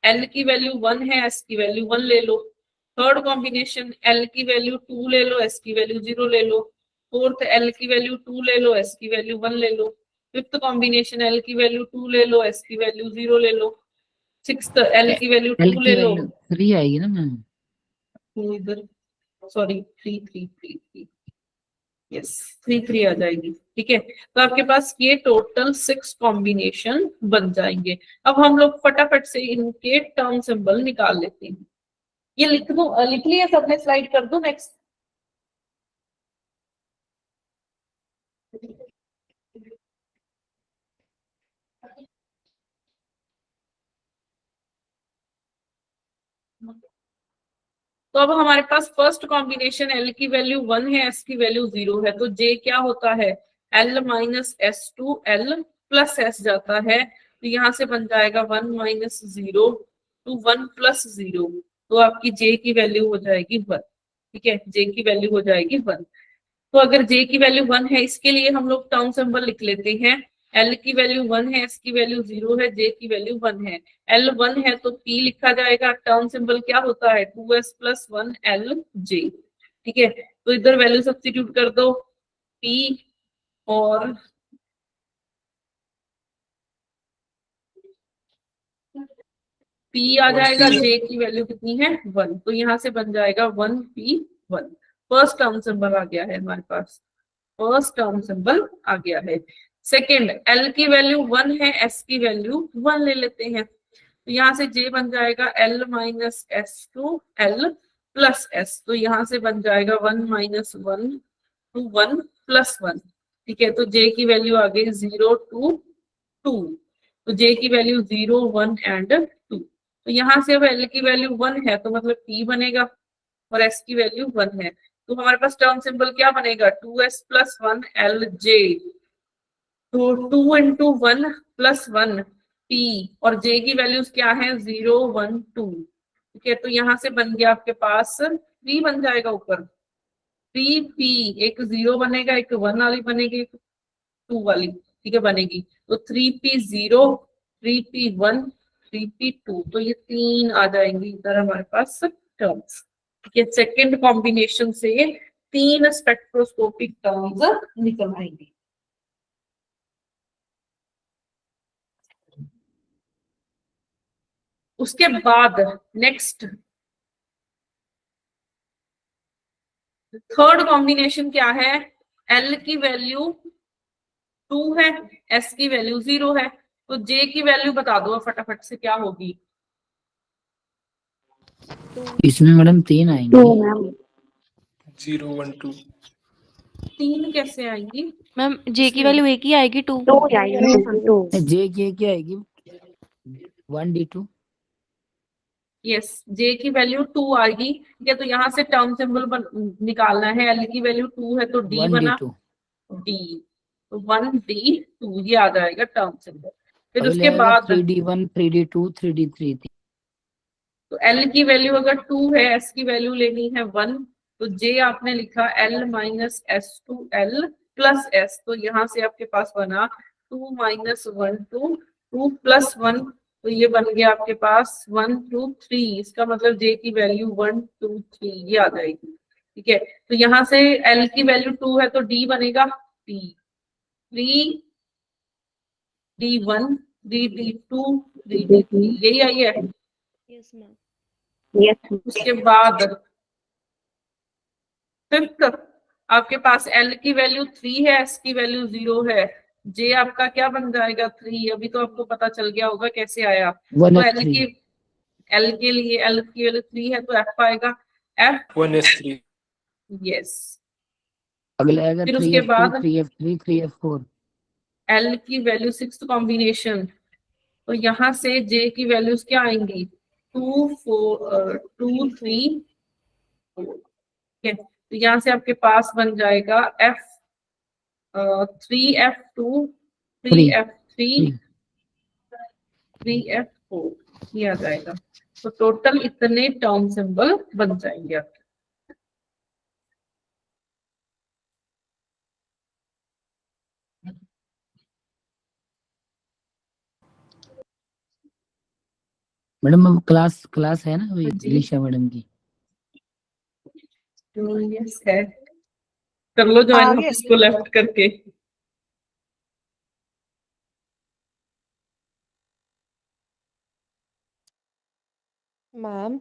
L की वैल्यू 1 है, S की वैल्यू 1 ले लो। थर्ड कॉम्बिनेशन L की वैल्यू 2 ले लो, S की वैल्यू 0 ले लो। फोर्थ L की वैल्यू 2 ले लो, S की वैल्यू 1 ले लो। फिफ्थ कॉम्बिनेशन L की वैल्यू 2 ले लो, S की वैल्यू 0 ले लो। सिक्स्थ L की वैल्यू 2 ले लो, 3 आएगी ना मैम, इधर सॉरी 3 3 3 3, यस 3 3 आ जाएगी, ठीक है। तो आपके पास ये टोटल 6 कॉम्बिनेशन बन जाएंगे। अब हम लोग फटाफट से इनके टर्म सिंबल निकाल लेते हैं। ये लिख दो, लिख लिया सबने, स्लाइड कर दो नेक्स्ट। तो अब हमारे पास फर्स्ट कॉम्बिनेशन L की वैल्यू 1 है, S की वैल्यू 0 है। तो J क्या होता है, L minus S2 L plus S जाता है। तो यहाँ से बन जाएगा 1 माइनस 0 टू 1 प्लस 0। तो आपकी J की वैल्यू हो जाएगी 1, ठीक है, J की वैल्यू हो जाएगी 1। तो अगर J की वैल्यू 1 है, इसके लिए हम लोग टर्म सिंबल लिख लेते हैं। L की वैल्यू 1 है, S की वैल्यू 0 है, J की वैल्यू 1 है। L 1 है तो P लिखा जाएगा। टर्म सिंबल क्या होता है, 2S प्लस 1 LJ, ठीक है। तो इधर वैल्यू सब्स्टिट्यूट कर दो, P और P आ जाएगा, J की वैल्यू कितनी है 1। तो यहाँ से बन जाएगा 1P1। फर्स्ट टर्म सिंबल आ गया है हमारे पास, फर्स्ट टर्म सिंबल आ गया है। सेकेंड L की वैल्यू 1 है, S की वैल्यू 1 ले लेते हैं। तो यहाँ से J बन जाएगा L minus S2 L plus S। तो यहाँ से बन जाएगा 1 माइनस 1 टू 1 प्लस 1, ठीक है। तो J की वैल्यू आ गई 0 टू 2। तो J की वैल्यू 0 1 एंड 2। तो यहाँ से अब L की वैल्यू 1 है तो मतलब P बनेगा और S की वैल्यू 1 है। तो हमारे पास टर्म सिंबल क्या बनेगा, 2S प्लस 1 LJ। तो 2 इंटू 1 प्लस 1 P और J की वैल्यूज क्या है 0 1 2, ठीक है। तो यहाँ से बन गया आपके पास 3 बन जाएगा ऊपर, 3p, एक 0 बनेगा, एक 1 वाली बनेगी, एक 2 वाली, ठीक है, बनेगी। तो 3p0, 3p1, 3p2, तो ये 3 आ जाएंगी इधर हमारे पास टर्म्स, ठीक है। सेकेंड कॉम्बिनेशन से 3 स्पेक्ट्रोस्कोपिक टर्म्स निकल आएंगी। उसके बाद नेक्स्ट थर्ड कॉम्बिनेशन क्या है, L की वैल्यू 2 है, S की वैल्यू 0 है, तो J की वैल्यू बता दो फटाफट से क्या होगी। इसमें मैडम 3 आएंगे। 0 1 2 3 कैसे आएंगी मैम जे की वैल्यू एक ही आएगी 2। जे की क्या आएगी 1d2। यस, J की वैल्यू 2 आएगी, ठीक है। तो यहाँ से टर्म सिंबल निकालना है, L की वैल्यू 2 है तो D बना, 1d2। D, तो 1D2 ये आ जाएगा टर्म सिंबल। फिर अगले उसके आएगा बाद 3d1 3d2 3d3। तो L की वैल्यू अगर 2 है, S की वैल्यू लेनी है 1, तो J आपने लिखा L minus S2 L plus S, तो यहाँ से आपके पास बना 2 माइनस 1 2, 2 प्लस 1, तो ये बन गया आपके पास 1 2 3, इसका मतलब J की वैल्यू 1 2 3 ये आ जाएगी, ठीक है। तो यहाँ से L की वैल्यू 2 है तो D बनेगा D, 3 D1 3D2 3D3, यही आई है। Yes ma'am. उसके बाद फिफ्थ आपके पास L की वैल्यू 3 है, S की वैल्यू 0 है, J आपका क्या बन जाएगा 3, अभी तो आपको पता चल गया होगा कैसे आया। तो L के लिए L की वैल्यू 3 है तो F आएगा, F 1s3 यस। अगला आएगा फिर उसके 3f2 बाद 3f3 3f4। L की वैल्यू 6th कॉम्बिनेशन, तो यहाँ से J की वैल्यूज क्या आएंगी 2 4 2 3 4, ठीक है। तो यहाँ से आपके पास बन जाएगा F 3f2 3f3 3f4 ये आ जाएगा। तो टोटल इतने टर्म सिंबल बन जाएंगे आपके। मैडम अब क्लास क्लास है ना वही जी। दिशा मैडम की। यस है, कर लो ज्वाइन आगे ऑफिस को लेफ्ट करके। मैम